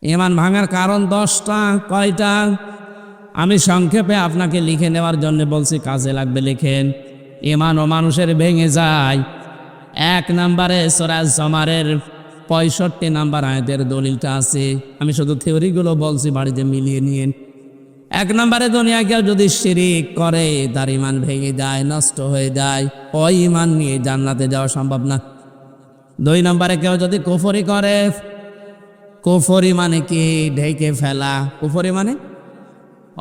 ঈমান ভাঙার কারণ 10টা। কয়টা? আমি সংক্ষেপে আপনাকে লিখে নেওয়ার জন্য বলছি, কাজে লাগবে লিখেন। ঈমানও মানুষের ভেঙে যায়। 1 নম্বরে সূরা জুমারের 65 নম্বর আয়াতের দলিলটা আছে। আমি শুধু থিওরিগুলো বলছি, বাড়িতে মিলিয়ে নিন। 1 নম্বরে দুনিয়া কেউ যদি শিরিক করে তার ঈমান ভেঙে যায়, নষ্ট হয়ে যায়। ওই ঈমান নিয়ে জান্নাতে যাওয়া সম্ভব না। 2 নম্বরে কেউ যদি কুফরি করে, কুফরি মানে কি? ঢেকে ফেলা। কুফরি মানে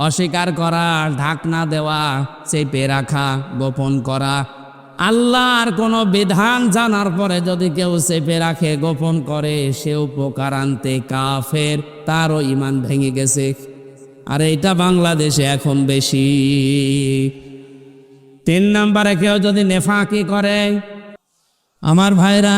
অস্বীকার করা, ঢাকনা দেওয়া, চেপে রাখা, গোপন করা। আল্লাহর কোনো বিধান জানার পরে যদি কেউ চেপে রাখে, গোপন করে, সে উপকার আনতে কাফের, তারও ঈমান ভেঙে গেছে। আর এটা বাংলাদেশে এখন বেশি। 3 নম্বরে কেউ যদি নেফাকি করে, আমার ভাইরা,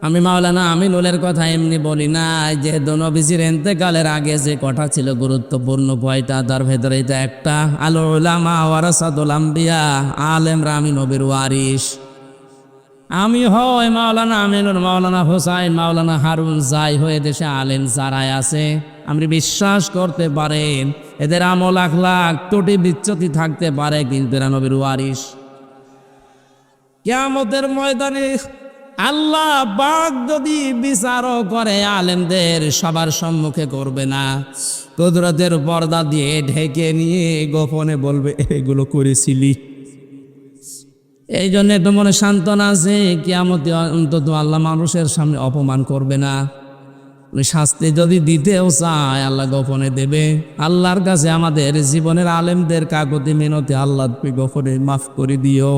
আমি মাওলানা আমিনুলের কথা এমনি বলি না, যেহেতু নবীজির ইন্তেকালের আগে যে কথা ছিল গুরুত্বপূর্ণ 5টা, তার ভেতরে এটা একটা। আল উলামা ওয়ারাসাতুল আম্বিয়া, আলেমরা আমি নবীর ওয়ারিস। আমি হয় মাওলানা আমিনুল, মাওলানা হোসাইন, মাওলানা হারুন, যাই হয়ে দেশে আলেম যারাই আছে, আপনি বিশ্বাস করতে পারেন এদের আমল আখলাক ত্রুটি বিচ্যুতি থাকতে পারে, কিন্তু এরা নবীর ওয়ারিস। কিয়ামতের ময়দানে আল্লাহ পাক যদি বিচারও করে, আলেমদের সবার সম্মুখে করবে না, কুদরতের পর্দা দিয়ে ঢেকে নিয়ে গোপনে বলবে, এগুলো করেছিলি। এই জন্য তো মনে সান্ত্বনা আছে, কিয়ামতে অন্তত আল্লাহ মানুষের সামনে অপমান করবে না। শাস্তি যদি দিতেও চায়, আল্লাহ গোপনে দেবে। আল্লাহর কাছে আমাদের জীবনের আলেমদের কাকুতি মিনতি, আল্লাহ তুমি গোপনে মাফ করে দিও।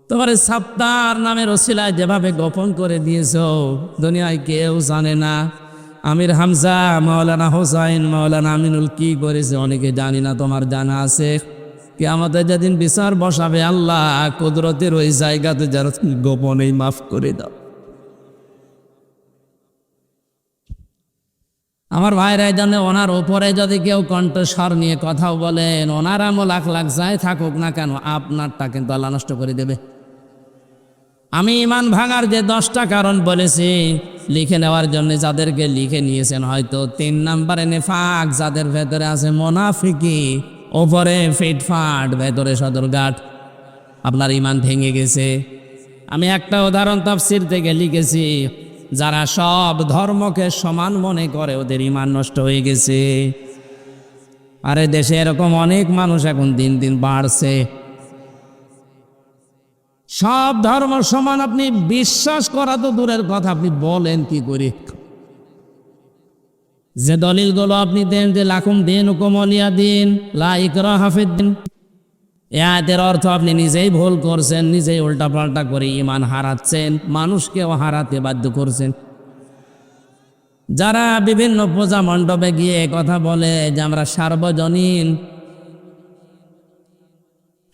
তোমার সাপ্তার নামের ওসিলায় যেভাবে গোপন করে দিয়েছ, দুনিয়ায় কেউ জানে না। আমির হামজা, মাওলানা হোসাইন, মাওলানা আমিনুল কি করেছে অনেকে জানি না, তোমার জানা আছে। কিয়ামতে যেদিন বিচার বসাবে, আল্লাহ কুদরতের ওই জায়গাতে যারা গোপনেই মাফ করে দাও। আমার ভাইরা, এই জন্য ওনার ওপরে যদি কেউ কণ্ঠস্বর নিয়ে কথাও বলেন, ওনার আমল আখলাক যাই থাকুক না কেন, আপনারটা কিন্তু আল্লাহ নষ্ট করে দেবে। আমি ঈমান ভাঙার যে 10টা কারণ বলেছি, লিখে নেওয়ার জন্য যাদেরকে লিখে নিয়েছেন, হয়তো 3 নম্বরে নেফাক, যাদের ভেতরে আছে মুনাফিকি, ওপরে ফিটফাট, ভেতরে সদরঘাট, আপনার ঈমান ভেঙে গেছে। আমি একটা উদাহরণ তাফসীর থেকে লিখেছি, যারা সব ধর্মকে সমান মনে করে, ওদের ঈমান নষ্ট হয়ে গেছে। আরে দেশে এরকম অনেক মানুষ এখন দিন দিন বাড়ছে। সব ধর্ম সমান আপনি বিশ্বাস করা তো দূরের কথা, আপনি বলেন কি করে? যে দলিলগুলো আপনি দেন যে লাকুম দীনুকুম ওয়ালিয়া দীন, লা ইকরাহা ফিদ্দীন, এই আয়াতের অর্থ আপনি নিজেই ভুল করছেন, নিজেই উল্টাপাল্টা করে ঈমান হারাচ্ছেন, মানুষকেও হারাতে বাধ্য করছেন। যারা বিভিন্ন পূজা মণ্ডপে গিয়ে কথা বলে যে আমরা সার্বজনীন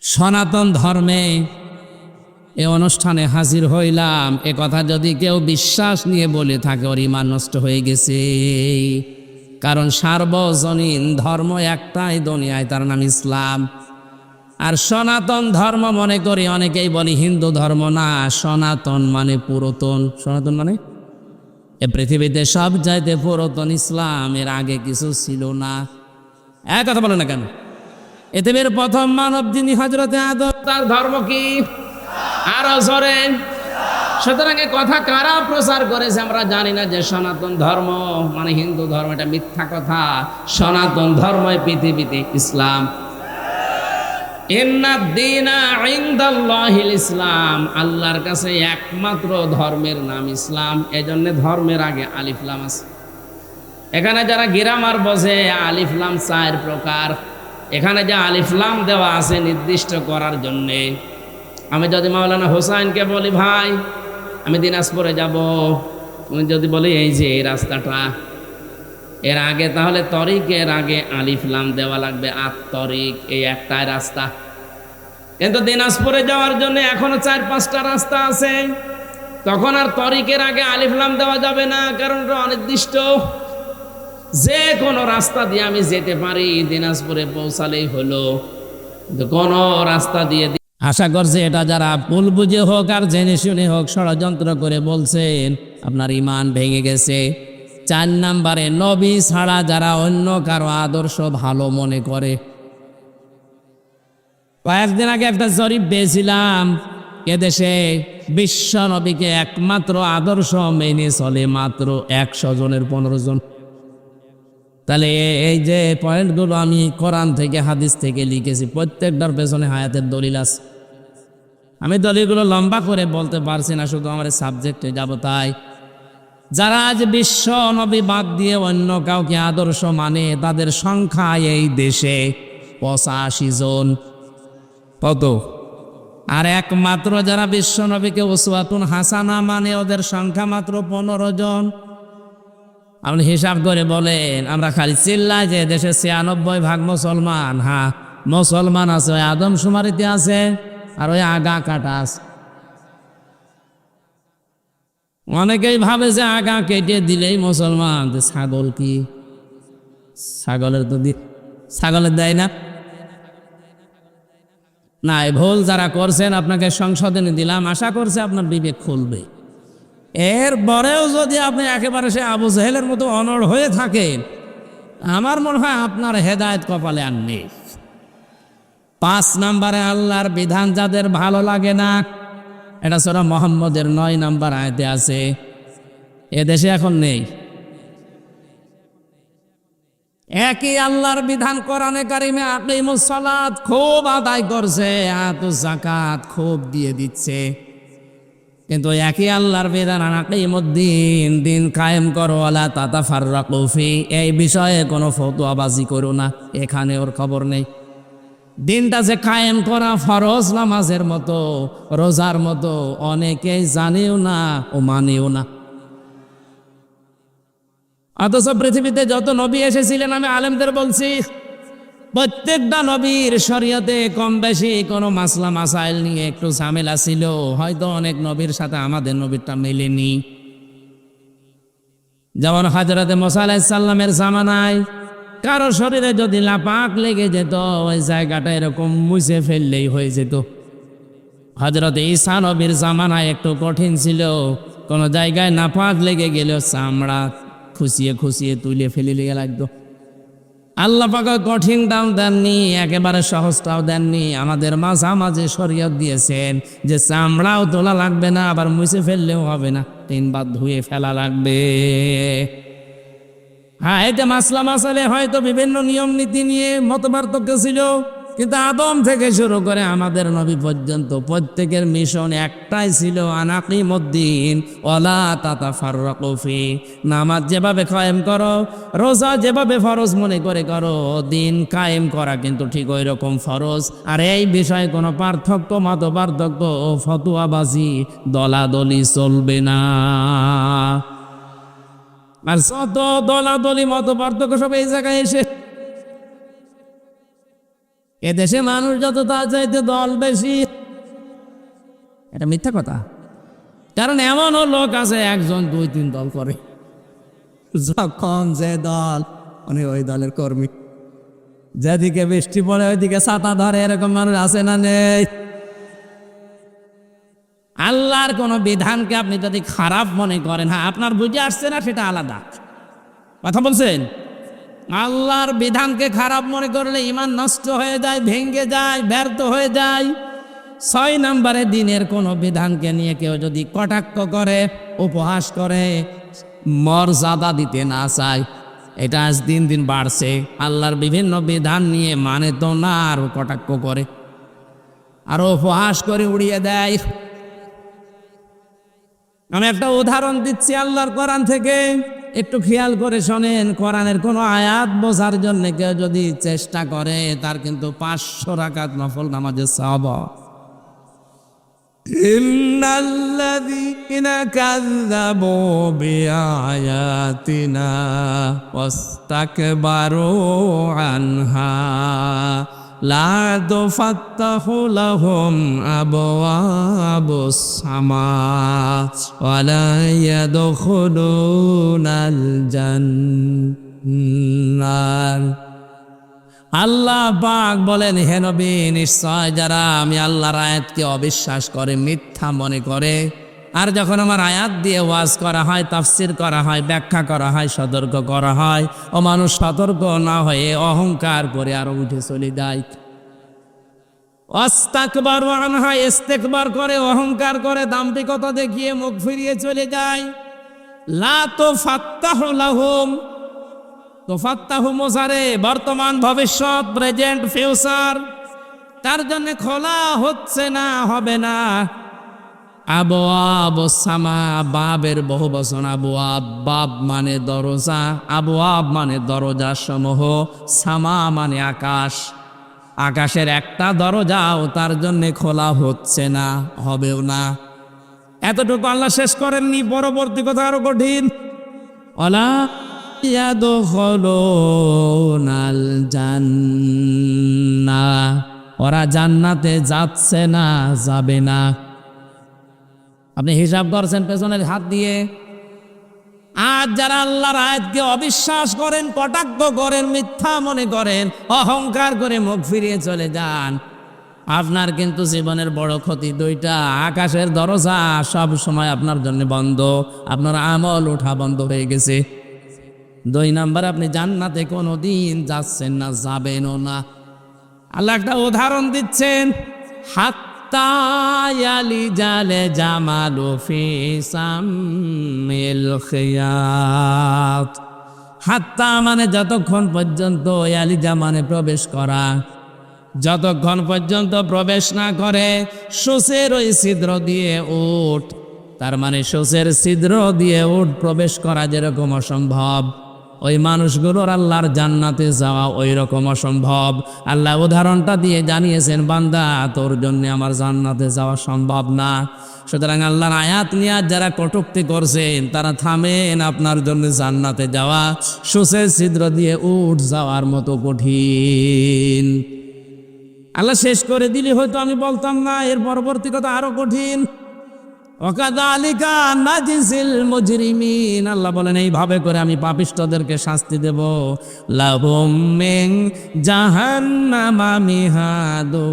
সনাতন ধর্মে এ অনুষ্ঠানে হাজির হইলাম, এ কথা যদি কেউ বিশ্বাস নিয়ে বলে থাকে, ওর ঈমান নষ্ট হয়ে গেছে। কারণ সার্বজনীন ধর্ম একটাই দুনিয়ায়, তার নাম ইসলাম। আর সনাতন ধর্ম মনে করি অনেকেই বলি হিন্দু ধর্ম, না, সনাতন মানে পুরাতন। সনাতন মানে এ পৃথিবীতে সব চাইতে পুরাতন ইসলাম, এর আগে কিছু ছিল না। এক কথা বলে না কেন? পৃথিবীর প্রথম মানব যিনি হযরতে আদম, তার ধর্ম কি? আরো জোরে। সুতরাং এ কথা কারা প্রচার করেছে আমরা জানি না, যে সনাতন ধর্ম মানে হিন্দু ধর্ম, এটা মিথ্যা কথা। সনাতন ধর্মই পৃথিবীতে ইসলাম। ইন্নাদ-দীনা ইনদাল্লাহিল ইসলাম, আল্লাহর কাছে একমাত্র ধর্মের নাম ইসলাম। এজন্য ধর্মের আগে আলিফ লাম আছে। এখানে যারা গ্রামার বোঝে, আলিফ লাম 4 প্রকার। এখানে যে আলিফ লাম দেওয়া আছে নির্দিষ্ট করার জন্যে। আমি যদি মাওলানা হোসাইনকে বলি, ভাই আমি দিনাজপুরে যাব, উনি যদি বলি এই যে এই রাস্তাটা, এর আগে তাহলে তরিকের আগে আলিফ লাম দেওয়া লাগবে। তরিক এই একটাই রাস্তা, কিন্তু দিনাজপুরে যাওয়ার জন্য এখনো 4-5টা রাস্তা আছে। তখন আর তরিকের আগে আলিফ লাম দেওয়া যাবে না, কারণ এটা অনির্দিষ্ট। যে কোনো রাস্তা দিয়ে আমি যেতে পারি, দিনাজপুরে পৌঁছালেই হলো। কোনো রাস্তা দিয়ে, আশা করছি এটা যারা ভুল বুঝে হোক আর জেনে শুনে হোক ষড়যন্ত্র করে বলছেন, আপনার ঈমান ভেঙে গেছে। 4 নম্বরে নবী ছাড়া যারা অন্য কারো আদর্শ ভালো মনে করে। কয়েকদিন আগে একটা জরিপ পেয়েছিলাম, এদেশে বিশ্ব নবীকে একমাত্র আদর্শ মেনে চলে মাত্র 100 জনের 15 জন। তাহলে এই যে পয়েন্টগুলো আমি কোরআন থেকে হাদিস থেকে লিখেছি, প্রত্যেকটার পেছনে হায়াতের দলিল আছে। আমি দলিলগুলো লম্বা করে বলতে পারছি না, শুধু আমার সাবজেক্টে যাব। তাই যারা আজ বিশ্ব নবী বাদ দিয়ে অন্য কাউকে আদর্শ মানে, তাদের সংখ্যা এই দেশে 85 জন। কত? আর একমাত্র যারা বিশ্ব নবীকে উসওয়াতুন হাসানা মানে, ওদের সংখ্যা মাত্র 15 জন। আপনি হিসাব করে বলেন, আমরা খালি চিল্লাই যে দেশে 96% মুসলমান। হ্যাঁ, মুসলমান আছে, ওই আদমশুমারিতে আছে, আর ওই আগা কাটা আছে। অনেকেই ভাবে যে আগা কেটে দিলেই মুসলমান। ছাগল কি? ছাগলের তো ছাগলের দেয় না। না, এই ভুল যারা করছেন আপনাকে সংশোধনী দিলাম, আশা করছে আপনার বিবেক খুলবে। এরপরেও যদি আপনি একেবারে সে আবু জেহেলের মতো অনড় হয়ে থাকেন, আমার মনে হয় আপনার হেদায়েত কপালে আর নেই। 5 নম্বরে আল্লাহর বিধান যাদের ভালো লাগে না, এটা সূরা মুহাম্মদের 9 নম্বর আয়াতে আছে। এদেশে এখন নেই। একই আল্লাহর বিধান কোরআনে কারিমে আকিমুস সালাত খুব আদায় করছে, আতুজ যাকাত খুব দিয়ে দিচ্ছে, কিন্তু একই আল্লাহর বিধান আকিমুদ্দিন, দিন কায়েম করো, ওয়ালা তাতাফাররাকু ফি, এই বিষয়ে কোনো ফতোয়াবাজি করো না। এখানে ওর খবর নেই। দিনটা যে কায়েম করা ফরজ নামাজের মতো, রোজার মতো, অনেকেই জানেও না ও মানেও না। অথচ পৃথিবীতে যত নবী এসেছিলেন, আমি আলেমদের বলছি, প্রত্যেকটা নবীর শরীয়তে কম বেশি কোনো মাসলা মাসাইল নিয়ে একটু ঝামেলা ছিল। হয়তো অনেক নবীর সাথে আমাদের নবীরটা মেলেনি। যেমন হযরতে মুসা আলাইহিস সালামের জামানায় কারো শরীরে যদি লাপাক লেগে যেত, ওই জায়গাটা এরকম মুছে ফেললেই হয়ে যেত। হযরতে ঈসা নবীর জামানায় একটু কঠিন ছিল, কোনো জায়গায় নাপাক লেগে গেল চামড়া খুশিয়ে খুশিয়ে তুলে ফেলে লেগে লাগতো। আল্লাহ পাক কঠিনটাও দেননি, একেবারে সহজটাও দেননি, আমাদের মাঝামাঝি শরীয়ত দিয়েছেন যে চামড়াও তোলা লাগবে না, আবার মুছে ফেললেও হবে না, 3 বার ধুয়ে ফেলা লাগবে। হ্যাঁ, এটা মাসলা মাসালে হয়তো বিভিন্ন নিয়ম নীতি নিয়ে মতপার্থক্য ছিল, কিন্তু আদম থেকে শুরু করে আমাদের নবী পর্যন্ত প্রত্যেকের মিশন একটাই ছিল, আনাকিমুদ্দিন ওয়ালা তাতাফাররাকু ফি। নামাজ যেভাবে কায়েম করো, রোজা যেভাবে ফরজ মনে করে করো, দিন কায়েম করা কিন্তু ঠিক ওই রকম ফরজ। আর এই বিষয়ে কোনো পার্থক্য, মত পার্থক্য ও ফতোয়াবাজি, দলাদলি চলবে না। আর যত দলাদলি মত পার্থক্য সব এই জায়গায় এসে, এদেশে মানুষ যত তার চাইতে দল বেশি। এটা মিথ্যা কথা, কারণ এমনও লোক আছে 1 জন 2 3 দল করে, যখন যে দল উনি ওই দলের কর্মী। যেদিকে বৃষ্টি পড়ে ওইদিকে ছাতা ধরে, এরকম মানুষ আছে না নেই? আল্লাহর কোন বিধানকে আপনি যদি খারাপ মনে করেন, হ্যাঁ আপনার বুঝে আসছে না, সেটা আলাদা কথা বলছেন। আল্লাহর বিধানকে খারাপ মনে করলে ঈমান নষ্ট হয়ে যায়, ভেঙে যায়, ব্যর্থ হয়ে যায়। 6 নম্বরে দিনের কোন বিধানকে নিয়ে কেউ যদি কটাক্ষ করে, উপহাস করে, মর্যাদা দিতে না চায়, এটা আজ দিন দিন বাড়ছে। আল্লাহর বিভিন্ন বিধান নিয়ে মানে তো না, আর কটাক্ষ করে, আর উপহাস করে উড়িয়ে দেয়। আমি একটা উদাহরণ দিচ্ছি আল্লাহর কোরআন থেকে, একটু খেয়াল করে শোনেন। কোরআনের কোনো আয়াত বোঝার জন্য কেউ যদি চেষ্টা করে, তার কিন্তু 500 রাকাত নফল নামাজের সওয়াব। ইন্নাল্লাযীনা কাযযাবু বিআয়াতিনা ওয়াস্তাকবারু আনহা লা তুফাত্তাহু লাহুম আবওয়াবুস সামা ওয়া লা ইয়াদখুলুনাল জান্নাত। আল্লাহ পাক বলেন, হে নবী, নিশ্চয় যারা আমি আল্লাহর আয়াতকে অবিশ্বাস করে, মিথ্যা মনে করে, আর যখন আমার আয়াত দিয়ে ওয়াজ করা হয়, তাফসির করা হয়, ব্যাখ্যা করা হয়, সতর্ক করা হয়, ও মানুষ সতর্ক না হয়ে অহংকার করে আরো উঠে চলে যায়। অস্তাকবার আনহা, ইস্তেকবার করে, অহংকার করে, দাম্ভিকতা দেখিয়ে মুখ ফিরিয়ে চলে যায়। লা তুফাত্তাহু লাহুম, তুফাত্তাহু মুজারে, বর্তমান, ভবিষ্যৎ, প্রেজেন্ট, ফিউচার, তার জন্য খোলা হচ্ছে না, হবে না। আবওয়াব সামা, বাবের বহু বচন আবওয়াব, বাব মানে দরজা, আবওয়াব মানে দরজা সমূহ, সামা মানে আকাশ, আকাশের একটা দরজাও তার জন্য খোলা হচ্ছে না, হবেও না। এতটুকু আল্লাহ শেষ করেননি, পরবর্তী কথা আরো কঠিন। ওয়ালা ইয়াদখুলুনাল জান্নাহ, ওরা জান্নাতে যাচ্ছে না, যাবে না। আপনি হিসাব করছেন পেছনের হাত দিয়ে। আজ যারা আল্লাহর আয়াতকে অবিশ্বাস করেন, কটাক্ষ করেন, মিথ্যা মনে করেন, অহংকার করে মুখ ফিরিয়ে চলে যান, আপনার কিন্তু জীবনের বড় ক্ষতি দুইটা। আকাশের দরজা সব সময় আপনার জন্য বন্ধ, আপনার আমল ওঠা বন্ধ হয়ে গেছে। 2 নাম্বার, আপনি জান্নাতে কোনোদিন যাচ্ছেন না, যাবেনও না। আল্লাহ একটা উদাহরণ দিচ্ছেন, হাত্তা ইয়ালিজালে জামালু ফি সামিল খিয়াত। হাত্তা মানে যতক্ষণ পর্যন্ত, ইয়ালিজা মানে প্রবেশ করা, যতক্ষণ পর্যন্ত প্রবেশ না করে সূচের ওই ছিদ্র দিয়ে উট, তার মানে সূচের ছিদ্র দিয়ে উট প্রবেশ করা যেরকম অসম্ভব, ওই মানুষগুলোর আল্লাহর জান্নাতে যাওয়া ওই রকম অসম্ভব। আল্লাহ উদাহরণটা দিয়ে জানিয়েছেন, বান্দা তোর জন্য আমার জান্নাতে যাওয়া সম্ভব না। সুতরাং আল্লাহর আয়াত নিয়ে যারা কটূক্তি করছেন, তারা থামেন, আপনার জন্য জান্নাতে যাওয়া সূচের ছিদ্র দিয়ে উট যাওয়ার মতো কঠিন। আল্লাহ শেষ করে দিলে হয়তো আমি বলতাম না, এর পরবর্তী কথা আরো কঠিন। ওয়াকাযালিকা নাজিসিল মুজরিমিন, আল্লাহ বলেন এইভাবে করে আমি পাপিষ্ঠদেরকে শাস্তি দেব। লাহুম মিন জাহান্নামা মিহাদু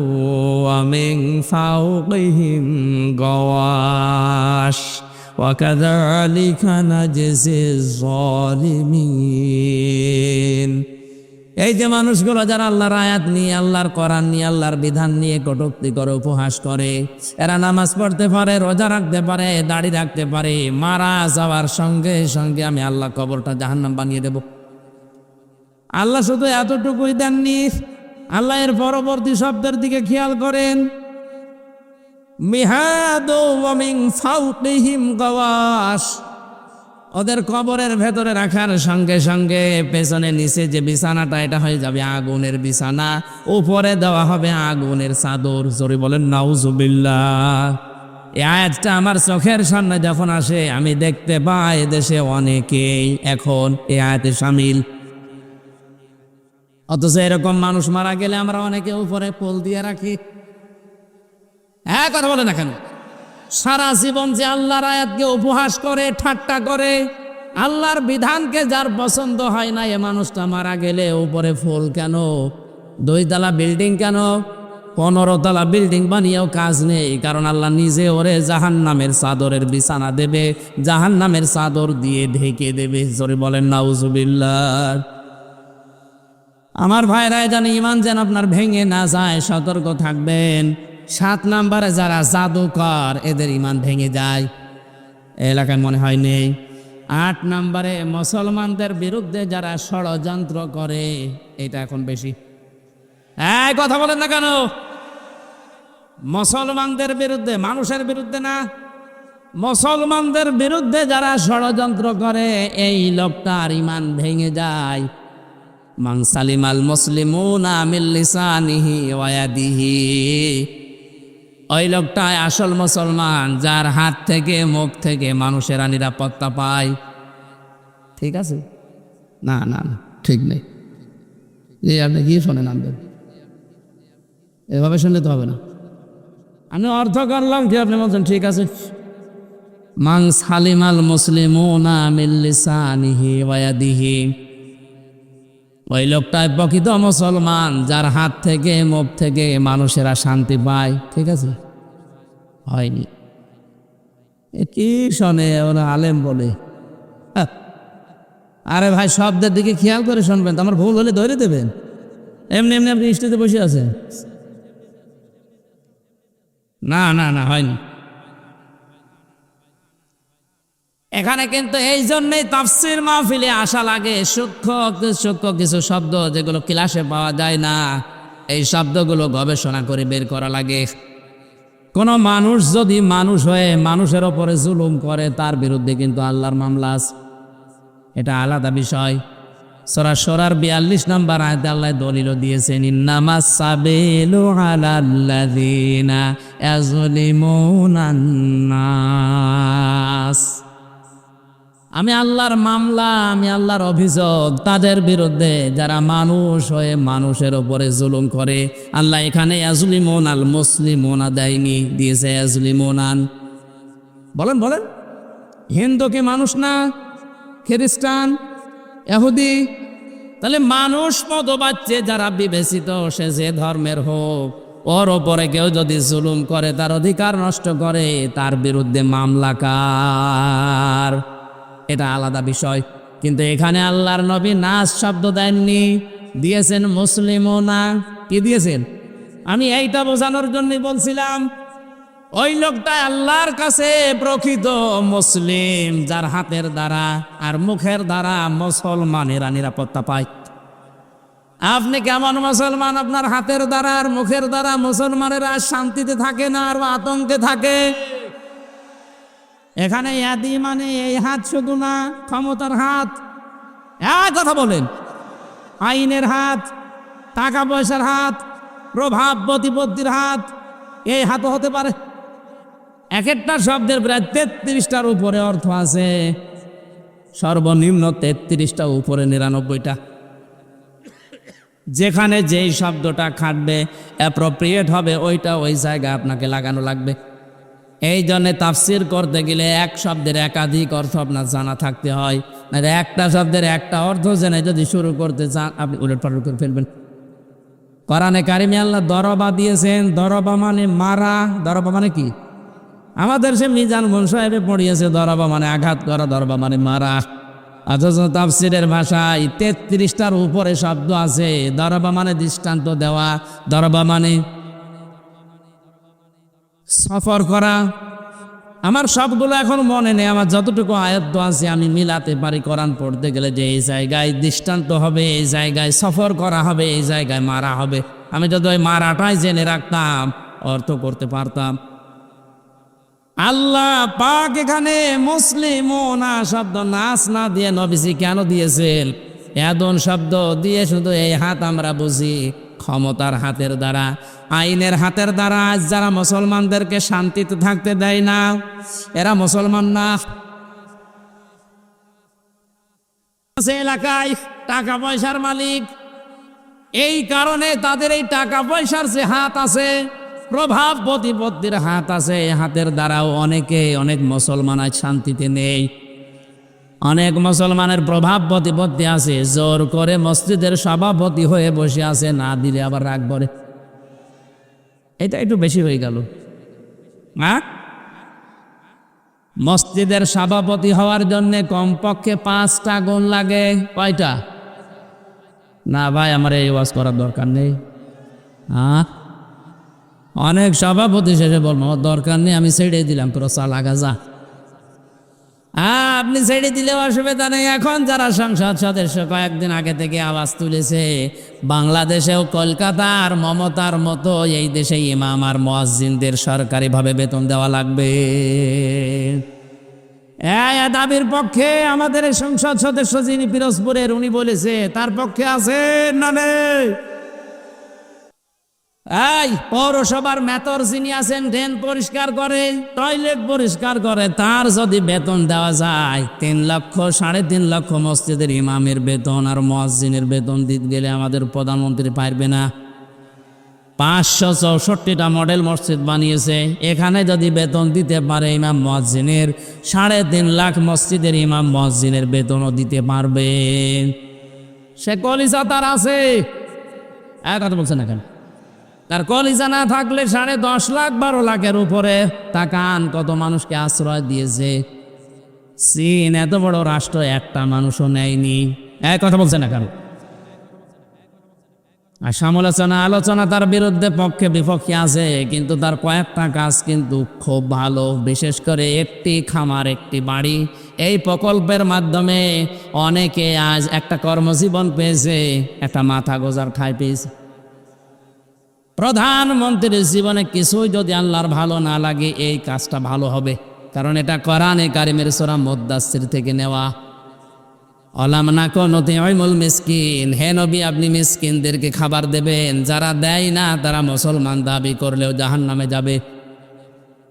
ওয়া মিন ফাওকিহিম গাওয়াশ ওয়াকাযালিকা নাজিসিজ যালিমিন। এই যে মানুষগুলো যারা আল্লাহর আয়াত নিয়ে, আল্লাহর কোরআন নিয়ে, আল্লাহর বিধান নিয়ে কটূক্তি করে, উপহাস করে, এরা নামাজ পড়তে পারে, রোজা রাখতে পারে, দাড়ি রাখতে পারে, মারা যাওয়ার সঙ্গে সঙ্গে আমি আল্লাহ কবরটা জাহান্নাম বানিয়ে দেব। আল্লাহ শুধু এতটুকুই দেননি, আল্লাহ এর পরবর্তী শব্দের দিকে খেয়াল করেন, মিহাদু ওয়া মিন ফাওকিহিম গাওয়াশ, ওদের কবরের ভেতরে রাখার সঙ্গে সঙ্গে পেছনে নিচে যে বিছানাটা, এটা হয়ে যাবে আগুনের বিছানা, উপরে দেওয়া হবে আগুনের চাদর। জোরে বলেন নাউজুবিল্লাহ। এই আয়াতটা আমার চোখের সামনে যখন আসে, আমি দেখতে পাই দেশে অনেকেই এখন এই আয়াতে শামিল। অথচ এরকম মানুষ মারা গেলে আমরা অনেকে উপরে পোল দিয়ে রাখি। হ্যাঁ, কথা বলে না কেন? সারা জীবন যে আল্লাহর আয়াতকে উপহাস করে, ঠাট্টা করে, আল্লাহর বিধানকে যার পছন্দ হয় না, এ মানুষটা মারা গেলে উপরে ফুল কেন, 2 তলা বিল্ডিং কেন, 15 তলা বিল্ডিং বানিয়েও কাজ নেই। কারণ আল্লাহ নিজে ওরে জাহান্নামের চাদরের বিছানা দেবে, জাহান্নামের চাদর দিয়ে ঢেকে দেবে। জোরে বলেন নাউজুবিল্লাহ। আমার ভাইরা, জানি ইমান যেন আপনার ভেঙে না যায়, সতর্ক থাকবেন। 7 নাম্বারে যারা জাদুকর, এদের ইমান ভেঙে যায়, এলাকায় মনে হয় নেই। 8 নাম্বারে মুসলমানদের বিরুদ্ধে যারা ষড়যন্ত্র করে, এটা এখন বেশি। এই কথা বলেন না কেন? মুসলমানদের বিরুদ্ধে, মানুষের বিরুদ্ধে না, মুসলমানদের বিরুদ্ধে যারা ষড়যন্ত্র করে, এই লোকটার ইমান ভেঙে যায়। মান সালিমাল মুসলিমুনা মিন লিসানিহি ওয়া ইয়াদিহি, ওই লোকটাই আসল মুসলমান, যার হাত থেকে, মুখ থেকে মানুষেরা নিরাপত্তা পায়। ঠিক আছে? না না না, ঠিক নেই। আপনি কি শোনেন, আনবেন এভাবে শুনলে তো হবে না। আমি অর্থ করলাম কি, আপনি বলছেন ঠিক আছে। মান সালিমাল মুসলিমুনা মিন লিসানিহি ওয়া ইয়াদিহি, ওই লোকটাই প্রকৃত মুসলমান, যার হাত থেকে, মুখ থেকে মানুষেরা শান্তি পায়। ঠিক আছে? হয়নি। এ কি শোনে ওরা আলেম বলে? হ্যাঁ। আরে ভাই শব্দের দিকে খেয়াল করে শুনবেন, তো আমার ভুল হলে ধরে দেবেন। এমনি এমনি আপনি স্টেজে বসে আছেন। না না না, হয়নি। এখানে কিন্তু এই জন্যই তাফসীর মাহফিলে আসা লাগে। সূক্ষ্ম কিছু শব্দ যেগুলো ক্লাসে পাওয়া যায় না, এই শব্দগুলো গবেষণা করে বের করা লাগে। কোনো মানুষ যদি মানুষ হয়ে মানুষের ওপরে জুলুম করে, তার বিরুদ্ধে কিন্তু আল্লাহর মামলা আছে, এটা আলাদা বিষয়। সূরা শূরার 42 নম্বর আয়াতে আল্লাহ দলিল দিয়েছেন, ইন্নামাস সাবিলু আলাল্লাযিনা ইয়াজলিমুনান নাস। আমি আল্লাহর মামলা, আমি আল্লাহর অভিযোগ তাদের বিরুদ্ধে যারা মানুষ হয়ে মানুষের ওপরে জুলুম করে। আল্লাহ এখানে ইয়াজলিমুন আল মুসলিমুনা দেয়নি, দিয়েছে ইয়াজলিমুনান। বলেন বলেন, হিন্দু কি মানুষ না? খ্রিস্টান, ইহুদি? তাহলে মানুষ মতবাচ্যে যারা বিবেচিত, সে যে ধর্মের হোক, ওর ওপরে কেউ যদি জুলুম করে, তার অধিকার নষ্ট করে, তার বিরুদ্ধে মামলা কার, এটা আলাদা বিষয়। কিন্তু এখানে আল্লাহর নবী নাস শব্দ দেননি, দিয়েছেন মুসলিমুনা। কি দিয়েছেন? আমি এইটা বোঝানোর জন্য বলছিলাম, ওই লোকটা আল্লাহর কাছে প্রকৃত মুসলিম, যার হাতের দ্বারা আর মুখের দ্বারা মুসলমানেরা নিরাপত্তা পায়। আপনি কেমন মুসলমান? আপনার হাতের দ্বারা আর মুখের দ্বারা মুসলমানেরা শান্তিতে থাকে না, আর আতঙ্কে থাকে। এখানে ইয়াদি মানে এই হাত শুধু না, ক্ষমতার হাত, এক কথা বলেন, আইনের হাত, টাকা পয়সার হাত, প্রভাব প্রতিপত্তির হাত, এই হাতও হতে পারে। এক একটা শব্দের প্রায় 33টার উপরে অর্থ আছে, সর্বনিম্ন 33টা, উপরে 99টা। যেখানে যেই শব্দটা খাটবে, অ্যাপ্রোপ্রিয়েট হবে, ওইটা ওই জায়গায় আপনাকে লাগানো লাগবে। এই জন্যে তাফসির করতে গেলে এক শব্দের একাধিক অর্থ আপনার জানা থাকতে হয়। না একটা শব্দের একটা অর্থ জেনে যদি শুরু করতে চান, আপনি উলটপালট করে ফেলবেন। কোরআনে কারিমে আল্লাহ দরবা দিয়েছেন। দরবা মানে মারা। দরবা মানে কি? আমাদের সে মিজান মুন সাহেবে পড়িয়েছে দরবা মানে আঘাত করা, দরবা মানে মারা। অথচ তাফসিরের ভাষায় 33টার উপরে শব্দ আছে। দরবা মানে দৃষ্টান্ত দেওয়া, দরবা মানে সফর করা। আমার সবগুলো এখন মনে নেই, আমার যতটুকু আয়ত্ত আছে আমি মিলাতে পারি কোরআন পড়তে গেলে, যে এই জায়গায় দৃষ্টান্ত হবে, এই জায়গায় সফর করা হবে, এই জায়গায় মারা হবে। আমি যদি ওই মারাটাই জেনে রাখতাম, অর্থ করতে পারতাম। আল্লাহ পাক এখানে মুসলিমুনা শব্দ নাস না দিয়ে নবীজি কেন দিয়েছেন? এদন শব্দ দিয়ে শুধু এই হাত আমরা বুঝি ক্ষমতার হাতের দ্বারা, আইনের হাতের দ্বারা। আজ যারা মুসলমানদেরকে শান্তিতে থাকতে দেয় না, এরা মুসলমান না। এলাকায় টাকা পয়সার মালিক, এই কারণে তাদের এই টাকা পয়সার যে হাত আছে, প্রভাব প্রতিপত্তির হাত আছে, হাতের দ্বারাও অনেক মুসলমান আজ শান্তিতে নেই। অনেক মুসলমানের প্রভাব প্রতিপত্তি আছে, জোর করে মসজিদের সভাপতি হয়ে বসে আছে, না দিলে আবার রাগ করে। এটা একটু বেশি হয়ে গেল। মসজিদের সভাপতি হওয়ার জন্য কমপক্ষে 5টা গুণ লাগে। কয়টা? না ভাই, আমার এই ওয়াজ করার দরকার নেই। অনেক সভাপতি শেষে বলবো দরকার নেই, আমি ছেড়ে দিলাম, তোর লাগা যা। আপনি ছেড়ে দিলেও অসুবিধা নেই। এখন যারা সংসদ সদস্য কয়েকদিন আগে থেকে আওয়াজ তুলেছে, বাংলাদেশেও কলকাতার মমতার মতো এই দেশে ইমাম আর মুয়াজ্জিনদের সরকারিভাবে বেতন দেওয়া লাগবে। দাবির পক্ষে আমাদের সংসদ সদস্য যিনি পিরোজপুরের, উনি বলেছে, তার পক্ষে আছে না নেই? এই পৌরসভার মেয়র যিনি আছেন, ড্রেন পরিষ্কার করে, টয়লেট পরিষ্কার করে, তার যদি বেতন দেওয়া যায় 3 লক্ষ 3.5 লক্ষ, মসজিদের ইমামের বেতন আর মুয়াজ্জিনের বেতন দিতে গেলে আমাদের প্রধানমন্ত্রী পারবে না। 564টা মডেল মসজিদ বানিয়েছে, এখানে যদি বেতন দিতে পারে ইমাম মুয়াজ্জিনের, 3.5 লাখ মসজিদের ইমাম মুয়াজ্জিনের বেতনও দিতে পারবে। সে কলিজা তার আছে। কথা বলছে না কেন? তার কলিজা না থাকলে 10.5 লাখ 12 লাখের উপরে তাকান কত মানুষকে আশ্রয় দিয়েছে। চীন এত বড় রাষ্ট্র, একটা মানুষও নেয়নি। এক কথা বলছে না কারো। আর সমালোচনা আলোচনা তার বিরুদ্ধে পক্ষে বিপক্ষে আছে, কিন্তু তার কয়েকটা কাজ কিন্তু খুব ভালো। বিশেষ করে একটি খামার একটি বাড়ি, এই প্রকল্পের মাধ্যমে অনেকে আজ একটা কর্মজীবন পেয়েছে, একটা মাথা গোজার ঠাঁই পেয়েছে। প্রধানমন্ত্রীর জীবনে কিছুই যদি আল্লাহর ভালো না লাগে, এই কাজটা ভালো হবে, কারণ এটা কোরআনে কারিমের সূরা মুদ্দাসসির থেকে নেওয়া। অলাম নাকুন নুতিউমুল মিসকিন, হে নবী আপনি মিসকিনদেরকে খাবার দেবেন, যারা দেয় না তারা মুসলমান দাবি করলেও জাহান্নামে যাবে।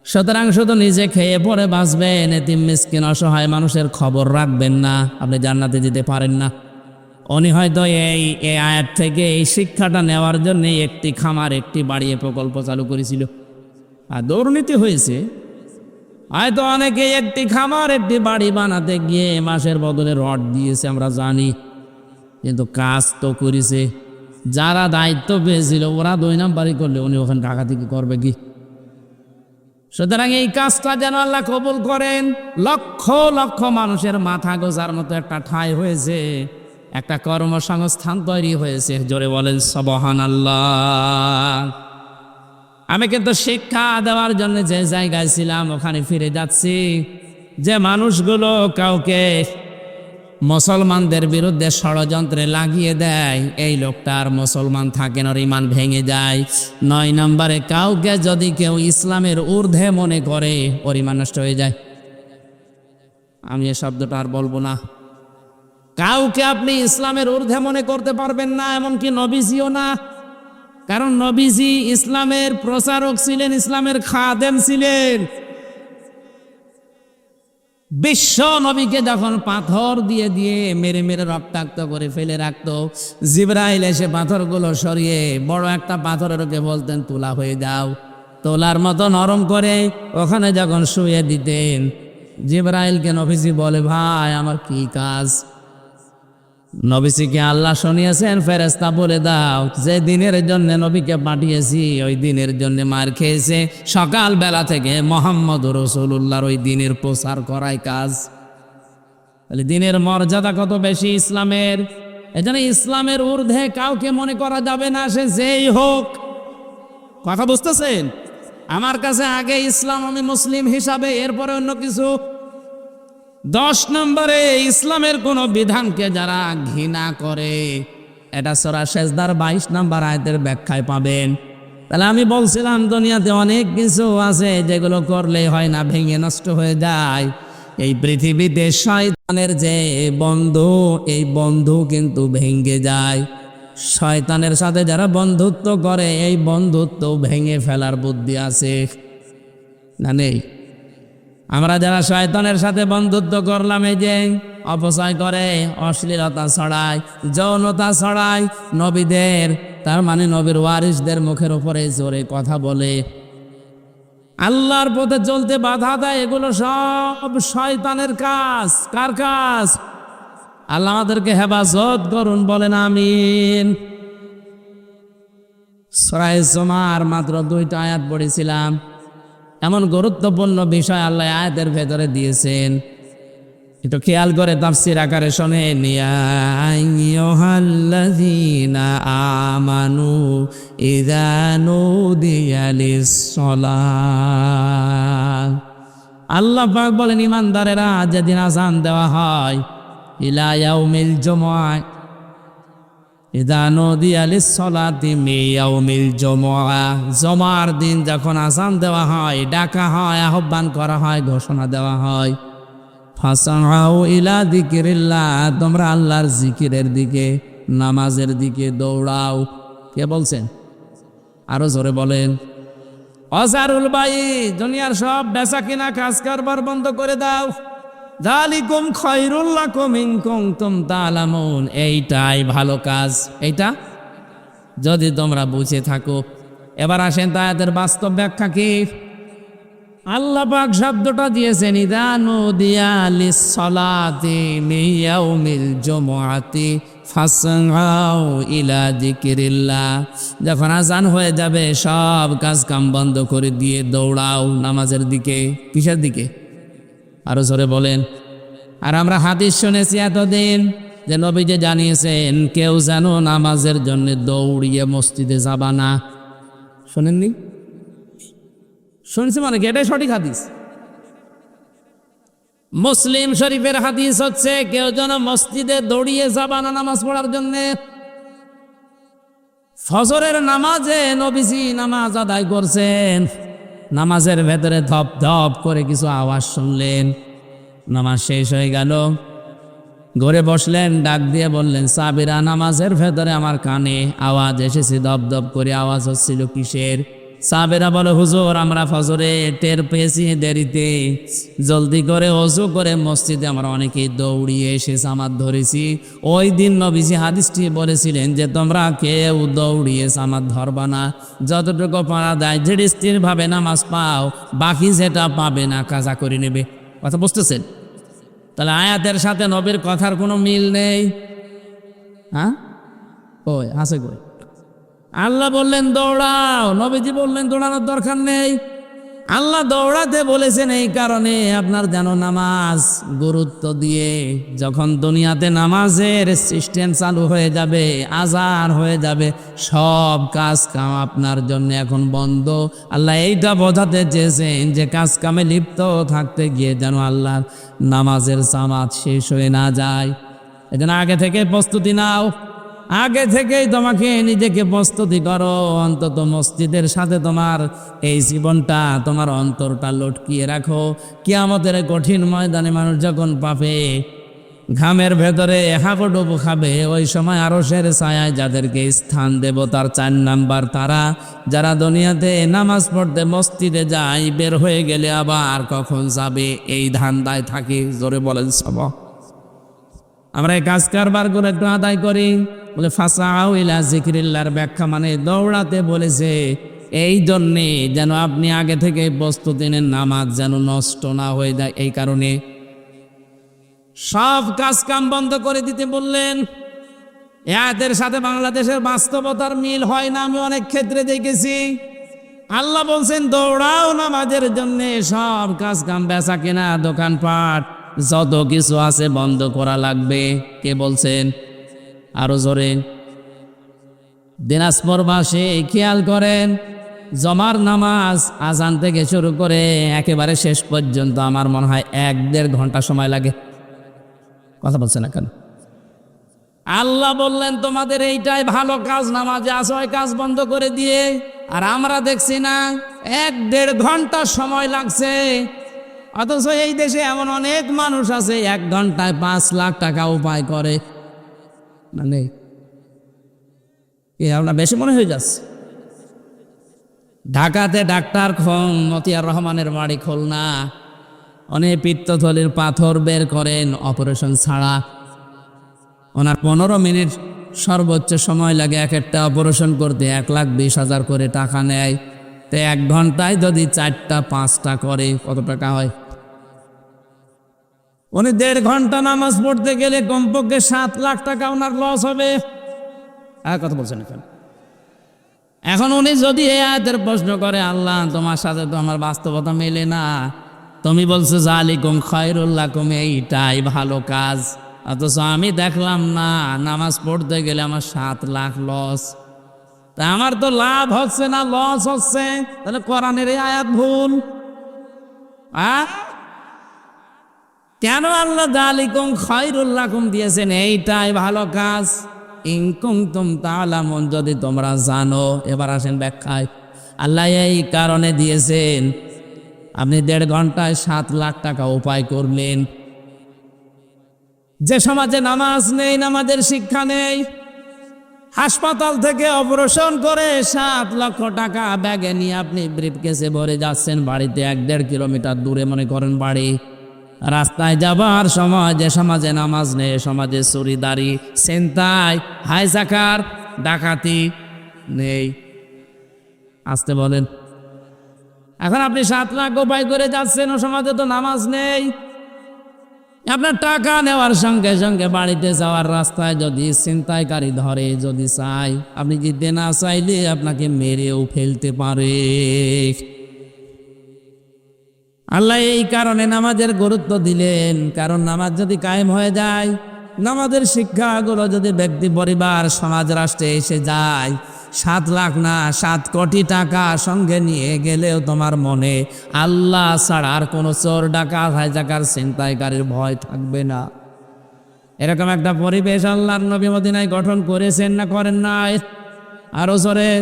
সুতরাং শুধু নিজে খেয়ে পরে বাঁচবেন, এতিম মিসকিন অসহায় মানুষের খবর রাখবেন না, আপনি জান্নাতে যেতে পারেন না। উনি হয়তো এই আয়াত থেকে এই শিক্ষাটা নেওয়ার জন্য একটি খামার একটি বাড়ি প্রকল্প চালু করেছিল। আর দুর্নীতি হয়েছে, হয়তো অনেকে একটি খামার একটি বাড়ি বানাতে গিয়ে মাসের বদলে রড দিয়েছে, আমরা জানি, কিন্তু কাজ তো করেছে। যারা দায়িত্ব পেয়েছিল ওরা 2 নাম্বারই করলে উনি ওখানে ডাকাতি করবে কি? সুতরাং এই কাজটা যেন আল্লাহ কবুল করেন। লক্ষ লক্ষ মানুষের মাথা গোজার মতো একটা ঠাঁই হয়েছে, একটা কর্মসংস্থান তৈরি হয়েছে। জোরে বলেন সুবহানাল্লাহ। আমি কিন্তু শিক্ষা দেওয়ার জন্য যে জায়গায় ছিলাম ওখানে ফিরে যাচ্ছি। যে মানুষগুলো কাউকে মুসলমানদের বিরুদ্ধে ষড়যন্ত্রে লাগিয়ে দেয়, এই লোকটার মুসলমান থাকেন, ওর ইমান ভেঙে যায়। 9 নম্বরে কাউকে যদি কেউ ইসলামের ঊর্ধ্বে মনে করে, ওর ইমান নষ্ট হয়ে যায়। আমি এ শব্দটা আর বলবো না। কাউকে আপনি ইসলামের ঊর্ধ্বে মনে করতে পারবেন না, এমনকি নবীজিও না। কারণ নবীজি ইসলামের প্রচারক ছিলেন, ইসলামের খাদেম ছিলেন। বিশ্ব নবীকে যখন পাথর দিয়ে দিয়ে মেরে মেরে রক্তাক্ত করে ফেলে রাখতো, জিবরাইল এসে পাথরগুলো সরিয়ে বড় একটা পাথরের ওকে বলতেন তুলা হয়ে যাও, তোলার মতো নরম করে ওখানে যখন শুয়ে দিতেন, জিবরাইলকে নবীজি বলে ভাই আমার কি কাজ? নবীজিকে আল্লাহ শুনিয়েছেন, ফেরেশতা বলে দাও যে দিনের জন্য নবীকে পাঠিয়েছি ওই দিনের জন্য মার খেয়েছে। সকাল বেলা থেকে মুহাম্মদ রাসূলুল্লাহর ওই দিনের প্রচার করাই কাজ। তাহলে দিনের মর্যাদা কত বেশি ইসলামের। এজন্য ইসলামের ঊর্ধ্বে কাউকে মনে করা যাবে না, সে যেই হোক। কথা বুঝতেছেন? আমার কাছে আগে ইসলাম, আমি মুসলিম হিসাবে, এরপরে অন্য কিছু। 10 নম্বরে ইসলামের কোন বিধানকে যারা ঘৃণা করে, এটা সূরা সেজদার 22 নম্বর আয়াতের ব্যাখ্যায় পাবেন। তাহলে আমি বলছিলাম দুনিয়াতে অনেক কিছু আছে যেগুলো করলে হয় না, ভেঙে নষ্ট হয়ে যায়। এই পৃথিবীতে শয়তানের যে বন্ধু, এই বন্ধু কিন্তু ভেঙে যায়। শয়তানের সাথে যারা বন্ধুত্ব করে, এই বন্ধুত্ব ভেঙে ফেলার বুদ্ধি আছে না নেই? আমরা যারা শয়তানের সাথে বন্ধুত্ব করলাম, এই যে অপচয় করে, অশ্লীলতা ছড়ায়, যৌনতা ছড়ায়, নবীদের, তার মানে নবীর ওয়ারিসদের মুখের উপরে জোরে কথা বলে, আল্লাহর পথে চলতে বাধা দেয়, এগুলো সব শয়তানের কাজ। কার কাজ? আল্লাহ আমাদেরকে হেফাজত করুন, বলেন আমিন। সূরা জুমার মাত্র 2টা আয়াত পড়েছিলাম। এমন গুরুত্বপূর্ণ বিষয় আল্লাহ আয়াতের ভেতরে দিয়েছেন, একটু খেয়াল করে তাফসীর আকারে শোনেন। ইয়া আইয়ুহাল্লাযীনা আমানু ইযা নুদিয়া লিস-সালাত। আল্লাহ পাক বলেন ঈমানদারেরা, যেদিন আযান দেওয়া হয়, ইলা ইয়াউমিল জুমআহ, ইযা নুদিয়া লিস-সালাতি মিন ইয়াউমিল জুমআহ, জুমার দিন যখন আযান দেওয়া হয়, ডাকা হয়, আহ্বান করা হয়, ঘোষণা দেওয়া হয়, ফাসআউ ইলা যিকিরিল্লাহ, তোমরা আল্লাহর জিকিরের দিকে, নামাজের দিকে দৌড়াও। কে বলছেন? আরো জোরে বলেন। অজারুল বাই, দুনিয়ার সব বেচা কিনা কাজ কারবার বন্ধ করে দাও। যালিকুম খায়রুল লাকুম ইন কুনতুম তা'লামুন, এইটাই ভালো কাজ, এইটা যদি তোমরা বুঝে থাকো। এবার আসেন আয়াতের বাস্তব ব্যাখ্যা কি। আল্লাহ পাক শব্দটা দিয়েছেন ইদানু দিয়া লিসসালাতি মিন ইয়াউমিল জুমআতি ফাসআউ ইলা যিকরিল্লাহ। যখন আজান হয়ে যাবে সব কাজ কাম বন্ধ করে দিয়ে দৌড়াও নামাজের দিকে। কিসের দিকে? আরো জোরে বলেন। আর আমরা হাদিস শুনেছি এতদিন যে নবীজি জানিয়েছেন কেউ যেন নামাজের জন্য দৌড়িয়ে মসজিদে যাবা না। শোনেননি? শুনছি মানে কি? এটাই সঠিক হাদিস। মুসলিম শরীফের হাদিস হচ্ছে কেউ যেন মসজিদে দৌড়িয়ে যাবা না নামাজ পড়ার জন্য। ফজরের নামাজে নবীজি নামাজ আদায় করছেন, নামাজের ভেতরে ধপ ধপ করে কিছু আওয়াজ শুনলেন। নামাজ শেষ হয়ে গেল, ঘরে বসলেন, ডাক দিয়ে বললেন সাহাবীরা নামাজের ভেতরে আমার কানে আওয়াজ এসেছে, দপ দপ করে আওয়াজ হচ্ছিল কিসের? সাহাবীরা বলে হুজুর আমরা ফজরে টের পেয়েছি দেরিতে, জলদি করে ওযু করে মসজিদে আমরা অনেকেই দৌড়িয়ে এসে জামাত ধরেছি। ওই দিন নবীজি হাদিসটি বলেছিলেন যে তোমরা কেউ দৌড়িয়ে জামাত ধরবা না, যতটুকু পারা যায় ধীর স্থিরভাবে নামাজ পাও, বাকি যেটা পাবে না কাজা করে নেবে। কথা বুঝতেছেন? তাহলে আয়াতের সাথে নবীর কথার কোনো মিল নেই। হ্যাঁ ওই আছে কই? আল্লাহ বললেন দৌড়াও, নবীজি বললেন দৌড়ানোর দরকার নেই। আল্লাহ দৌড়াতে বলেছেন এই কারণে আপনার যেন নামাজ গুরুত্ব দিয়ে, যখন দুনিয়াতে নামাজের সিস্টেম চালু হয়ে যাবে, আজান হয়ে যাবে, সব কাজ কাম আপনার জন্য এখন বন্ধ। আল্লাহ এইটা বোঝাতে চেয়েছেন যে কাজ কামে লিপ্ত থাকতে গিয়ে যেন আল্লাহর নামাজের জামাত শেষ হয়ে না যায়। এজন্য আগে থেকে প্রস্তুতি নাও, আগে থেকেই তোমাকে নিজেকে প্রস্তুতি করো। অন্তত মসজিদের সাথে তোমার এই জীবনটা, তোমার অন্তরটা লটকিয়ে রাখো। কিয়ামতের কঠিন ময়দানে মানুষ যখন পাবে, ঘামের ভেতরে হাবুডুবু খাবে, ওই সময় আরশের ছায়ায় যাদেরকে স্থান দেব তার 4 নাম্বার তারা, যারা দুনিয়াতে নামাজ পড়তে মসজিদে যায়, বের হয়ে গেলে আবার কখন যাবে এই ধান্দায় থাকে। জোরে বলেন সব। আমরা এই কাজ কারবারগুলো একটু আদায় করি। বলে ফাসাউ ইলা যিকরিল্লাহর ব্যাখ্যা মানে দৌড়াতে বলেছে এই জন্যে যেন আপনি আগে থেকে প্রস্তুতি নেন, নামাজ যেন নষ্ট না হয়ে যায়। এই কারণে সব কাজ কাম বন্ধ করে দিতে বললেন। এদের সাথে বাংলাদেশের বাস্তবতার মিল হয় না, আমি অনেক ক্ষেত্রে দেখেছি। আল্লাহ বলছেন দৌড়াও নামাজের জন্য, সব কাজ কাম বেচা কেনা দোকানপাট যত কিছু আছে বন্ধ করা লাগবে। কে বলছেন? আরো জোরে। দিনাজপুরবাসী খেয়াল করেন, জমার নামাজ আজান থেকে শুরু করে একেবারে শেষ পর্যন্ত আমার মনে হয় 1-1.5 ঘন্টা সময় লাগে। কথা বলছে না কেন? আল্লাহ বললেন তোমাদের এইটাই ভালো কাজ, নামাজে আসো, ওই কাজ বন্ধ করে দিয়ে। আর আমরা দেখছি না 1-1.5 ঘন্টা সময় লাগছে। অথচ এই দেশে এমন অনেক মানুষ আছে 1 ঘন্টায় 5 লাখ টাকা উপায় করে। মানে আমরা বেশি মনে হয়ে যাচ্ছে। ঢাকাতে ডাক্তার মতিয়ার রহমানের বাড়ি খুলনা, অনেক পিত্তথলির পাথর বের করেন অপারেশন ছাড়া। ওনার 15 মিনিট সর্বোচ্চ সময় লাগে এক একটা অপারেশন করতে, 1,20,000 করে টাকা নেয়। তো 1 ঘন্টায় যদি 4টা-5টা করে কত টাকা হয়? উনি 1.5 ঘন্টা নামাজ পড়তে গেলে কমপক্ষে 7 লাখ টাকা ওনার লস হবে। আর কথা বলছেন এখন? এখন উনি যদি এই আয়াতের প্রশ্ন করে, আল্লাহ তোমার সাথে তো আমার বাস্তবতা মেলে না, তুমি বলছো যালিকুম খায়রুল লাকুম, এইটাই ভালো কাজ, অথচ আমি দেখলাম না নামাজ পড়তে গেলে আমার 7 লাখ লস। তা আমার তো লাভ হচ্ছে না, লস হচ্ছে। তাহলে কোরআনের এই আয়াত ভুল। কেন আল্লাহ যালিকুম খায়রুল লাকুম দিয়েছেন? এইটাই ভালো কাজ। ইন কুনতুম তা'লামুন, যদি তোমরা জানো। এবার আসেন ব্যাখ্যায়। আল্লাহ এই কারণে দিয়েছেন, আপনি 1.5 ঘন্টায় 7 লাখ টাকা উপায় করলেন। যে সমাজে নামাজ নেই, নামাজের শিক্ষা নেই, হাসপাতাল থেকে অপারেশন করে 7 লক্ষ টাকা ব্যাগে নিয়ে আপনি ব্রিফকেসে ভরে যাচ্ছেন বাড়িতে, 1-1.5 কিলোমিটার দূরে মনে করেন বাড়ি। রাস্তায় যাবার সময় যে সমাজে নামাজ নেই, সমাজে চুরিদারি, ছিনতাই, হাইজাকার, ডাকাতি নেই। আসতে বলেন। এখন আপনি 7 লাখ উপায় করে যাচ্ছেন, ও সমাজে তো নামাজ নেই। আপনার টাকা নেওয়ার সঙ্গে সঙ্গে বাড়িতে যাওয়ার রাস্তায় যদি ছিনতাইকারী ধরে, যদি চাই, আপনি জিততে না চাইলে আপনাকে মেরেও ফেলতে পারে। আল্লাহ এই কারণে নামাজের গুরুত্ব দিলেন, কারণ নামাজ যদি কায়েম হয়ে যায়, নামাজের শিক্ষাগুলো যদি ব্যক্তি, পরিবার, সমাজ, রাষ্ট্রে এসে যায়, 7 লাখ না 7 কোটি টাকা সঙ্গে নিয়ে গেলেও তোমার মনে আল্লাহ ছাড়া আর কোনো চোর, ডাকাত, হাইজাকার, ছিনতাইকারীর ভয় থাকবে না। এরকম একটা পরিবেশ আল্লাহর নবী মদিনায় গঠন করেছেন না করেন নাই? আরো জোরে,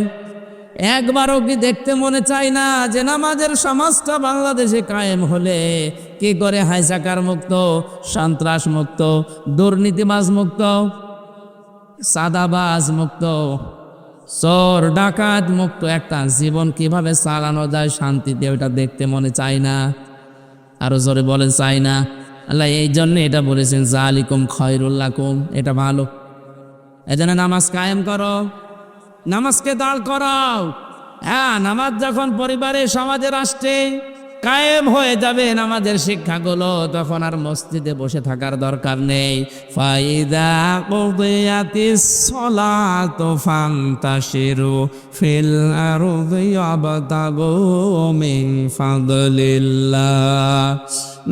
একবারও কি দেখতে মনে চায় না যে নামাজের সমাজটা বাংলাদেশে কায়েম হলে কি করে হাইজাকার মুক্ত, সন্ত্রাস মুক্ত, দুর্নীতিবাজ মুক্ত, সাদাবাজ মুক্ত, চোর ডাকাত মুক্ত একটা জীবন কিভাবে চালানো যায় শান্তিতে, ওটা দেখতে মনে চায় না? আরো জোরে বলেন, চাই না। আল্লাহ এই জন্য এটা বলেছেন, জালিকুম খায়রুল লাকুম, এটা ভালো। এজন্য নামাজ কায়েম করো, নামাজকে দাঁড় করাও। হ্যাঁ, নামাজ যখন পরিবারে, সমাজে, রাষ্ট্রে কায়েম হয়ে যাবে নামাজের শিক্ষাগুলো, তখন আর মসজিদে বসে থাকার দরকার নেই। ফাইদা কুদিয়াতিস সালাতু ফান্তাশিরু ফিল আরদি ওয়াবতাগু মিন ফাদলিল্লাহ।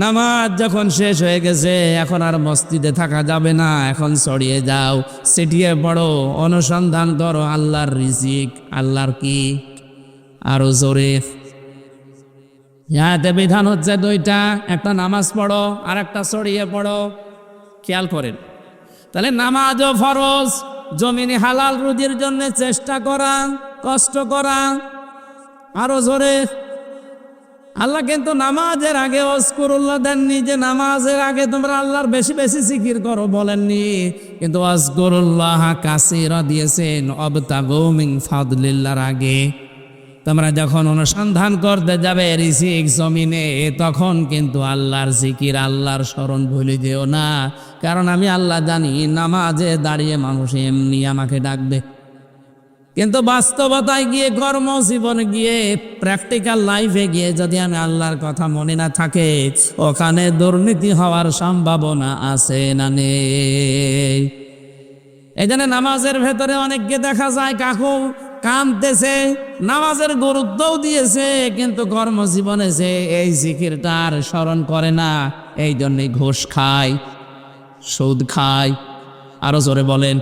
নামাজ যখন শেষ হয়ে গেছে, এখন আর মসজিদে থাকা যাবে না, এখন ছড়িয়ে যাও, ছিটিয়ে পড়ো, অনুসন্ধান করো আল্লাহর রিজিক। আল্লাহর কি? আরো জোরে। ইয়াতে বিধান হচ্ছে 2টা, একটা নামাজ পড়ো আর একটা ছড়িয়ে পড়ো। খেয়াল করেন, তাহলে নামাজও ফরজ, জমিনে হালাল রুজির জন্য চেষ্টা করা, কষ্ট করা। আরো জোরে। আল্লাহ কিন্তু নামাজের আগে ওয়াজকুরুল্লাহ দেননি যে নামাজের আগে তোমরা আল্লাহর বেশি বেশি জিকির করো, বলেননি। কিন্তু ওয়াজকুরুল্লাহ কাসীরা দিয়েছেন ওয়াবতাগু মিন ফাদলিল্লাহর আগে। তোমরা যখন অনুসন্ধান করতে যাবে রিজিক জমিনে, তখন কিন্তু আল্লাহর জিকির, আল্লাহর স্মরণ ভুলে যেও না। কারণ আমি আল্লাহ জানি নামাজে দাঁড়িয়ে মানুষ এমনি আমাকে ডাকবে, কিন্তু বাস্তবতায় গিয়ে, কর্মজীবনে গিয়ে, প্র্যাকটিক্যাল লাইফে গিয়ে যদি আমি আল্লাহর কথা মনে না থাকে, ওখানে দুর্নীতি হওয়ার সম্ভাবনা আছে না নেই? এই জন্য নামাজের ভেতরে অনেককে দেখা যায় কাকু কাঁদতেছে, নামাজের গুরুত্বও দিয়েছে, কিন্তু কর্মজীবনে সে এই জিকিরটার স্মরণ করে না। এই জন্যই ঘুষ খায়, সুদ খায়। আরো জোরে বলেন।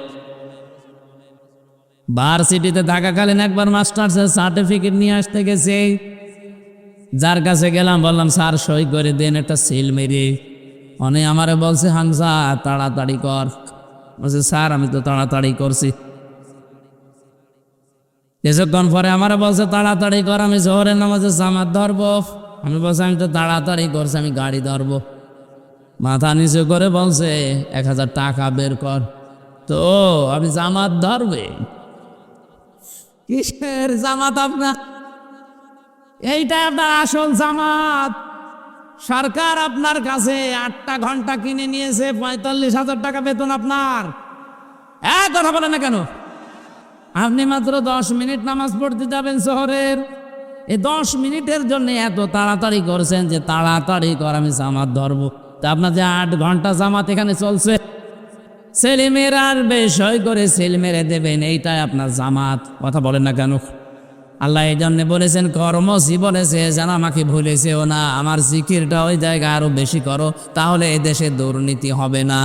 ভার্সিটিতে থাকাকালীন একবার মাস্টার্সের সার্টিফিকেট নিয়ে আসতে গেছে, যার কাছে গেলাম, বললাম স্যার সই করে দেন, একটা সিল মেরে। অনেক আমারে বলছে, হামজা তাড়াতাড়ি কর। বলছে স্যার আমি তো তাড়াতাড়ি করছি। কিছুক্ষণ পরে আমার বলছে তাড়াতাড়ি কর, আমি জোহরের নামাজে জামাত ধরবো। আমি বলছি আমি তো তাড়াতাড়ি করছি, আমি গাড়ি ধরবো। মাথা নিচু করে বলছে 1000 টাকা বের কর। তো আমি জামাত ধরবে? কিসের জামাত আপনার? এইটা আপনার আসল জামাত। সরকার আপনার কাছে 8টা ঘন্টা কিনে নিয়েছে, 45,000 টাকা বেতন আপনার। কথা বলে না কেন? আপনি মাত্র 10 মিনিট নামাজ পড়তে যাবেন শহরের, এই 10 মিনিটের জন্য এত তাড়াতাড়ি করছেন যে তাড়াতাড়ি কর, আমি জামাত ধরবো। তা আপনার যে 8 ঘন্টা জামাত এখানে চলছে, ছেলেমেয়েরা আর বেশই করে সেল মেরে দেবেন, এইটাই আপনার জামাত। কথা বলেন না কেন? আল্লাহ এই জন্য বলেছেন কর্মজীবনে সে যেন আমাকে ভুলেছেও না, আমার জিকিরটা ওই জায়গায় আরো বেশি করো, তাহলে এই দেশে দুর্নীতি হবে না।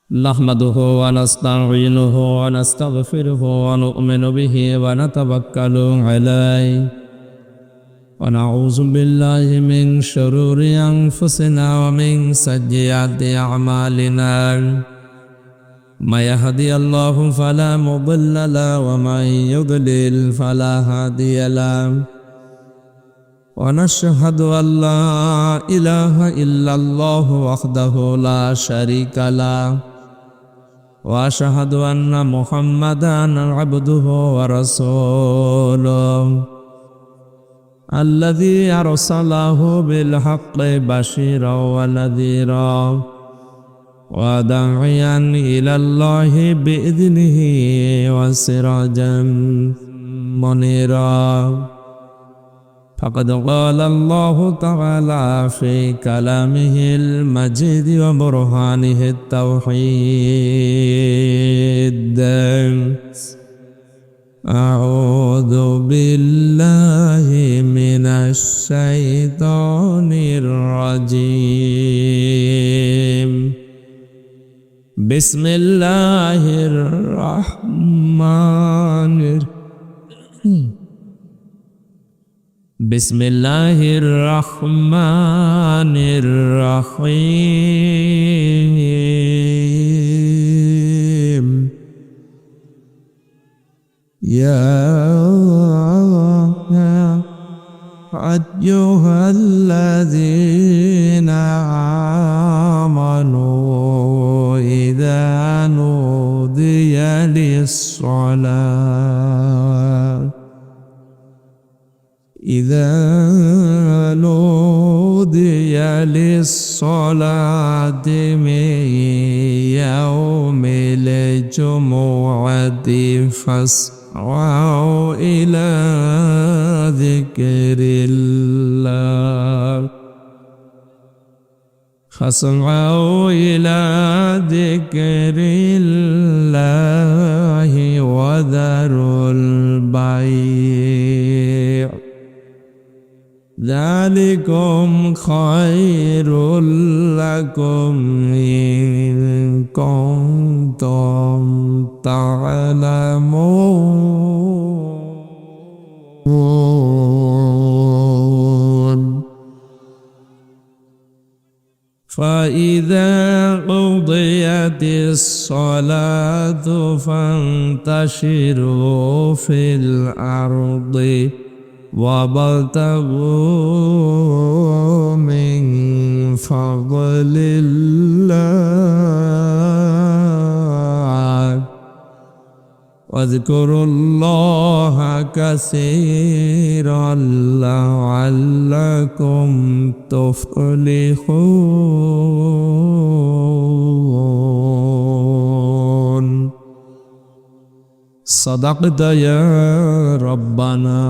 নাহমাদুহু ওয়া নাস্তাঈনুহু ওয়া নাস্তাগফিরুহু ওয়া নু'মিনু বিহি ওয়া নাতাওয়াক্কালু আলাইহি ওয়া নাউযু বিল্লাহি মিন শুরুরি আনফুসিনা ওয়া মিন সাইয়্যাতি আ'মালিনা। মা ইয়াহদিয়াল্লাহু ফালা মুদিল্লা লাহু ওয়া মা ইউদ্লিল ফালা হাদিয়া লাহু। ওয়া নাশহাদু আল্লা ইলাহা ইল্লাল্লাহু ওয়াহদাহু লা শারীকা লাহু ওয়া আশহাদু আন্না মুহাম্মাদান আবদুহু ওয়া রাসূলুহু আল্লাযী আরসালাহু বিল হাক্কি বাশীরাও ওয়া নাযীরাও ওয়া দাঈয়ান ইলাল্লাহি বিইذনিহি ওয়া সিরাজাম মুনীরা। فقد قال الله تعالى في كلامه المجيد وبرهانه التوحيد. أعوذ بالله من الشيطان الرجيم. بسم الله الرحمن الرحيم. بسم الله الرحمن الرحيم. يا أيها الذين آمنوا إذا نودي للصلاة من يوم الجمعة فاسعوا إلى ذكر الله وذروا البيع ذلكم خير لكم إن كنتم تعلمون. فإذا قضيت الصلاة فانتشروا في الأرض وابتغوا من فضل الله واذكروا الله كثيرا لعلكم تفلحون. صدقت يا ربنا.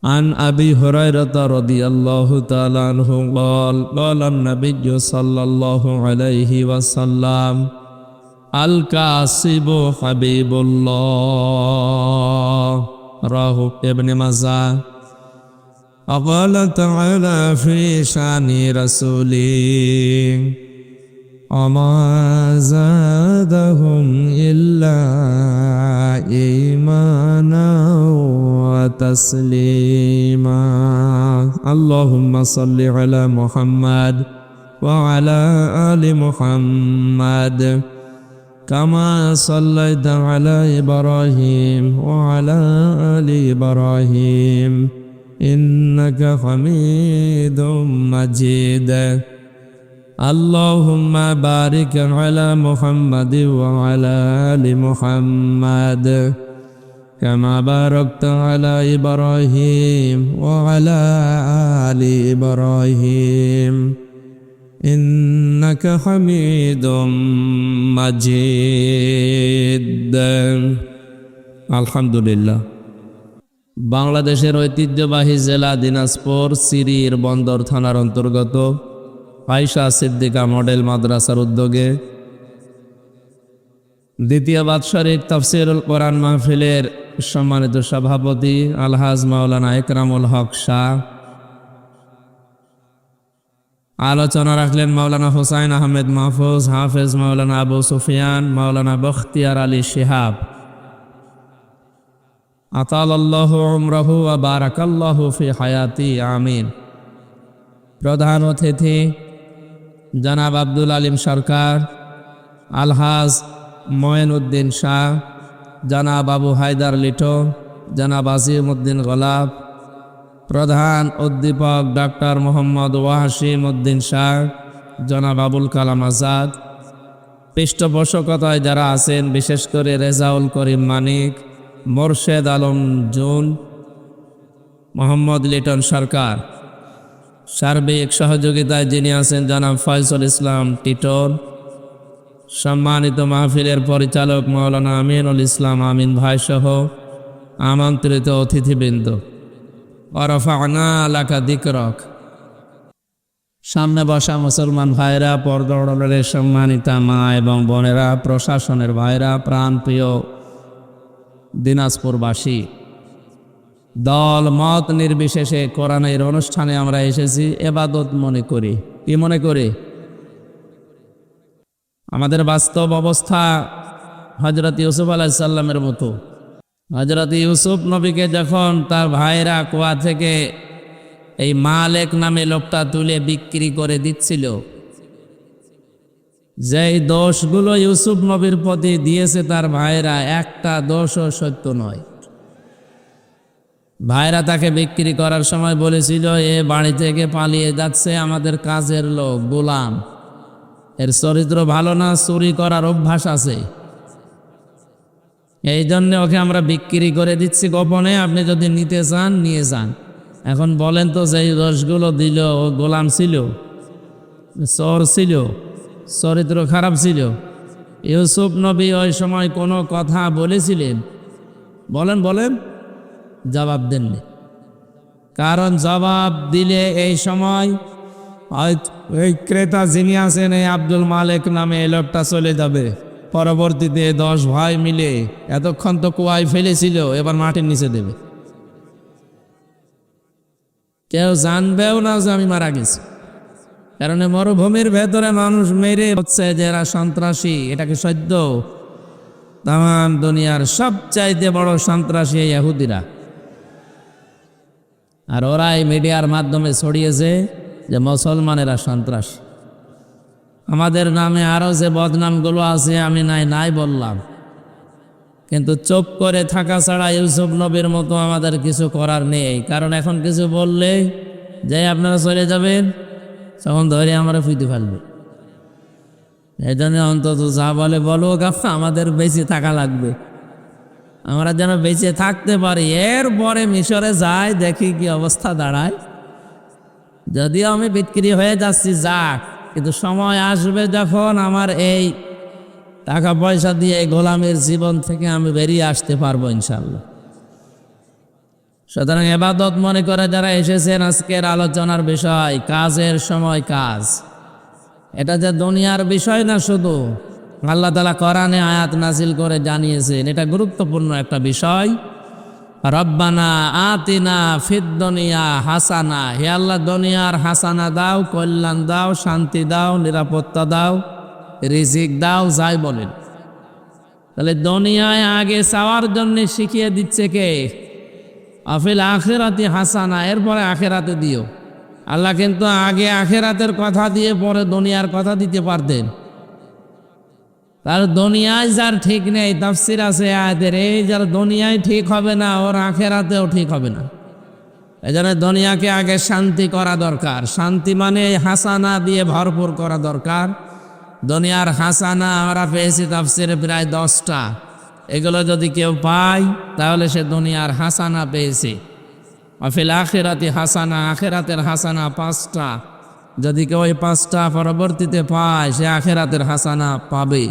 عن أبي هريرة رضي الله تعالى عنه قال قال النبي صلى الله عليه وسلم الكاسب حبيب الله رواه ابن ماجه. وقال تعالى في شأن رسوله وما زادهم إلا إيمانا وتسليما. اللهم صل على محمد وعلى آل محمد كما صليت على إبراهيم وعلى آل إبراهيم إنك حميد مجيد. اللهم بارك على محمد وعلى آل محمد كما باركت على إبراهيم وعلى آل إبراهيم إنك حميد مجيد. আলহামদুলিল্লাহ। বাংলাদেশের ঐতিহ্যবাহী জেলা দিনাজপুর সিরির বন্দর থানার অন্তর্গত আয়েশা সিদ্দিকা মডেল মাদ্রাসার উদ্যোগে দ্বিতীয় বাৎসরিক তাফসীরুল কোরআন মাহফিলের সম্মানিত সভাপতি আলহাজ মাওলানা একরামুল হক শাহ, আলোচনা রাখলেন মাওলানা হুসাইন আহমেদ মাহফুজ, হাফেজ মাওলানা আবু সুফিয়ান, মাওলানা বখতিয়ার আলী শিহাব, আতালাল্লাহু উমরাহু ওয়া বারাকাল্লাহু ফি হায়াতি, আমিন। প্রধান অতিথি জনাব আব্দুল আলিম সরকার, আলহাজ মঈনউদ্দিন শাহ, জনাব আবু হায়দার লিটো, জনাব আজিমউদ্দিন গোলাপ, প্রধান অধ্যাপক ডক্টর মোহাম্মদ ওয়াসিম উদ্দিন শাহ, জনাব আবুল কালাম আজাদ, পৃষ্ঠপোষকতায় যারা আছেন বিশেষ করে রেজাউল করিম মানিক, মোরশেদ আলম জুন, মোহাম্মদ লিটন সরকার, সার্বিক সহযোগিতায় যিনি আছেন জনাব ফয়সল ইসলাম টিটন, সম্মানিত মাহফিলের পরিচালক মাওলানা আমিনুল ইসলাম আমিন ভাই সহ আমন্ত্রিত অতিথিবৃন্দ, ওয়ারাফা'না লাকা যিকরাক, সামনে বসা মুসলমান ভাইরা, পর্দার সম্মানিতা মা এবং বোনেরা, প্রশাসনের ভাইরা, প্রাণপ্রিয় দিনাজপুরবাসী, দল মত নির্বিশেষে কোরআনের অনুষ্ঠানে আমরা এসেছি ইবাদত মনে করি। কি মনে করি? আমাদের বাস্তব অবস্থা হযরত ইউসুফ আলাইহিস সালামের মতো। হযরত ইউসুফ নবীকে যখন তার ভাইরা কুয়া থেকে এই মালেক নামে লোকটা তুলে বিক্রি করে দিচ্ছিল, যেই দোষগুলো ইউসুফ নবীর প্রতি দিয়েছে তার ভাইরা, একটা দোষও সত্য নয়। ভাইরা তাকে বিক্রি করার সময় বলেছিল, এ বাড়ি থেকে পালিয়ে যাচ্ছে, আমাদের কাজের লোক, গোলাম, এর চরিত্র ভালো না, চুরি করার অভ্যাস আছে, এই জন্য ওকে আমরা বিক্রি করে দিচ্ছি গোপনে, আপনি যদি নিতে চান নিয়ে যান। এখন বলেন তো, যেই দোষগুলো দিল, ও গোলাম ছিল, চোর ছিল, চরিত্র খারাপ ছিল, ইউসুফ নবী ওই সময় কোনো কথা বলেছিলেন? বলেন বলেন, জবাব দেননি। কারণ জবাব দিলে এই সময় ওই ক্রেতা যিনি আছেন, এই আব্দুল মালেক নামে এই লোকটা চলে যাবে। পরবর্তীতে 10 ভাই মিলে এতক্ষণ তো কুয়ায় ফেলেছিল, এবার মাটির নিচে দেবে, কেউ জানবেও না যে আমি মারা গেছি। কারণ মরুভূমির ভেতরে মানুষ মেরে হচ্ছে যারা সন্ত্রাসী, এটাকে সদ্য তাম দুনিয়ার সবচাইতে বড় সন্ত্রাসী এই ইহুদিরা। আর ওরাই মিডিয়ার মাধ্যমে ছড়িয়েছে যে মুসলমানেরা সন্ত্রাসী। আমাদের নামে আরও যে বদনামগুলো আছে আমি নাই বললাম, কিন্তু চুপ করে থাকা ছাড়া ইউসুফ নবীর মতো আমাদের কিছু করার নেই। কারণ এখন কিছু বললে যে আপনারা চলে যাবেন, তখন ধরে আমরা ফুইতে ফেলবে। এই জন্য অন্তত যা বলে বলো, আমাদের বেঁচে থাকা লাগবে, আমরা যেন বেঁচে থাকতে পারি। এরপরে মিশরে যাই, দেখি কি অবস্থা দাঁড়ায়। যদিও আমি বিক্রি হয়ে যাচ্ছি, যাক, কিন্তু সময় আসবে যখন আমার এই টাকা পয়সা দিয়ে এই গোলামের জীবন থেকে আমি বেরিয়ে আসতে পারবো ইনশাল্লাহ। সুতরাং ইবাদত মনে করে যারা এসেছেন, আজকের আলোচনার বিষয় কাজের সময় কাজ। এটা যে দুনিয়ার বিষয় না, শুধু আল্লাহ তাআলা কোরআনে আয়াত নাজিল করে জানিয়েছেন, এটা গুরুত্বপূর্ণ একটা বিষয়। রব্বানা আতিনা ফিদ দুনিয়া হাসানা, হে আল্লাহ দুনিয়ার হাসানা দাও, কল্যাণ দাও, শান্তি দাও, নিরাপত্তা দাও, রিজিক দাও, যাই বলেন। তাহলে দুনিয়ায় আগে চাওয়ার জন্য শিখিয়ে দিচ্ছে কে? আফিল আখিরাতি হাসানা, এরপরে আখিরাতে দিও। আল্লাহ কিন্তু আগে আখিরাতের কথা দিয়ে পরে দুনিয়ার কথা দিতে পারতেন। তার দুনিয়ায় যার ঠিক নেই, তাফসীর আছে আয়াতের, এই যার দুনিয়ায় ঠিক হবে না, ওর আখিরাতেও ঠিক হবে না। এই জন্য দুনিয়াকে আগে শান্তি করা দরকার। শান্তি মানে হাসানা দিয়ে ভরপুর করা দরকার। দুনিয়ার হাসানা আমরা পেয়েছি তাফসীরে প্রায় 10টা। এগুলো যদি কেউ পায় তাহলে সে দুনিয়ার হাসানা পেয়েছে। আফিল আখিরাতি হাসানা, আখিরাতের হাসানা 5টা। যদি কেউ ওই 5টা পরবর্তীতে পায়, সে আখিরাতের হাসানা পাবে।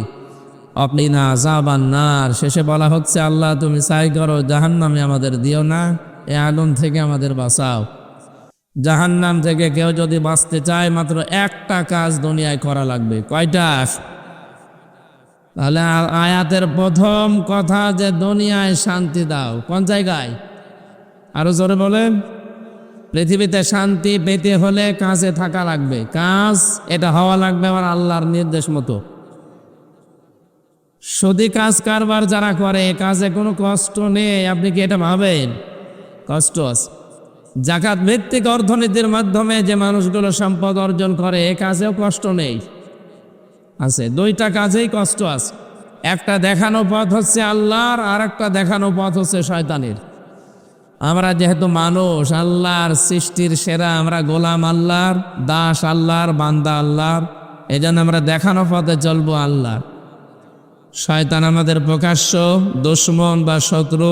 আপনি না যাবান নার, শেষে বলা হচ্ছে, আল্লাহ তুমি চাই করো জাহান্নামে আমাদের দিও না, এ আগুন থেকে আমাদের বাঁচাও। জাহান্নাম থেকে কেউ যদি বাঁচতে চায়, মাত্র একটা কাজ দুনিয়ায় করা লাগবে। কয়টা? তাহলে আয়াতের প্রথম কথা যে দুনিয়ায় শান্তি দাও, কোন জায়গায়? আরো জোরে বলেন। পৃথিবীতে শান্তি পেতে হলে কাজে থাকা লাগবে। কাজ এটা হওয়া লাগবে আমার আল্লাহর নির্দেশ মতো। সুদি কাজ কারবার যারা করে, কাজে কোনো কষ্ট নেই, আপনি কি এটা ভাবেন? কষ্ট আছে। জাকাত ভিত্তিক অর্থনীতির মাধ্যমে যে মানুষগুলো সম্পদ অর্জন করে, এ কাজেও কষ্ট নেই, আছে। 2টা কাজেই কষ্ট আছে। একটা দেখানো পথ হচ্ছে আল্লাহর, আর একটা দেখানো পথ হচ্ছে শয়তানের। আমরা যেহেতু মানুষ, আল্লাহর সৃষ্টির সেরা, আমরা গোলাম আল্লাহর, দাস আল্লাহর, বান্দা আল্লাহর, এই জন্য আমরা দেখানো পথে চলবো আল্লাহর। শয়তান আমাদের প্রকাশ্য দুশমন বা শত্রু।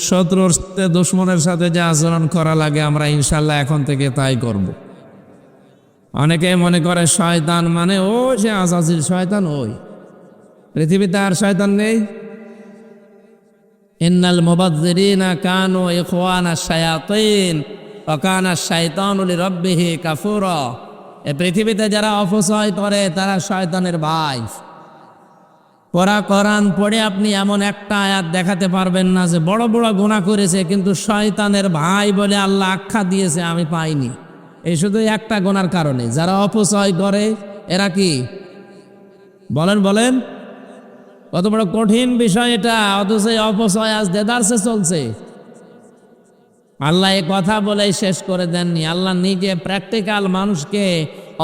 শত্রুর দুশমনের সাথে যে আচরণ করা লাগে, আমরা ইনশাল্লাহ এখন থেকে তাই করব। অনেকে মনে করে শয়তান মানে ও সে আজাজিল শয়তান। ওই পৃথিবীতে আর শয়তান নেই। ইন্নাল মুবাযযিরিনা কানু ইখওয়ানাশ শায়াতিন ওয়া কানা আশ-শাইতানু লিরাব্বিহি কাফুরা। এই পৃথিবীতে যারা অপচয় করে তারা শয়তানের ভাই। কোরআন পড়ে আপনি এমন একটা আয়াত দেখাতে পারবেন না যে বড় বড় গুনাহ করেছে কিন্তু শয়তানের ভাই বলে আল্লাহ আখ্যা দিয়েছে আমি পাইনি। এই শুধু একটা গুনার কারণে যারা অপচয় করে এরা কি বলেন বলেন, কত বড় কঠিন বিষয় এটা, অথচ এই অপচয় আজ দেদারসে চলছে। আল্লাহ এ কথা বলেই শেষ করে দেননি, আল্লাহ নিজে প্র্যাকটিক্যাল মানুষকে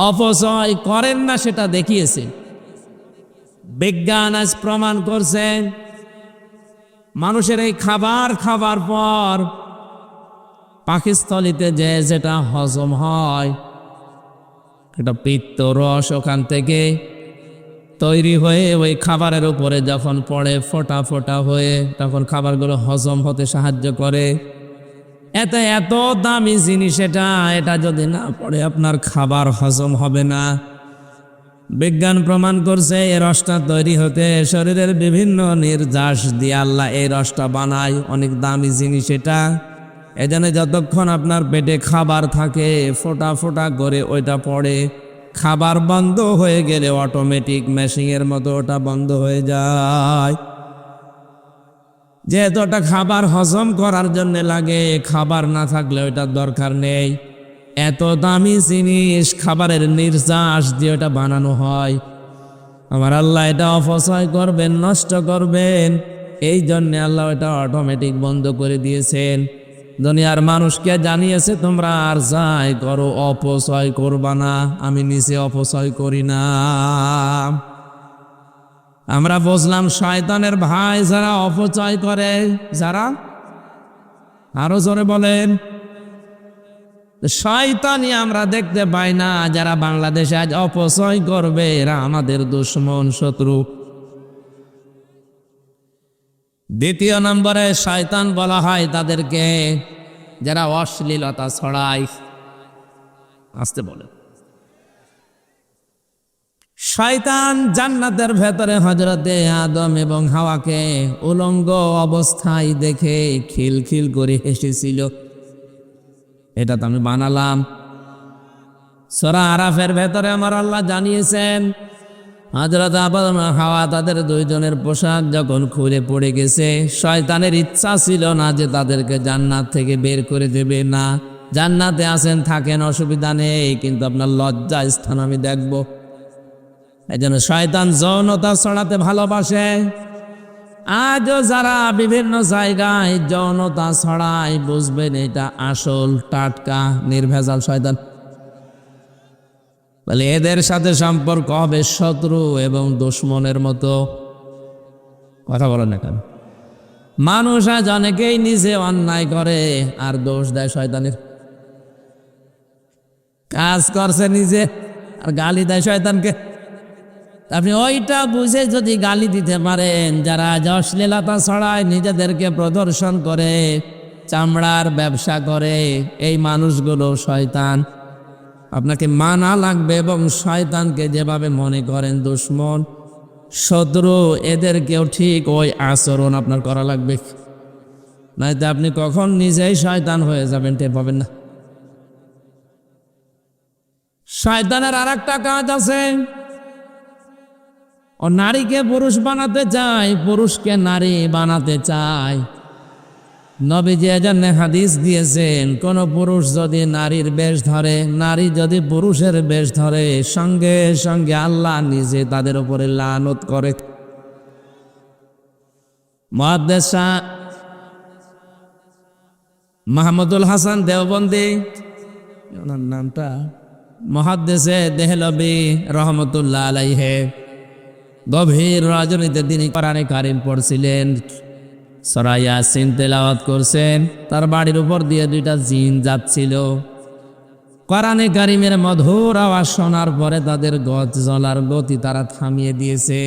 অপচয় করেন না সেটা দেখিয়েছে। বিজ্ঞান আজ প্রমাণ করছে মানুষের এই খাবার পর পাকস্থলীতে যেটা হজম হয় এটা পিত্ত রস ওখান থেকে তৈরি হয়ে ওই খাবারের উপরে যখন পড়ে ফোঁটা ফোঁটা হয়ে তখন খাবারগুলো হজম হতে সাহায্য করে। এত দামি জিনিস এটা যদি না পড়ে আপনার খাবার হজম হবে না। বিজ্ঞান প্রমাণ করছে এই রসটা তৈরি হতে শরীরের বিভিন্ন নির্যাস দিয়ে আল্লাহ এই রসটা বানায়, অনেক দামি জিনিস এটা। এজন্য যতক্ষণ আপনার পেটে খাবার থাকে ফোঁটা ফোঁটা করে ওইটা পড়ে, খাবার বন্ধ হয়ে গেলে অটোমেটিক মেশিনের মতো ওটা বন্ধ হয়ে যায়। যেহেতু ওটা খাবার হজম করার জন্য লাগে, খাবার না থাকলে ওইটার দরকার নেই। এত দামি জিনিস খাবারের নির্যাস দিয়ে ওটা বানানো হয়। আমার আল্লাহ এটা অপচয় করবেন, নষ্ট করবেন, এই জন্যে আল্লাহ এটা অটোমেটিক বন্ধ করে দিয়েছেন। দুনিয়ার মানুষকে জানিয়েছে তোমরা আর যাই করো অপচয় করবা না, আমি নিচে অপচয় করি না। আমরা বুঝলাম শয়তানের ভাই যারা অপচয় করে, যারা আরো জোরে বলেন, শয়তানি আমরা দেখতে পাই না। যারা বাংলাদেশে আজ অপচয় করবে এরা আমাদের দুশমন, শত্রু। দ্বিতীয় নম্বরে শয়তান বলা হয় তাদেরকে যারা অশ্লীলতা ছড়ায়। আসতে বলে শয়তান জান্নাতের ভেতরে হযরতে আদম এবং হাওয়াকে উলঙ্গ অবস্থায় দেখে খিলখিল করে হেসেছিল। এটা তো আমি বানালাম। সূরা আরাফের ভেতরে আমার আল্লাহ জানিয়েছেন হযরত আদম হাওয়া তাদের দুইজনের পোশাক যখন খুলে পড়ে গেছে, শয়তানের ইচ্ছা ছিল না যে তাদেরকে জান্নাত থেকে বের করে দেবে। না, জান্নাতে আছেন থাকেন, অসুবিধা নেই, কিন্তু আপনার লজ্জা স্থান আমি দেখব। এই জন্য শয়তান যৌনতা ছড়াতে ভালোবাসে। আজও যারা বিভিন্ন জায়গায় যৌনতা ছড়ায় বুঝবেন এটা আসল টাটকা নির্ভেজাল শয়তান। বলে এদের সাথে সম্পর্ক হবে শত্রু এবং দুশমনের মতো। কথা বলেন না কেন? মানুষ আজ অনেকেই নিজে অন্যায় করে আর দোষ দেয় শয়তানের। কাজ করছে নিজে আর গালি দেয় শয়তানকে। আপনি ওইটা বুঝে যদি গালি দিতে পারেন, যারা অশ্লীলতা ছড়ায় নিজেদেরকে প্রদর্শন করে, চামড়ার ব্যবসা করে, এই মানুষগুলো শয়তান। আপনাকে মানা লাগবে এবং শয়তানকে যেভাবে মনে করেন দুশমন, শত্রু, এদেরকেও ঠিক ওই আচরণ আপনার করা লাগবে। নয়তো আপনি কখন নিজেই শয়তান হয়ে যাবেন টের পাবেন না। শয়তানের আর একটা কাজ আছে, ও নারীকে পুরুষ বানাতে চায়, পুরুষকে নারী বানাতে চায়। নবীজি এজন্য হাদিস দিয়েছেন কোন পুরুষ যদি নারীর বেশ ধরে, নারী যদি পুরুষের বেশ ধরে, সঙ্গে সঙ্গে আল্লাহ নিজে তাদের উপরে লানত করে। মুহাদ্দিস মাহমুদুল হাসান দেওবন্দি, ওনার নামটা মুহাদ্দিসে দেহলভী রহমতুল্লাহ আলাইহি, গভীর রজনীতে তিনি কোরআনে কারীম পড়ছিলেন, সূরা ইয়াসিন তেলাওয়াত করছেন। তার বাড়ির উপর দিয়ে দুইটা জিন যাচ্ছিল। কোরআনে কারীমের মধুর আওয়াজ শোনার পরে তাদের চলার গতি তারা থামিয়ে দিয়েছে।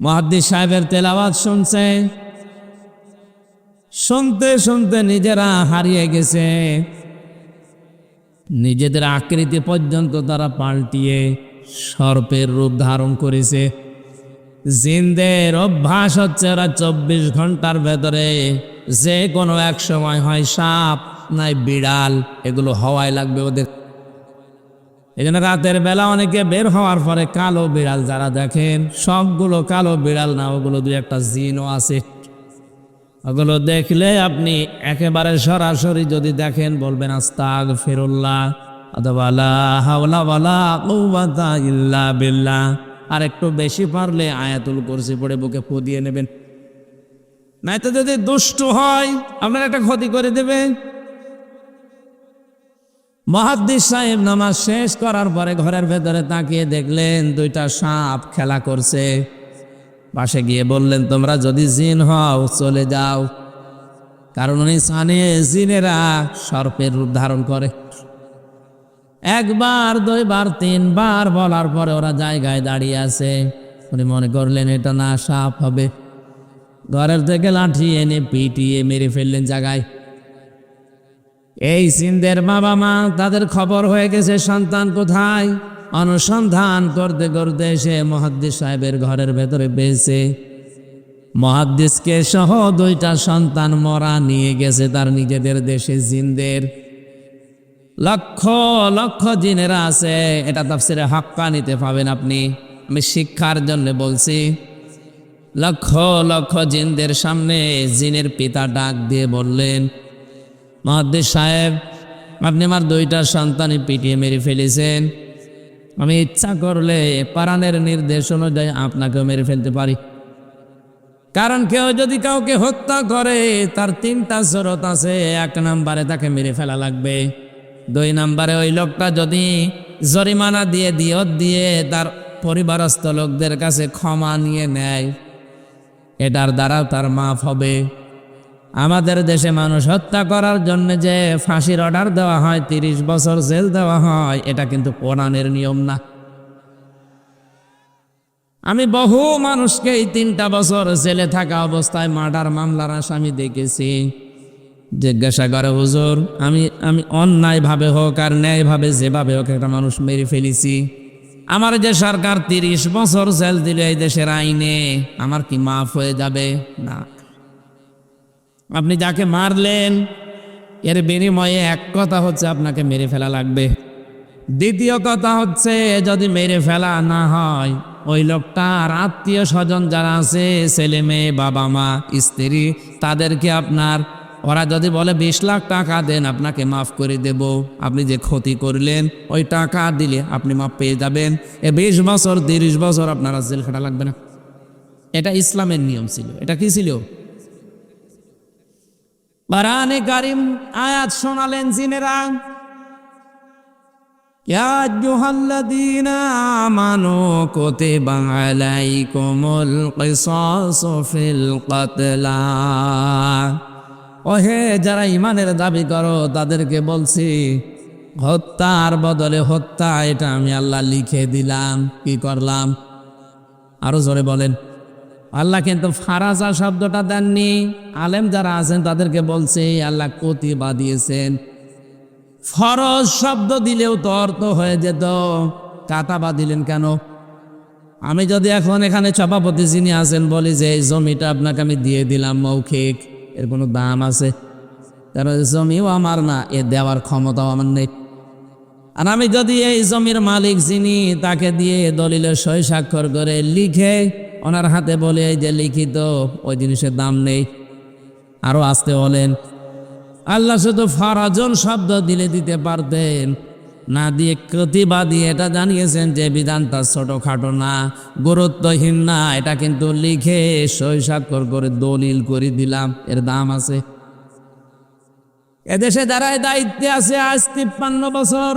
মুহাদ্দিস সাহেবের তেলাওয়াত শুনছে, শুনতে শুনতে নিজেরা হারিয়ে গেছে। নিজেদের আকৃতি পর্যন্ত তারা পাল্টিয়ে সর্পের রূপ ধারণ করেছে। জিনদের অভ্যাস হচ্ছে ওরা 24 ঘন্টার ভেতরে যে কোনো এক সময় হয় সাপ নাই বিড়াল, এগুলো হওয়াই লাগবে ওদের। এই জন্য রাতের বেলা অনেকে বের হওয়ার পরে কালো বিড়াল যারা দেখেন, সবগুলো কালো বিড়াল না, ওগুলো দুই একটা জিনও আছে। ওগুলো দেখলে আপনি একেবারে সরাসরি যদি দেখেন বলবেন আস্তাগফিরুল্লাহ অথবা লা হাওলা ওয়ালা কুওয়াতা ইল্লা বিল্লাহ। আর একটু বেশি পারলে আয়াতুল কুরসি পড়ে বুকে ফু দিয়ে নেবেন, নয়তো যদি দুষ্ট হয় আপনার একটা ক্ষতি করে দেবে। মুহাদ্দিস সাহেব নামাজ শেষ করার পরে ঘরের ভেতরে তাকিয়ে দেখলেন দুইটা সাপ খেলা করছে। পাশে গিয়ে বললেন, তোমরা যদি জিন হও চলে যাও, কারণ উনি জানে জিনেরা সর্পের রূপ ধারণ করে। একবার দুইবার তিনবার বলার পরে ওরা জায়গায় দাঁড়িয়ে আছে। উনি মনে করলেন এটা না সাপ হবে, ঘরের থেকে লাঠি এনে পিটিয়ে মেরে ফেললেন জায়গায়। এই জিনদের বাবা মা তাদের খবর হয়ে গেছে সন্তান কোথায়, অনুসন্ধান করতে করতে সে মুহাদ্দিস সাহেবের ঘরের ভেতরে পেয়েছে। মুহাদ্দিসকে সহ দুইটা সন্তান মরা নিয়ে গেছে তার নিজেদের দেশে। জিনদের লক্ষ লক্ষ জিনেরা আছে, এটা তাফসিরে হাক্কানিতে পাবেন আপনি, আমি শিক্ষার জন্য বলছি। লক্ষ লক্ষ জিনদের সামনে জিনের পিতা ডাক দিয়ে বললেন, মুহাদ্দিস সাহেব আপনি আমার দুইটা সন্তানই পিটিয়ে মেরে ফেলেছেন, আমি ইচ্ছা করলে পারানের নির্দেশ অনুযায়ী আপনাকেও মেরে ফেলতে পারি। কারণ কেউ যদি কাউকে হত্যা করে তার তিনটা শরত আছে। 1 নম্বরে তাকে মেরে ফেলা লাগবে, 2 নম্বরে ওই লোকটা যদি জরিমানা দিয়ে দিয়ত দিয়ে তার পরিবারস্থ লোকদের কাছে ক্ষমা নিয়ে নেয়, এটার দ্বারাও তার মাফ হবে। আমাদের দেশে মানুষ হত্যা করার জন্য যে ফাঁসির অর্ডার দেওয়া হয়, 30 বছর জেল দেওয়া হয়, এটা কিন্তু কোরআনের নিয়ম না। আমি বহু মানুষকে এই 3টা বছর জেলে থাকা অবস্থায় মার্ডার মামলার আসামি দেখেছি। জিজ্ঞাসা করে, হুজুর আমি অন্যায়ভাবে হোক আর ন্যায়ভাবে যেভাবে হোক একটা মানুষ মেরে ফেলেছি, আমার যে সরকার 30 বছর জেল দিলে এই দেশের আইনে আমার কি মাফ হয়ে যাবে? না। আপনি যাকে মারলেন এর বিনিময়ে এক কথা হচ্ছে আপনাকে মেরে ফেলা লাগবে, দ্বিতীয় কথা হচ্ছে যদি মেরে ফেলা না হয় ওই লোকটার আত্মীয় স্বজন যারা আছে, ছেলে মেয়ে বাবা মা স্ত্রী, তাদেরকে আপনার, ওরা যদি বলে 20 লাখ টাকা দেন আপনাকে মাফ করে দেব, আপনি যে ক্ষতি করলেন ওই টাকা দিলে আপনি মাফ পেয়ে যাবেন। 20 বছর 30 বছর আপনারা জেল খাটা লাগবে না। এটা ইসলামের নিয়ম ছিল। এটা কি ছিল? কোরআনে কারীম আয়াত শোনালেন জিনেরা, ইয়া আইয়ুহাল্লাযীনা আমানু কুতিবা আলাইকুমুল কিসাসু ফিল কতলা। ওহে যারা ইমানের দাবি করো তাদেরকে বলছি, হত্যার বদলে হত্যা এটা আমি আল্লাহ লিখে দিলাম। কি করলাম? আরো জোরে বলেন। আল্লাহ কিন্তু ফারাজা শব্দটা দেননি। আলেম যারা আছেন তাদেরকে বলছে আল্লাহ কতিবা দিয়েছেন। ফরজ শব্দ দিলেও তো অর্থ হয়ে যেত, কাতাবা দিলেন কেন? আমি যদি এখন এখানে সভাপতি যিনি আছেন বলি যে এই জমিটা আপনাকে আমি দিয়ে দিলাম মৌখিক, এর কোনো দাম আছে? কারণ জমিও আমার না, এ দেওয়ার ক্ষমতাও আমার নেই। আর আমি যদি এই জমির মালিক যিনি তাকে দিয়ে দলিলের সই স্বাক্ষর করে লিখে ওনার হাতে বলে এই যে লিখিত, ওই জিনিসের দাম নেই। আরো আসতে বলেন, আল্লাহ শুধু ফারাজন শব্দ দিলে দিতে পারতেন, না দিয়ে কতিবা দিয়ে এটা জানিয়েছেন যে বিধানটা ছোটখাটো না, গুরুত্বহীন না, এটা কিন্তু লিখে সই স্বাক্ষর করে দলিল করে দিলাম, এর দাম আছে। এদেশে যারা দায়িত্বে আছে আজ 53 বছর,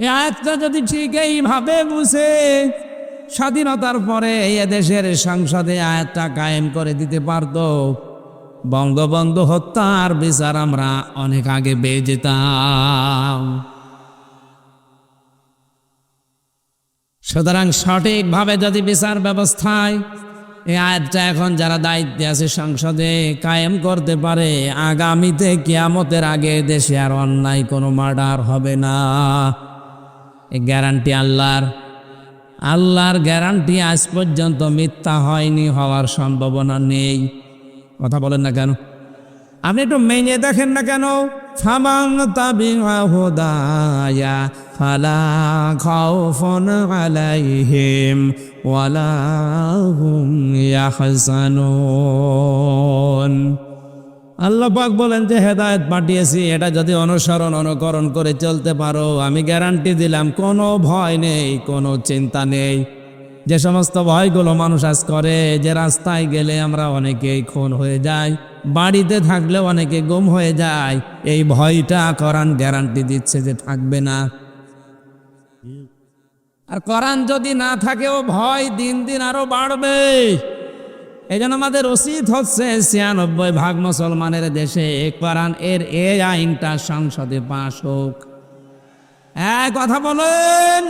এই আয়াতটা যদি ঠিক এইভাবে বুঝে স্বাধীনতার পরে এদেশের সংসদে আয়াতটা কায়েম করে দিতে পারত, বঙ্গবন্ধু হত্যার বিচার আমরা অনেক আগে পেয়ে যেতাম। সুতরাং সঠিকভাবে যদি বিচার ব্যবস্থায় এই আয়াতটা এখন যারা দায়িত্বে আছে সংসদে কায়েম করতে পারে, আগামীতে কিয়ামতের আগে দেশে আর অন্যায় কোনো মার্ডার হবে না। এই গ্যারান্টি আল্লাহর। আল্লাহর গ্যারান্টি আজ পর্যন্ত মিথ্যা হয়নি, হওয়ার সম্ভাবনা নেই। কথা বলেন না কেন? আপনি একটু মেনে দেখেন না কেন? ফামান তাবিআ হুদায়া ফালা খাউফুন আলাইহিম ওয়ালা হুম ইয়াহজানুন। আল্লাহ পাক বলেন যে হেদায়েত পাঠিয়েছি, এটা যদি অনুকরণ করে চলতে পারো, আমি গ্যারান্টি দিলাম কোনো ভয় নেই, কোনো চিন্তা নেই। যে সমস্ত ভয়গুলো মানুষ আজ করে, যে রাস্তায় গেলে আমরা অনেকেই খুন হয়ে যাই, বাড়িতে থাকলে অনেকে গুম হয়ে যায়, এই ভয়টা কোরআন গ্যারান্টি দিচ্ছে যে থাকবে না। আর কোরআন যদি না থাকেও ভয় দিন দিন আরো বাড়বে। এই জন্য আমাদের উচিত হচ্ছে ৯৬% মুসলমানের দেশে কোরআন এই আইনটা সংসদে পাশ হোক। কথা বলেন,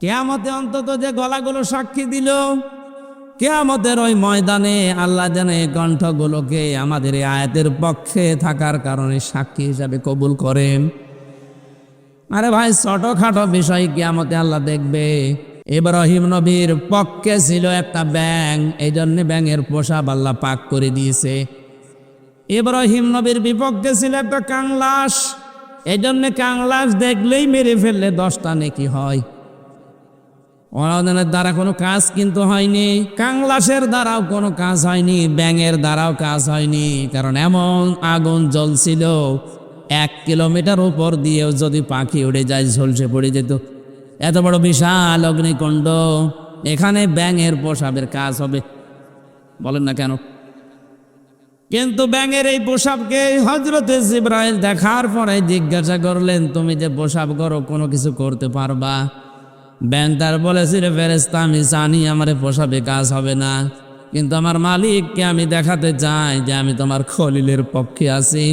কিয়ামতে অন্তত যে গলাগুলো সাক্ষী দিল, কিয়ামতের ওই ময়দানে আল্লাহ যেন এই কণ্ঠগুলোকে আমাদের এই আয়াতের পক্ষে থাকার কারণে সাক্ষী হিসাবে কবুল করেন। আরে ভাই, ছোটখাটো বিষয় কিয়ামতে আল্লাহ দেখবে। ইব্রাহিম নবীর পক্ষে ছিল একটা ব্যাঙ, এই জন্য ব্যাঙের পোশাক আল্লাহ পাক করে দিয়েছে। ইব্রাহিম নবীর বিপক্ষে ছিল একটা কাংলাস, এই জন্য কাংলাস দেখলেই মেরে ফেললে 10টা নেকি হয়। ওনাদের দ্বারা কোনো কাজ কিন্তু হয়নি, কাংলাসের দ্বারাও কোনো কাজ হয়নি, ব্যাঙের দ্বারাও কাজ হয়নি। কারণ এমন আগুন জ্বলছিল, 1 কিলোমিটার উপর দিয়েও যদি পাখি উড়ে যায় ঝলসে পড়ে যেত। এত বড় বিশাল অগ্নিকুণ্ড, এখানে ব্যাঙের পোশাকের কাজ হবে? বলেন না কেন? কিন্তু ব্যাঙের এই পোশাককে হযরতে জিবরাইল দেখার পরে জিজ্ঞাসা করলেন, তুমি যে পোশাক করো কোনো কিছু করতে পারবা? ব্যাঙ তার বলেছিল, ফেরেশতা আমি জানি আমার পোশাকে কাজ হবে না, কিন্তু আমার মালিককে আমি দেখাতে চাই যে আমি তোমার খলিলের পক্ষে আছি,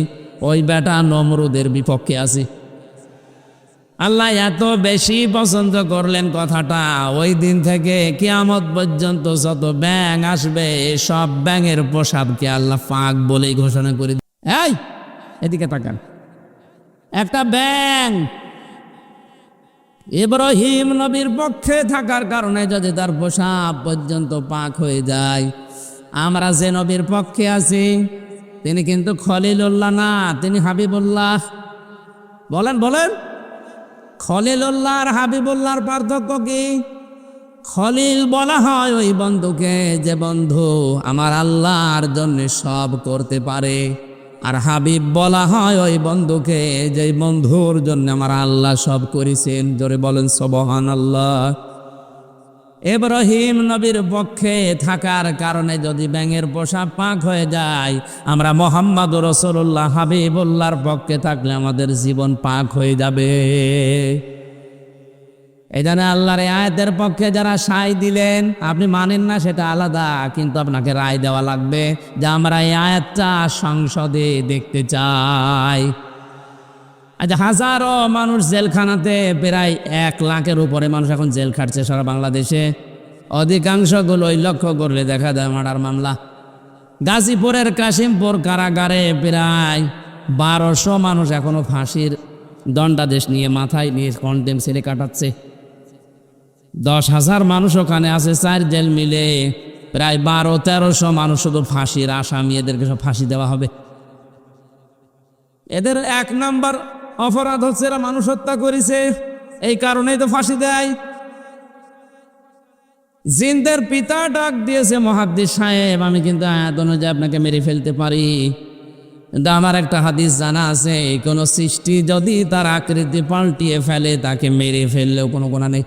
ওই বেটা নমরুদের বিপক্ষে আছি। আল্লাহ এত বেশি পছন্দ করলেন কথাটা, ওই দিন থেকে কিয়ামত পর্যন্ত যত ব্যাঙ আসবে সব ব্যাঙের পোশাককে আল্লাহ পাক বলেই ঘোষণা করে। এই এদিকে তাকান, একটা ব্যাঙ ইব্রাহিম নবীর পক্ষে থাকার কারণে যদি তার পোশাক পর্যন্ত পাক হয়ে যায়, আমরা যে নবীর পক্ষে আছি তিনি কিন্তু খলিলুল্লাহ না, তিনি হাবিবুল্লাহ। বলেন বলেন, খলিলুল্লাহ আর হাবিবুল্লাহর পার্থক্য কি? খলিল বলা হয় ওই বন্ধুকে যে বন্ধু আমার আল্লাহর জন্য সব করতে পারে, আর হাবিব বলা হয় ওই বন্ধুকে যে বন্ধুর জন্য আমার আল্লাহ সব করেছেন। জোরে বলেন সুবহানাল্লাহ। ইব্রাহিম নবীর পক্ষে থাকার কারণে যদি ব্যাঙের পোশাক পাক হয়ে যায়, আমরা মুহাম্মদুর রাসূলুল্লাহ হাবিবুল্লাহর পক্ষে থাকলে আমাদের জীবন পাক হয়ে যাবে। এই জন্য আল্লাহর আয়াতের পক্ষে যারা সায় দিলেন, আপনি মানেন না সেটা আলাদা, কিন্তু আপনাকে রায় দেওয়া লাগবে যে আমরা এই আয়াতটা সংসদে দেখতে চাই। আজ হাজারো মানুষ জেলখানাতে, প্রায় 1 লাখের উপরে মানুষ এখন জেল খাটছে সারা বাংলাদেশে। অধিকাংশগুলোই লক্ষ্য করলে দেখা যায় মার্ডার মামলা। গাজীপুরের কাশিমপুর কারাগারে প্রায় 1200 মানুষ এখনো ফাঁসির দণ্ডাদেশ নিয়ে মাথায় নিয়ে কন্টেম সেলে কাটাচ্ছে। 10,000 মানুষ ওখানে আছে, 4 জেল মিলে প্রায় 1200-1300 মানুষ শুধু ফাঁসির আসামি, এদেরকে সব ফাঁসি দেওয়া হবে। এদের 1 নাম্বার অপরাধ হচ্ছে এরা মানুষ হত্যা করেছে, এই কারণেই তো ফাঁসি দেয়। জিনদের পিতা ডাক দিয়েছে, মুহাদ্দিস সাহেব আমি কিন্তু আয়াত অনুযায়ী আপনাকে মেরে ফেলতে পারি, কিন্তু আমার একটা হাদিস জানা আছে, কোনো সৃষ্টি যদি তার আকৃতি পাল্টিয়ে ফেলে তাকে মেরে ফেললেও কোনো গুনাহ নেই।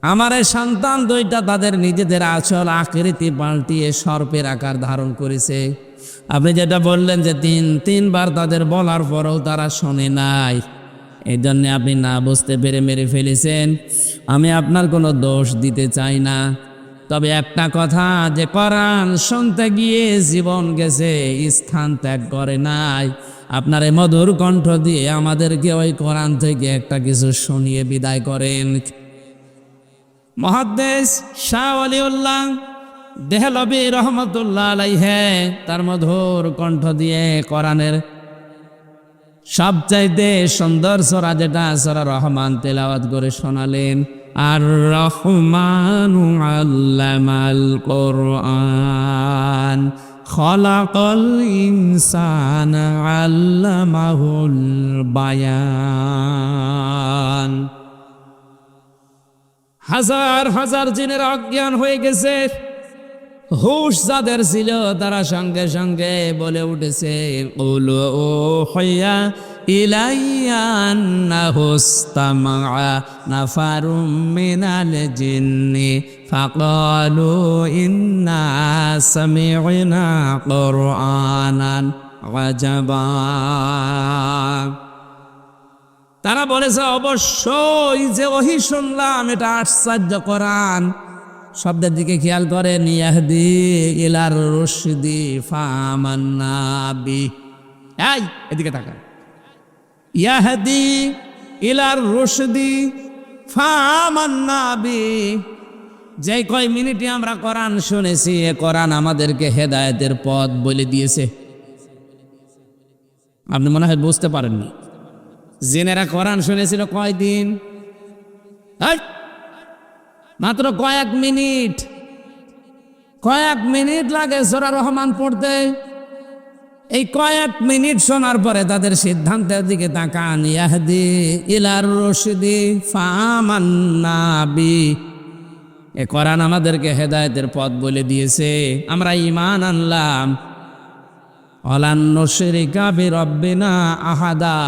আমার এই সন্তান 2টা তাদের নিজেদের আসল আকৃতি পাল্টিয়ে সর্পের আকার ধারণ করেছে। আপনি যেটা বললেন যে 3বার তাদের বলার পরেও তারা শোনে নাই, এই জন্য আপনি না বুঝতে পেরে মেরে ফেলেছেন। আমি আপনার কোনো দোষ দিতে চাই না, তবে একটা কথা, যে কোরআন শুনতে গিয়ে জীবন গেছে, স্থান ত্যাগ করে নাই। আপনার এই মধুর কণ্ঠ দিয়ে আমাদেরকে ওই কোরআন থেকে একটা কিছু শুনিয়ে বিদায় করেন। মুহাদ্দিস শাহ ওয়ালিউল্লাহ দেহলভী রহমতুল্লাহ আলাইহি তার মধুর কণ্ঠ দিয়ে কোরআনের সবচাইতে সুন্দর সূরা যেটা সূরা রহমান তেলাওয়াত করে শোনালেন, আর রহমানু আল্লামাল কোরআন খলাকাল ইনসানা আল্লামাহুল বায়ান। হাজার হাজার জিনের অজ্ঞান হয়ে গেছে, হুশ যাদের ছিল তারা সঙ্গে সঙ্গে বলে উঠেছে, কুলু উহিয়া ইলাইয়া আন্নাহু ইসতামা'a নাফারুম মিনাল জিন্নি ফাকালু ইন্না সামি'না কুরআনান আজাবা। তারা বলেছে অবশ্যই যে ওহী শুনলাম এটা আশ্চর্য কোরআন। শব্দের দিকে খেয়াল করেন, ইয়াহদি ইলার রুশদি ফামান্না বি। এই এদিকে তাকান, ইয়াহদি ইলার রুশদি ফামান্না বি। যে কয় মিনিটে আমরা কোরআন শুনেছি, এ কোরআন আমাদেরকে হেদায়েতের পথ বলে দিয়েছে। আপনি মনে হয় বুঝতে পারেননি। জিনেরা কোরআন শুনেছিল কয়দিন? মাত্র কয়েক মিনিট লাগে সূরা রহমান পড়তে। এই কয়েক মিনিট শোনার পরে তাদের সিদ্ধান্তের দিকে তাকান, ইয়াহদি ইলার রুশদি ফামান্না বি। এ কোরআন আমাদেরকে হেদায়েতের পথ বলে দিয়েছে, আমরা ঈমান আনলাম। ওয়ালান নুশরিকা বিরাব্বিনা আহাদা।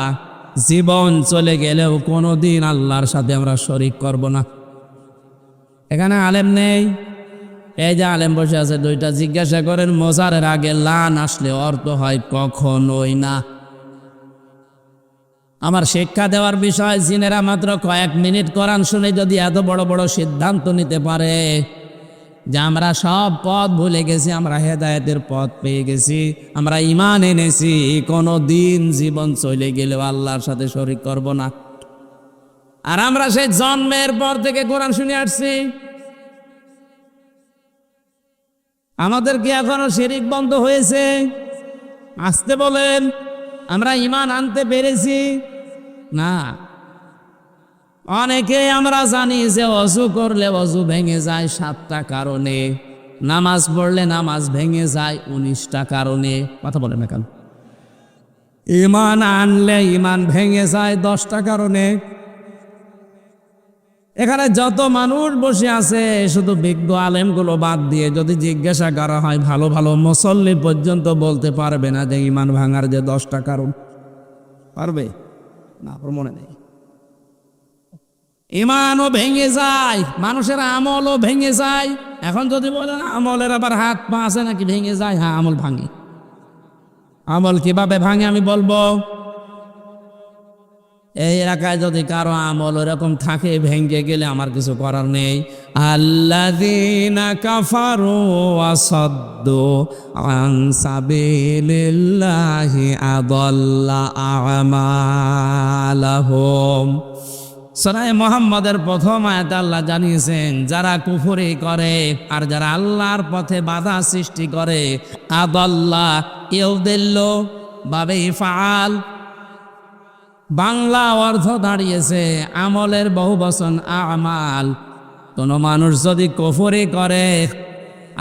জীবন চলে গেলেও কোনোদিন আল্লাহর সাথে আমরা শরীক করব না। এখানে আলেম নেই, এই যে আলেম বসে আছে দুইটা, জিজ্ঞাসা করেন মোজারের আগে লান আসলে অর্থ হয় কখনোই না। আমার শিক্ষা দেওয়ার বিষয়, জিনেরা মাত্র কয়েক মিনিট কোরআন শুনে যদি এত বড় বড় সিদ্ধান্ত নিতে পারে যে আমরা সব পথ ভুলে গেছি, আমরা হেদায়েতের পথ পেয়ে গেছি, আমরা ঈমান এনেছি, কোনো দিন জীবন চলে গেলেও আল্লাহর সাথে শরীক করব না। আর আমরা সেই জন্মের পর থেকে কোরআন শুনে আসছি, আমাদের কি এখনো শিরিক বন্ধ হয়েছে? আসতে বলেন, আমরা ঈমান আনতে পেরেছি না। অনেকে আমরা জানি যে অজু করলে অজু ভেঙে যায় 7টা কারণে, নামাজ পড়লে নামাজ ভেঙে যায় 19টা কারণে। কথা বলেন না কেন? ঈমান আনলে ঈমান ভেঙে যায় 10টা কারণে। এখানে যত মানুষ বসে আছে, শুধু বিজ্ঞ আলেমগুলো বাদ দিয়ে যদি জিজ্ঞাসা করা হয়, ভালো ভালো মুসল্লি পর্যন্ত বলতে পারবে না যে ঈমান ভাঙার যে 10টা কারণ। পারবে না? আপনার মনে নেই? ঈমানও ভেঙে যায়, মানুষের আমলও ভেঙে যায়। এখন যদি বলেন আমলের আবার হাত পা আছে নাকি ভেঙে যায়, হ্যাঁ আমল ভাঙে। আমল কিভাবে ভাঙে আমি বলবো। এই এলাকায় যদি কারো আমল এরকম থাকে, ভেঙে গেলে আমার কিছু করার নেই। আল্লাযীনা কাফারু ওয়া সাদ্দু আন সাবিলিল্লাহি আদাল্লা আমালাহুম। সূরা মুহাম্মাদের প্রথম আয়াতে আল্লাহ জানিয়েছেন, যারা কুফরি করে আর যারা আল্লাহর পথে বাধা সৃষ্টি করে, আদাল্লা ইউদিল্লু বাবে ফাআল, বাংলা অর্থ দাঁড়িয়েছে আমলের বহুবচন আমাল। কোনো মানুষ যদি কুফরি করে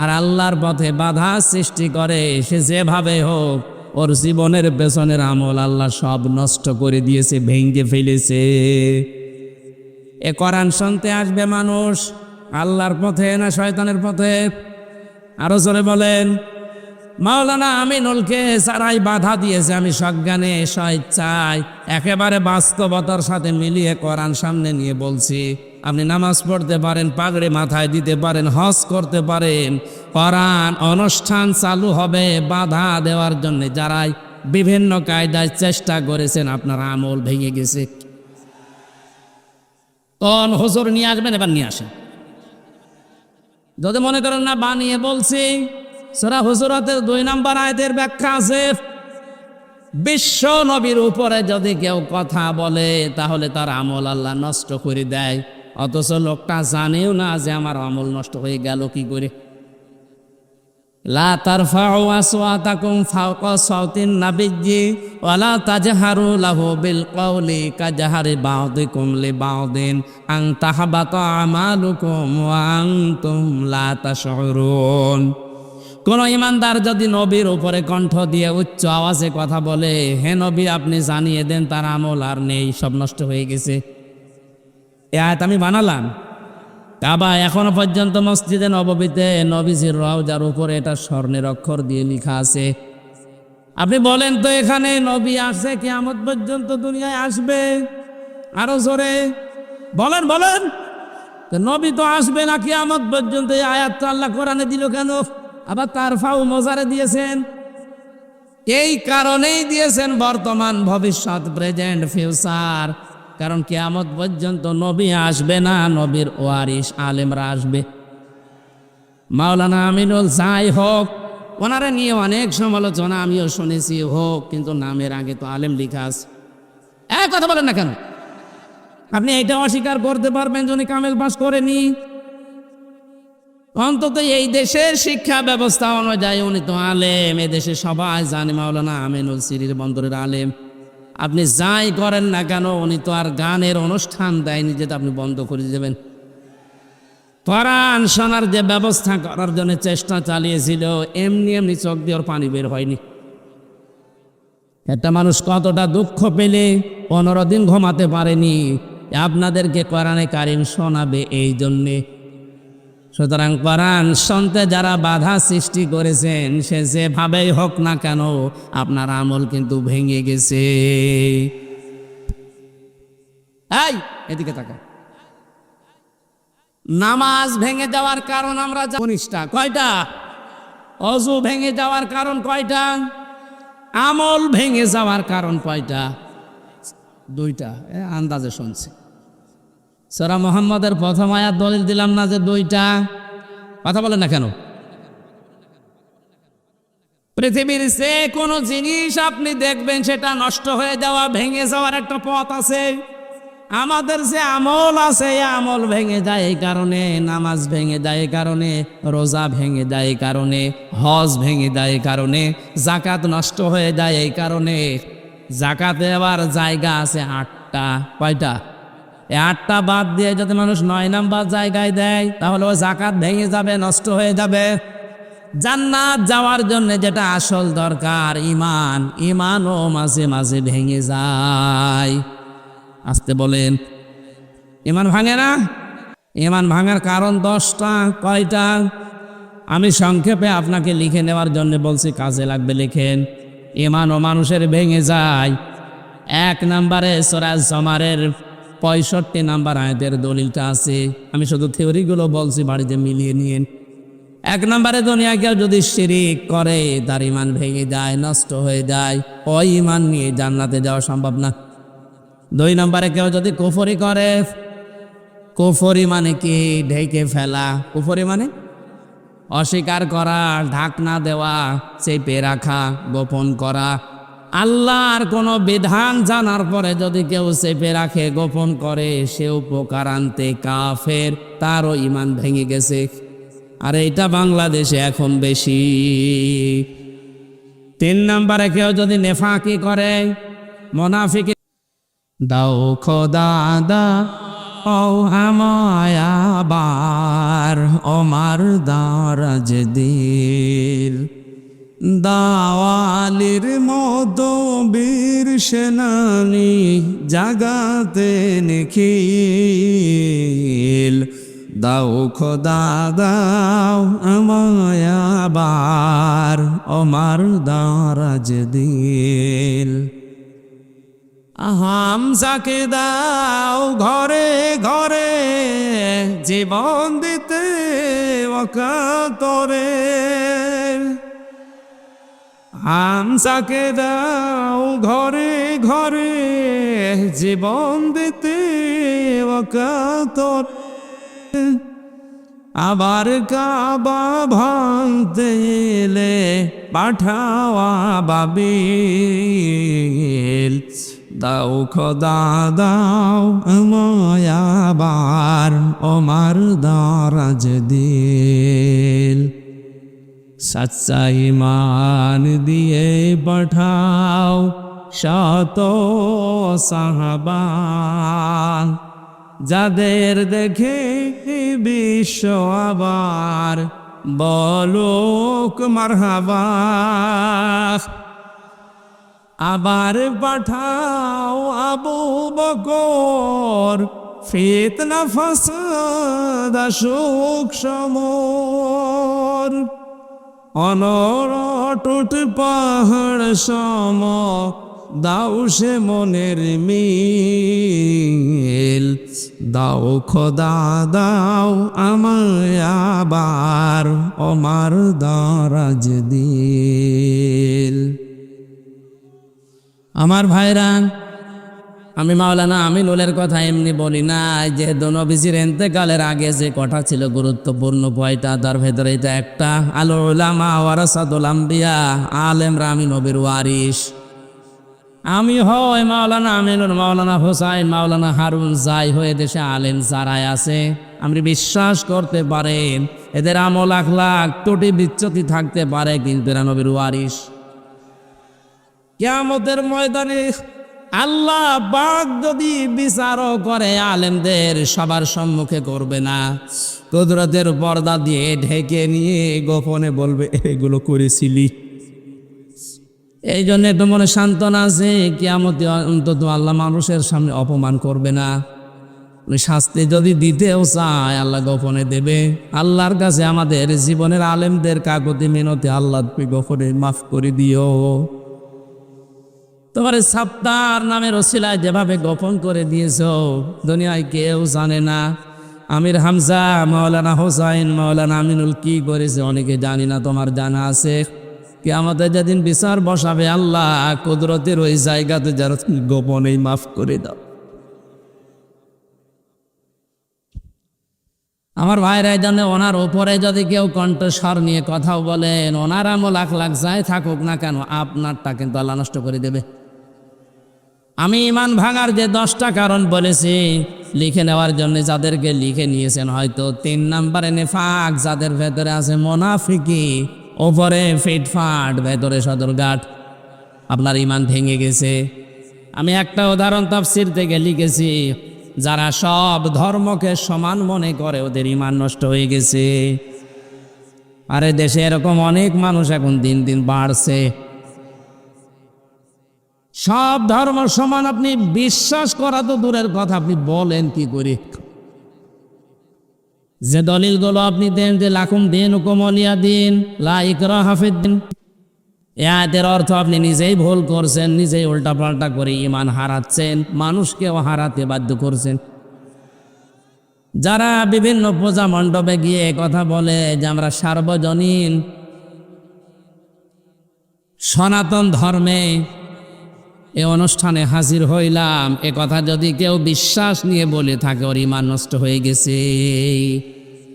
আর আল্লাহর পথে বাধা সৃষ্টি করে, সে যেভাবে হোক ওর জীবনের পেছনের আমল আল্লাহ সব নষ্ট করে দিয়েছে, ভেঙে ফেলেছে। এ কোরআন শুনতে আসবে মানুষ আল্লাহর পথে না শয়তানের পথে? আরো জোরে বলেন। মাওলানা আমিনুলকে সারাই বাধা দিয়েছে, আমি সজ্ঞানে স্বেচ্ছায় একেবারে বাস্তবতার সাথে মিলিয়ে কোরআন সামনে নিয়ে বলছি। আপনি নামাজ পড়তে পারেন, পাগড়ি মাথায় দিতে পারেন, হজ করতে পারেন, কোরআন অনুষ্ঠান চালু হবে বাধা দেওয়ার জন্য যারাই বিভিন্ন কায়দায় চেষ্টা করেছেন, আপনার আমল ভেঙে গেছে। কোন হুজুর নিয়ে আসবেন? এবার নিয়ে আসেন। যদি মনে করেন না বানিয়ে বলছি, সূরা হুজুরাতের 2 নম্বর আয়াতের ব্যাখ্যা আছে, বিশ্ব নবীর উপরে যদি কেউ কথা বলে তাহলে তার আমল আল্লাহ নষ্ট করে দেয়, অথচ লোকটা জানেও না যে আমার আমল নষ্ট হয়ে গেল কি করে। লা তারফাউ আসওয়াতাকুম ফাওকা সাওতিন নাবিয়্যি ওয়া লা তাজহারু লাহু বিল কওলি কাজহারি বা'দিকুম লিবা'দিন আন তাহবাতা আমালুকুম ওয়া আনতুম লা তাশউরুন। কোন ইমানদার যদি নবীর উপরে কণ্ঠ দিয়ে উচ্চ আওয়াজে কথা বলে, হে নবী আপনি জানিয়ে দেন তার আমল আর নেই, সব নষ্ট হয়ে গেছে। এই আয়াত আমি বানালাম। কাবা এখনো পর্যন্ত মসজিদে নববীতে নবীজির রওজার উপরে এটা স্বর্ণের অক্ষর দিয়ে লেখা আছে। আপনি বলেন তো এখানে নবী আসে কিয়ামত পর্যন্ত দুনিয়ায় আসবে? আরো জোরে বলেন বলেন। তো নবী তো আসবে না কিয়ামত পর্যন্ত, এই আয়াতটা আল্লাহ কোরআনে দিল কেন? আবার তারফাউ মজারে দিয়েছেন, এই কারণেই দিয়েছেন বর্তমান ভবিষ্যৎ প্রেজেন্ট ফিউচার। কারণ কিয়ামত পর্যন্ত নবী আসবে না, নবীর ওয়ারিস আলেমরা আসবে। মাওলানা আমিনুল যাই হোক, ওনারা নিয়ে অনেক সমালোচনা আমিও শুনেছি হোক, কিন্তু নামের আগে তো আলেম লেখা আছে। এক কথা বলেন না কেন? আপনি এটা অস্বীকার করতে পারবেন যে উনি কামেল পাস করেনি? অন্তত এই দেশের শিক্ষা ব্যবস্থা অনুযায়ী উনি তো আলেম, এ দেশে সবাই জানে মাওলানা আমিনুল সিরির বন্দরের আলেম। আপনি যাই করেন না কেন, উনি তো আর গানের অনুষ্ঠান দেয়নি যেটা আপনি বন্ধ করে দেবেন। কোরআন শোনার যে ব্যবস্থা করার জন্য চেষ্টা চালিয়েছিল, এমনি এমনি চোখ দিয়ে ওর পানি বের হয়নি। একটা মানুষ কতটা দুঃখ পেলে 15 দিন ঘুমাতে পারেনি, আপনাদেরকে কোরআনে কারিম শোনাবে এই জন্যে। সুতরাং কোরআন শুনতে যারা বাধা সৃষ্টি করেছেন, সে যেভাবেই হোক না কেন আপনার আমল কিন্তু ভেঙে গেছে। এই এদিকে তাকা। নামাজ ভেঙে যাওয়ার কারণ আমরা জানিসটা কয়টা? অজু ভেঙে যাওয়ার কারণ কয়টা? আমল ভেঙে যাওয়ার কারণ কয়টা? 2টা। আন্দাজে শুনছি। সূরা মুহাম্মদের প্রথম আয়াত দলিল দিলাম না যে 2টা? কথা বলেন না কেন? পৃথিবীর যে কোনো জিনিস আপনি দেখবেন সেটা নষ্ট হয়ে যাওয়া, ভেঙে যাওয়ার একটা পথ আছে। আমাদের যে আমল আছে, এই আমল ভেঙে যায় এই কারণে, নামাজ ভেঙে যায় এই কারণে, রোজা ভেঙে যায় এই কারণে, হজ ভেঙে যায় এই কারণে, যাকাত নষ্ট হয়ে যায় এই কারণে। যাকাতে আবার জায়গা আছে 8টা। কয়টা? এই 8টা বাদ দিয়ে যদি মানুষ 9 নাম্বার জায়গায় দেয়, তাহলে ও যাকাত ভেঙে যাবে, নষ্ট হয়ে যাবে। জান্নাত যাওয়ার জন্য যেটা আসল দরকার ঈমান, ঈমানও মাঝে মাঝে ভেঙে যায়। আসতে বলেন, ঈমান ভাঙে না? ঈমান ভাঙার কারণ 10টা। কয়টা? আমি সংক্ষেপে আপনাকে লিখে নেওয়ার জন্য বলছি, কাজে লাগবে লিখেন। ঈমানও মানুষের ভেঙে যায়। 1 নম্বরে সূরা জুমারের 65 নাম্বার আয়াতের দলিলটা আছে। আমি শুধু থিওরিগুলো বলছি, বাড়িতে মিলিয়ে নিন। 1 নম্বরে দুনিয়া কেউ যদি শিরিক করে, তার ঈমান ভেঙে যায়, নষ্ট হয়ে যায়। ওই ঈমান নিয়ে জান্নাতে যাওয়া সম্ভব না। 2 নম্বরে কেউ যদি কুফরি করে, কুফরি মানে কি? ঢেকে ফেলা। কুফরি মানে অস্বীকার করা, ঢাকনা দেওয়া, চেপে রাখা, গোপন করা। আল্লাহর কোনো বিধান জানার পরে যদি কেউ চেপে রাখে, গোপন করে, সে উপকার আনতে কাফের, তারও ঈমান ভেঙে গেছে। আর এটা বাংলাদেশে এখন বেশি। 3 নম্বরে কেউ যদি নেফাকি করে, মুনাফিকি, দাও খোদা দাও আমায় আবার ওমার দারাজ দিল, দাওয়ালির মতো বীর সেনানি জাগাতে নিখিল, দাও খোদা দাও আমায় আবার ওমার দারাজ দিল। হামজাকে দাও ঘরে ঘরে জীবন দিতে অকাতরে, হামজাকে দাও ঘরে ঘরে জীবন দিতে অকাতরে। আবার কাবা ভাঙতে এলে পাঠাওয়া বাবিল, দাও খোদা দাও আমায় আবার ওমার দারাজ দিল। সচ্চা ঈমান দিয়ে পাঠাও শত সাহাবা, যাদের দেখে বিশ্ব আবার বলুক মারহাবা। আবার পাঠাও আবু বকর, ফিতনা ফাসাদ আসুক সমর, অনরটুট পাহাড় সম দাও সে মনের মিল। দাও খোদা দাও আমায় আবার ওমার দারাজ দিল। আমার ভাইরা, আমি মাওলানা আমিনুলের কথা এমনি বলি না, যে নবীজির ইন্তেকালের আগে যে কথা ছিল গুরুত্বপূর্ণ পয়টা, তার ভেতরে এটা একটা, আল উলামা ওয়ারাসাতুল আম্বিয়া, আলেমরা আমি নবীর ওয়ারিস। আমি হয় মাওলানা আমিনুল, মাওলানা হোসাইন, মাওলানা হারুন, যাই হয়ে দেশে আলেম যারাই আছে, আপনি বিশ্বাস করতে পারেন এদের আমল আখলাক ত্রুটি বিচ্যুতি থাকতে পারে, কিন্তু এরা নবীর ওয়ারিস। কিয়ামতের ময়দানে আল্লাহ পাক যদি বিচারও করে, আলেমদের সবার সম্মুখে করবে না, কুদরতের পর্দা দিয়ে ঢেকে নিয়ে গোপনে বলবে এগুলো করেছিলি। এই জন্য তো মনে সান্ত্বনা আছে, কিয়ামতে অন্তত আল্লাহ মানুষের সামনে অপমান করবে না। শাস্তি যদি দিতেও চায় আল্লাহ গোপনে দেবে। আল্লাহর কাছে আমাদের জীবনের আলেমদের কাকুতি মিনতি, আল্লাহ তুমি গোপনে মাফ করে দিও। তোমার সাপ্তার নামের ওসিলায় যেভাবে গোপন করে দিয়েছ, দুনিয়ায় কেউ জানে না। আমির হামজা, মাওলানা হোসাইন, মাওলানা আমিনুল কি করেছে অনেকে জানি না, তোমার জানা আছে। কি আমাদের যেদিন বিচার বসাবে, আল্লাহ কুদরতের ওই জায়গাতে যারা গোপনেই মাফ করে দাও। আমার ভাইরা, জানে ওনার ওপরে যদি কেউ কণ্ঠস্বর নিয়ে কথাও বলেন, ওনার আমল আখলাক যাই থাকুক না কেন, আপনারটা কিন্তু আল্লাহ নষ্ট করে দেবে। আমি ইমান ভাঙার যে 10টা কারণ বলেছি লিখে নেওয়ার জন্য, যাদেরকে লিখে নিয়েছেন হয়তো 3 নম্বরে নেফাক, যাদের ভেতরে আছে মোনাফিকি, ওপরে ফিটফাট, ভেতরে সদরঘাট, আপনার ইমান ভেঙে গেছে। আমি একটা উদাহরণ তাফসীর থেকে লিখেছি, যারা সব ধর্মকে সমান মনে করে ওদের ইমান নষ্ট হয়ে গেছে। আরে দেশে এরকম অনেক মানুষ এখন দিন দিন বাড়ছে। সব ধর্ম সমান আপনি বিশ্বাস করা তো দূরের কথা, আপনি বলেন কি করে? যে দলিলগুলো আপনি দেন যে লাকুম দীনুকুম ওয়ালিয়া দীন, লা ইকরাহা ফিদ্দীন, এই আয়াতের অর্থ আপনি নিজেই ভুল করছেন, নিজেই উল্টাপাল্টা করে ইমান হারাচ্ছেন, মানুষকেও হারাতে বাধ্য করছেন। যারা বিভিন্ন পূজা মণ্ডপে গিয়ে কথা বলে যে আমরা সার্বজনীন সনাতন ধর্মে এ অনুষ্ঠানে হাজির হইলাম, এ কথা যদি কেউ বিশ্বাস নিয়ে বলে থাকে, ওর ইমান নষ্ট হয়ে গেছে।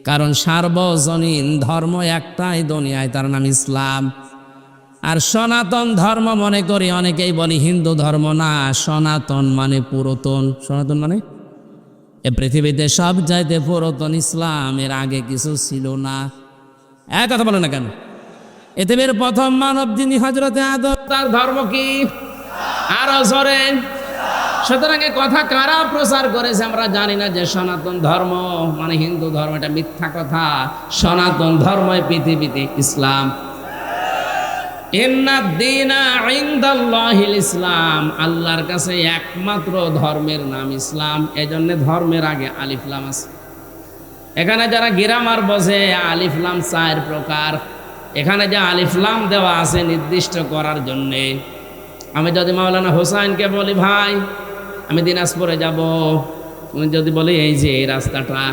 কারণ সার্বজনীন ধর্ম একটাই দুনিয়ায়, তার নাম ইসলাম। আর সনাতন ধর্ম মনে করি অনেকেই বলি হিন্দু ধর্ম না, সনাতন মানে পুরাতন। সনাতন মানে এ পৃথিবীতে সব চাইতে পুরাতন ইসলাম, এর আগে কিছু ছিল না। এক কথা বলে না কেন? এতেবের প্রথম মানব যিনি হযরতে আদম, তার ধর্ম কি? আরো জোরে। সুতরাং এ কথা কারা প্রচার করেছে আমরা জানি না, যে সনাতন ধর্ম মানে হিন্দু ধর্ম, এটা মিথ্যা কথা। সনাতন ধর্মই পৃথিবীতে ইসলাম। ইন্নাদ-দীনা ইনদাল্লাহিল ইসলাম, আল্লাহর কাছে একমাত্র ধর্মের নাম ইসলাম। এজন্য ধর্মের আগে আলিফ লাম আছে। এখানে যারা গ্রামার বোঝে, আলিফ লাম 4 প্রকার। এখানে যে আলিফ লাম দেওয়া আছে নির্দিষ্ট করার জন্যে। আমি যদি মাওলানা হোসাইনকে বলি ভাই আমি দিনাজপুরে যাব, উনি যদি বলি এই যে এই রাস্তাটা,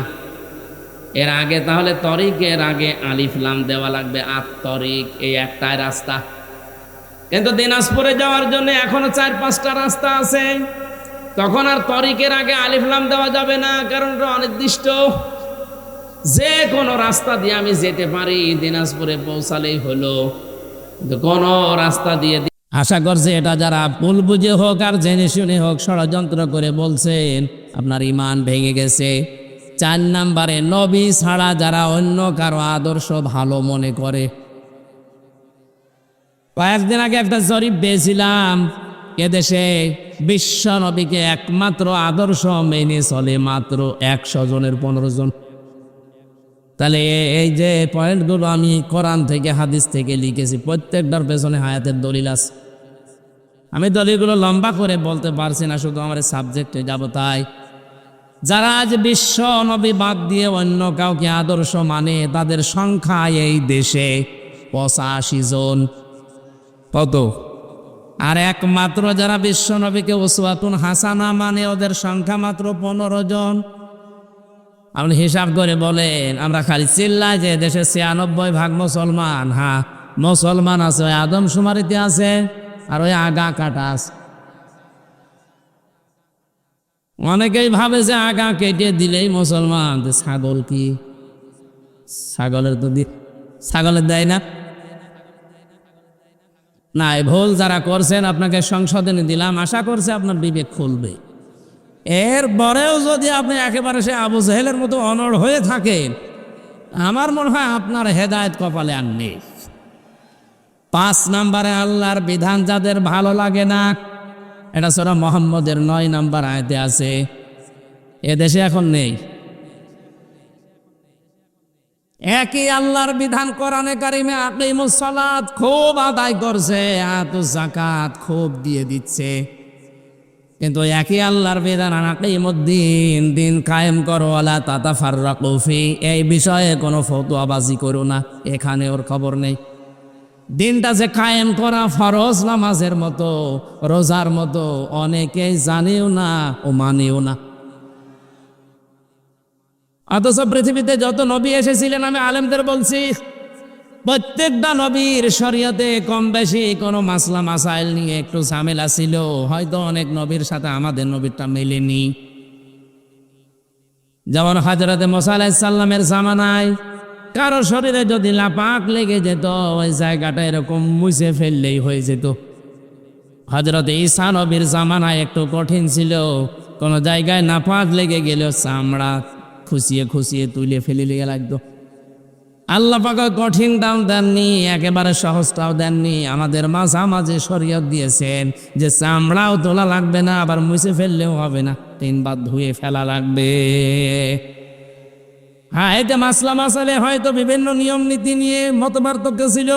এর আগে তাহলে তরিকের আগে আলিফ লাম দেওয়া লাগবে। তরিক এই একটাই রাস্তা, কিন্তু দিনাজপুরে যাওয়ার জন্য এখনো 4-5টা রাস্তা আছে। তখন আর তরিকের আগে আলিফ লাম দেওয়া যাবে না, কারণ এটা অনির্দিষ্ট। যে কোনো রাস্তা দিয়ে আমি যেতে পারি, দিনাজপুরে পৌঁছালেই হলো। কিন্তু কোন রাস্তা দিয়ে, আশা করছি এটা যারা ভুল বুঝে হোক আর জেনে শুনে হোক ষড়যন্ত্র করে বলছেন, আপনার ইমান ভেঙে গেছে। 4 নম্বরে নবী ছাড়া যারা অন্য কারো আদর্শ ভালো মনে করে, কয়েকদিন আগে একটা জরিপ পেয়েছিলাম, এদেশে বিশ্ব নবীকে একমাত্র আদর্শ মেনে চলে মাত্র 100 জনের 15 জন। তাহলে এই যে পয়েন্টগুলো আমি কোরআন থেকে হাদিস থেকে লিখেছি, প্রত্যেকটার পেছনে হায়াতের দলিল আছে। আমি দলিলগুলো লম্বা করে বলতে পারছি না, শুধু আমার সাবজেক্টে যাব। তাই যারা আজ বিশ্ব নবী বাদ দিয়ে অন্য কাউকে আদর্শ মানে, তাদের সংখ্যা এই দেশে 85 জন। কত? আর একমাত্র যারা বিশ্ব নবীকে উসওয়াতুন হাসানা মানে, ওদের সংখ্যা মাত্র 15 জন। আপনি হিসাব করে বলেন, আমরা খালি চিল্লাই যে দেশে 96% মুসলমান। হ্যাঁ, মুসলমান আছে, ওই আদমশুমারিতে আছে, আর ওই আগা কাটা আছে। অনেকেই ভাবে যে আগা কেটে দিলেই মুসলমান। ছাগল কি? ছাগলের তো ছাগলের দেয় না। না, এই ভুল যারা করছেন আপনাকে সংশোধনী দিলাম, আশা করছে আপনার বিবেক খুলবে। এরপরেও যদি আপনি একেবারে সে আবু জেহেলের মতো অনড় হয়ে থাকেন, আমার মনে হয় আপনার হেদায়েত কপালে আর নেই। 5 নম্বরে আল্লাহর বিধান যাদের ভালো লাগে না, এটা সূরা মুহাম্মদের 9 নম্বর আয়াতে আছে। এদেশে এখন নেই। একই আল্লাহর বিধান কোরআনে কারিমে আকিমুস সালাত খুব আদায় করছে, আতুজ যাকাত খুব দিয়ে দিচ্ছে, কিন্তু একই আল্লাহর বিধান আকিমুদ্দিন, দিন কায়েম করো, ওয়ালা তাতাফাররাকু ফি, এই বিষয়ে কোনো ফতোয়াবাজি করো না, এখানে ওর খবর নেই। দিনটা যে কায়েম করা ফরজ নামাজের মতো, রোজার মতো, অনেকেই জানেও না ও মানেও না। অথচ পৃথিবীতে যত নবী এসেছিলেন, আমি আলেমদের বলছি, প্রত্যেকটা নবীর শরীয়তে কম বেশি কোনো মাসলা মাসাইল নিয়ে একটু ঝামেলা ছিল। হয়তো অনেক নবীর সাথে আমাদের নবীরটা মেলেনি। যেমন হযরতে মুসা আলাইহিস সালামের জামানায় কারো শরীরে যদি লাপাক লেগে যেত, ওই জায়গাটা এরকম মুছে ফেললেই হয়ে যেত। হযরতে ঈসা নবীর জামানায় একটু কঠিন ছিল, কোনো জায়গায় নাপাক লেগে গেল চামড়া খুশিয়ে খুশিয়ে তুলে ফেলে লেগে লাগতো। আল্লাহ পাক কঠিনটাও দেননি, একেবারে সহজটাও দেননি, আমাদের মাঝামাঝি শরীয়ত দিয়েছেন যে চামড়াও তোলা লাগবে না, আবার মুছে ফেললেও হবে না, 3 বার ধুয়ে ফেলা লাগবে। হ্যাঁ, এটা মাসলা মাসালে হয়তো বিভিন্ন নিয়ম নীতি নিয়ে মতপার্থক্য ছিল,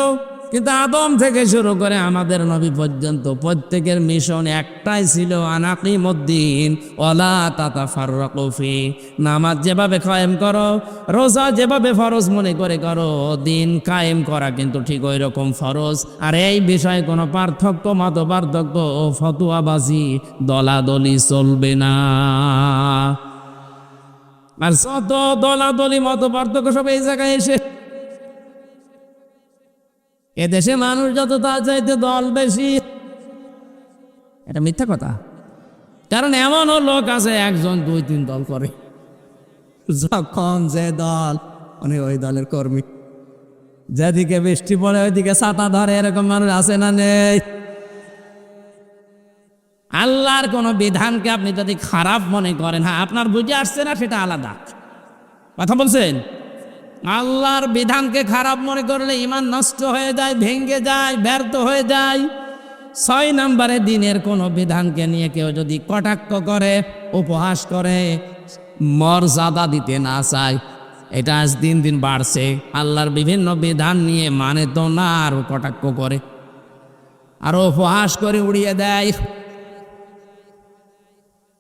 কিন্তু আদম থেকে শুরু করে আমাদের নবী পর্যন্ত প্রত্যেকের মিশন একটাই ছিল, আনাকিমুদ্দিন ওয়ালা তাতাফাররাকু ফি। নামাজ যেভাবে কায়েম করো, রোজা যেভাবে ফরজ মনে করে করো, দিন কায়েম করা কিন্তু ঠিক ওই রকম ফরজ। আর এই বিষয়ে কোনো পার্থক্য, মত পার্থক্য ও ফতোয়াবাজি, দলাদলি চলবে না। আর যত দলাদলি মত পার্থক্য সব এই জায়গায় এসে, এদেশে মানুষ যত তার চাইতে দল বেশি। এটা মিথ্যা কথা, কারণ এমনও লোক আছে 1 জন 2 3 দল করে, যখন যে দল মানে ওই দলের কর্মী। যেদিকে বৃষ্টি পড়ে ওইদিকে ছাতা ধরে, এরকম মানুষ আছে না নেই? আল্লাহর কোনো বিধানকে আপনি যদি খারাপ মনে করেন, হ্যাঁ আপনার বুঝে আসছে না, সেটা আলাদা কথা বলছেন। আল্লাহর বিধানকে খারাপ মনে করলে ঈমান নষ্ট হয়ে যায়, ভেঙে যায়, ব্যর্থ হয়ে যায়। 6 নম্বরে দিনের কোনো বিধানকে নিয়ে কেউ যদি কটাক্ষ করে, উপহাস করে, মর্যাদা দিতে না চায়, এটা আজ দিন দিন বাড়ছে। আল্লাহর বিভিন্ন বিধান নিয়ে মানে তো না, আরো কটাক্ষ করে, আরো উপহাস করে উড়িয়ে দেয়।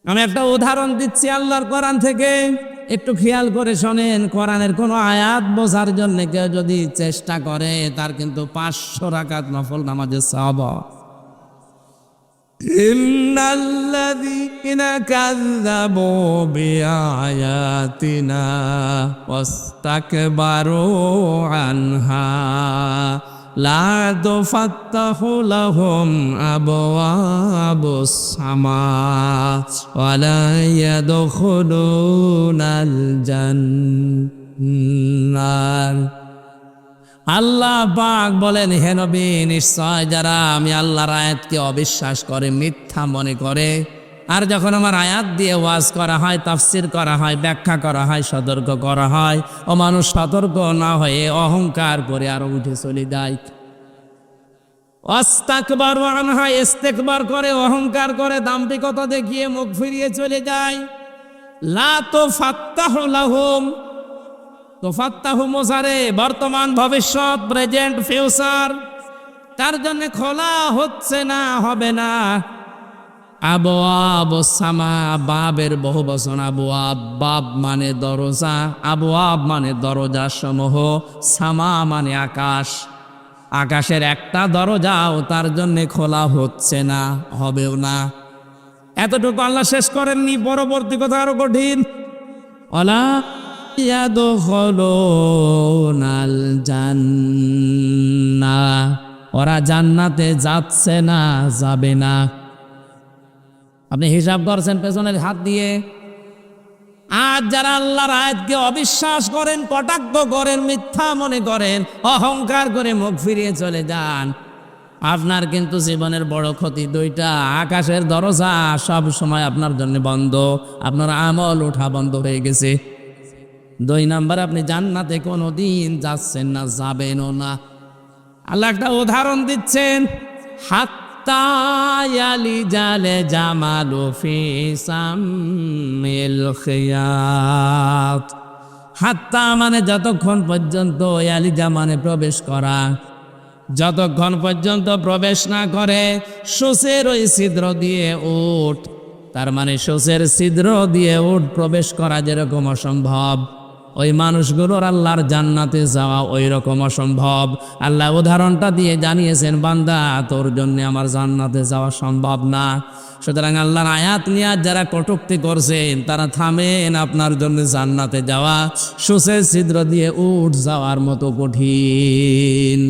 আমি একটা উদাহরণ দিচ্ছি আল্লাহর কোরআন থেকে, একটু খেয়াল করে শোনেন। কোরআনের কোনো আয়াত বোঝার জন্য কেউ যদি চেষ্টা করে, তার কিন্তু 500 রাকাত নফল নামাজের সওয়াব। ইন্নাল্লাযীনা কাযযাবু বিআয়াতিনা ওয়াস্তাকবারু আনহা লা তুফাত্তাহু লাহুম আবওয়াবুস সামা ওয়া লা ইয়াদখুলুনাল জান্নাহ। আল্লাহ পাক বলেন, হে নবী, নিশ্চয় যারা আমি আল্লাহর আয়াতকে অবিশ্বাস করে, মিথ্যা মনে করে, আর যখন আমার আয়াত দিয়ে ওয়াজ করা হয়, তাফসির করা হয়, ব্যাখ্যা করা হয়, সতর্ক করা হয়, ও মানুষ সতর্ক না হয়ে অহংকার করে আরো উঠে চলে যায়। ওয়াস্তাকবারু আনহা, ইস্তেকবার করে, অহংকার করে, দাম্ভিকতা দেখিয়ে মুখ ফিরিয়ে চলে যায়। লা তুফাত্তাহু লাহুম, তুফাত্তাহু মুজারে বর্তমান, ভবিষ্যৎ, প্রেজেন্ট, ফিউচার, তার জন্য খোলা হচ্ছে না, হবে না। আবওয়াব সামা, বাবের বহু বচন আবওয়াব, বাব মানে দরজা, আবওয়াব মানে দরজা সমূহ, সামা মানে আকাশ, আকাশের একটা দরজাও তার জন্য খোলা হচ্ছে না, হবেও না। এতটুকু আল্লাহ শেষ করেননি, পরবর্তী কথা আরো কঠিন। ওয়ালা ইয়াদখুলুনাল জান্নাহ, ওরা জান্নাতে যাচ্ছে না, যাবে না। আপনি হিসাব করছেন পেছনের হাত দিয়ে। আজ যারা আল্লাহর আয়াতকে অবিশ্বাস করেন, কটাক্ষ করেন, মিথ্যা মনে করেন, অহংকার করে মুখ ফিরিয়ে চলে যান, আপনার কিন্তু জীবনের বড় ক্ষতি দুইটা। আকাশের দরজা সব সময় আপনার জন্য বন্ধ, আপনার আমল ওঠা বন্ধ হয়ে গেছে। 2 নাম্বার, আপনি জান্নাতে কোনোদিন যাচ্ছেন না, যাবেনও না। আল্লাহ একটা উদাহরণ দিচ্ছেন, হাত্তা ইয়ালিজাল জামালু ফি সামিল খিয়াত। হাত্তা মানে যতক্ষণ পর্যন্ত, ইয়ালিজা মানে প্রবেশ করা, যতক্ষণ পর্যন্ত প্রবেশ না করে সূচের ওই ছিদ্র দিয়ে উট, তার মানে সূচের ছিদ্র দিয়ে উট প্রবেশ করা যেরকম অসম্ভব, ওই মানুষগুলোর আল্লাহর জান্নাতে যাওয়া ওই রকম অসম্ভব। আল্লাহ উদাহরণটা দিয়ে জানিয়েছেন, বান্দা তোর জন্য আমার জান্নাতে যাওয়া সম্ভব না। সুতরাং আল্লাহর আয়াত নিয়ে যারা কটূক্তি করছেন, তারা থামেন, আপনার জন্য জান্নাতে যাওয়া সূচের ছিদ্র দিয়ে উট যাওয়ার মতো কঠিন।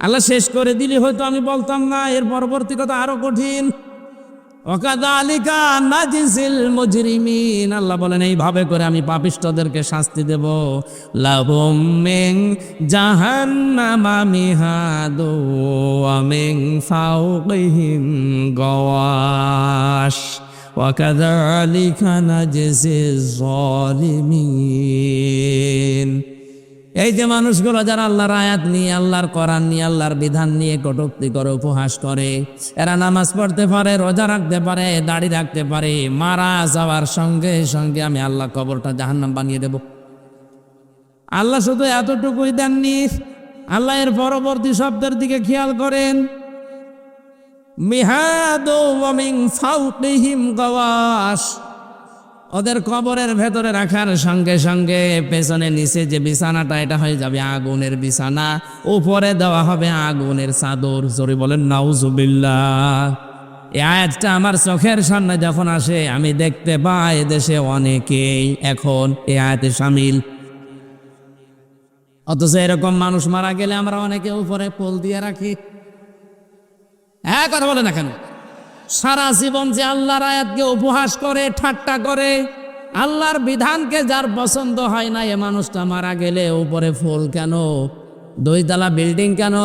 আল্লাহ শেষ করে দিলে হয়তো আমি বলতাম না, এর পরবর্তী কথা আরো কঠিন। ওয়াকাযালিকা নাজিসিল মুজরিমিন, আল্লাহ বলেন এইভাবে করে আমি পাপিষ্ঠদেরকে শাস্তি দেব। লাহুম মিন জাহান্নামা মিহাদু ওয়া মিন ফাওকিহিম গাওয়াশ ওয়াকাযালিকা নাজিসিজ যালিমিন। এই যে মানুষগুলো যারা আল্লাহর আয়াত নিয়ে, আল্লাহর কোরআন নিয়ে, আল্লাহর বিধান নিয়ে কটূক্তি করে, উপহাস করে, এরা নামাজ পড়তে পারে, রোজা রাখতে পারে, দাড়ি রাখতে পারে, মারা যাওয়ার সঙ্গে সঙ্গে আমি আল্লাহ কবরটা জাহান্নাম বানিয়ে দেব। আল্লাহ শুধু এতটুকুই দেননি, আল্লাহ এর পরবর্তী শব্দের দিকে খেয়াল করেন, মিহাদু ওয়া মিন ফাওকিহিম গাওয়াশ, ওদের কবরের ভেতরে রাখার সঙ্গে সঙ্গে পেছনে নিচে যে বিছানাটা, এটা হয়ে যাবে আগুনের বিছানা, উপরে দেওয়া হবে আগুনের চাদর। জোরে বলেন নাউজুবিল্লাহ। এই আয়াতটা আমার চোখের সামনে যখন আসে, আমি দেখতে পাই দেশে অনেকেই এখন এই আয়াতে শামিল। অথচ এরকম মানুষ মারা গেলে আমরা অনেকে উপরে পোল দিয়ে রাখি। হ্যাঁ, কথা বলে না কেন? সারা জীবন যে আল্লাহর আয়াতকে উপহাস করে, ঠাট্টা করে, আল্লাহর বিধানকে যার পছন্দ হয় না, এ মানুষটা মারা গেলে উপরে ফুল কেন, 2 তলা বিল্ডিং কেন,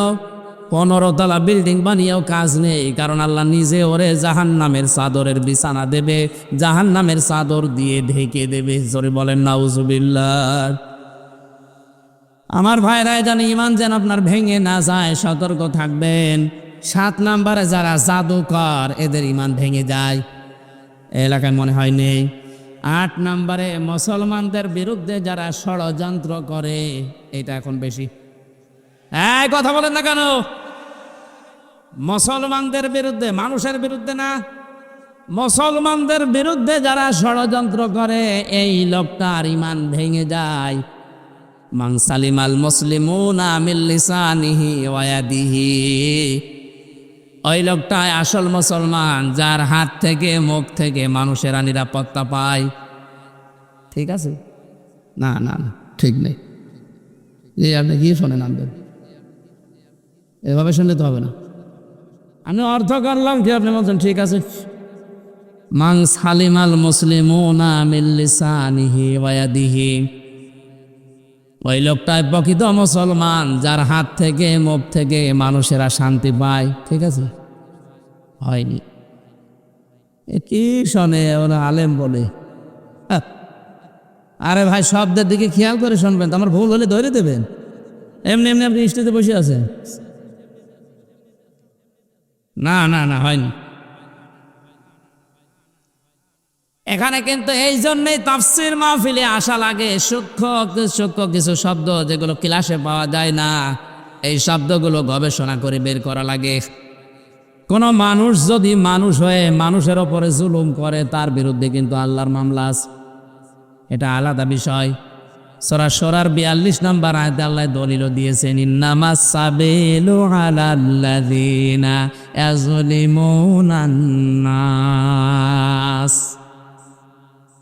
15 তলা বিল্ডিং বানিয়েও কাজ নেই। কারণ আল্লাহ নিজে ওরে জাহান্নামের চাদরের বিছানা দেবে, জাহান্নামের চাদর দিয়ে ঢেকে দেবে। জোরে বলেন নাউজুবিল্লাহ। আমার ভাইরা, জানি ইমান যেন আপনার ভেঙে না যায়, সতর্ক থাকবেন। 7 নাম্বারে যারা জাদুকর, এদের ইমান ভেঙে যায়, এলাকায় মনে হয় নেই। 8 নাম্বারে মুসলমানদের বিরুদ্ধে যারা ষড়যন্ত্র করে, এটা এখন বেশি। কথা বলেন না কেন? মুসলমানদের বিরুদ্ধে, মানুষের বিরুদ্ধে না, মুসলমানদের বিরুদ্ধে যারা ষড়যন্ত্র করে, এই লোকটার ইমান ভেঙে যায়। মান সালিমাল মুসলিমুনা মিন লিসানিহি ওয়া ইয়াদিহি, ওই লোকটাই আসল মুসলমান, যার হাত থেকে, মুখ থেকে মানুষেরা নিরাপত্তা পায়। ঠিক আছে? না না না, ঠিক নেই। আপনি কি শোনেন, আনবেন, এভাবে শুনলে তো হবে না। আমি অর্থ করলাম কি, আপনি বলছেন ঠিক আছে। মান সালিমাল মুসলিমুনা মিন লিসানিহি ওয়া ইয়াদিহি, ওই লোকটাই প্রকৃত মুসলমান, যার হাত থেকে, মুখ থেকে মানুষেরা শান্তি পায়। ঠিক আছে? হয়নি। কি শোনে ওরা, আলেম বলে। আরে ভাই, শব্দের দিকে খেয়াল করে শুনবেন, আমার ভুল হলে ধরে দেবেন। এমনি এমনি আপনি স্টেজে বসে আছেন, না না না, হয়নি। এখানে কিন্তু এই জন্যই তাফসীর মাহফিলে আসা লাগে। সূক্ষ্ম সূক্ষ্ম কিছু শব্দ যেগুলো ক্লাসে পাওয়া যায় না, এই শব্দগুলো গবেষণা করে বের করা লাগে। কোনো মানুষ যদি মানুষ হয়ে মানুষের ওপরে জুলুম করে, তার বিরুদ্ধে কিন্তু আল্লাহর মামলা আছে, এটা আলাদা বিষয়। সূরা সূরার 42 নম্বর আয়াতে আল্লাহ দলিল দিয়েছেন, ইন্নামাস সাবিলু আলাল্লাযিনা ইয়াজলিমুনান নাস।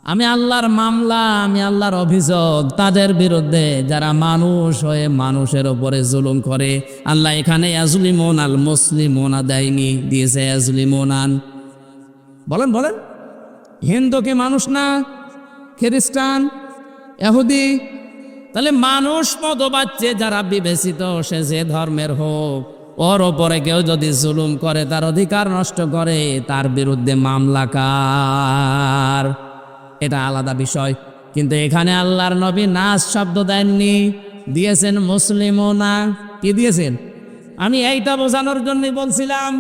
আমি আল্লাহর মামলা, আমি আল্লাহর অভিযোগ তাদের বিরুদ্ধে যারা মানুষ হয়ে মানুষের ওপরে জুলুম করে। আল্লাহ এখানে ইয়াজলিমুন আল মুসলিমুনা দেয়নি, দিয়েছে ইয়াজলিমুনান। বলেন বলেন, হিন্দু কি মানুষ না? খ্রিস্টান, ইহুদি? তাহলে মানুষ মতবাচ্যে যারা বিবেচিত, সে যে ধর্মের হোক, ওর ওপরে কেউ যদি জুলুম করে, তার অধিকার নষ্ট করে, তার বিরুদ্ধে মামলা কার, এটা আলাদা বিষয়। কিন্তু এখানে আল্লাহর নবী নাস শব্দ দেননি, দিয়েছেন মুসলিমুনা। কি দিয়েছেন? আমি এইটা বোঝানোর জন্য বলছিলাম,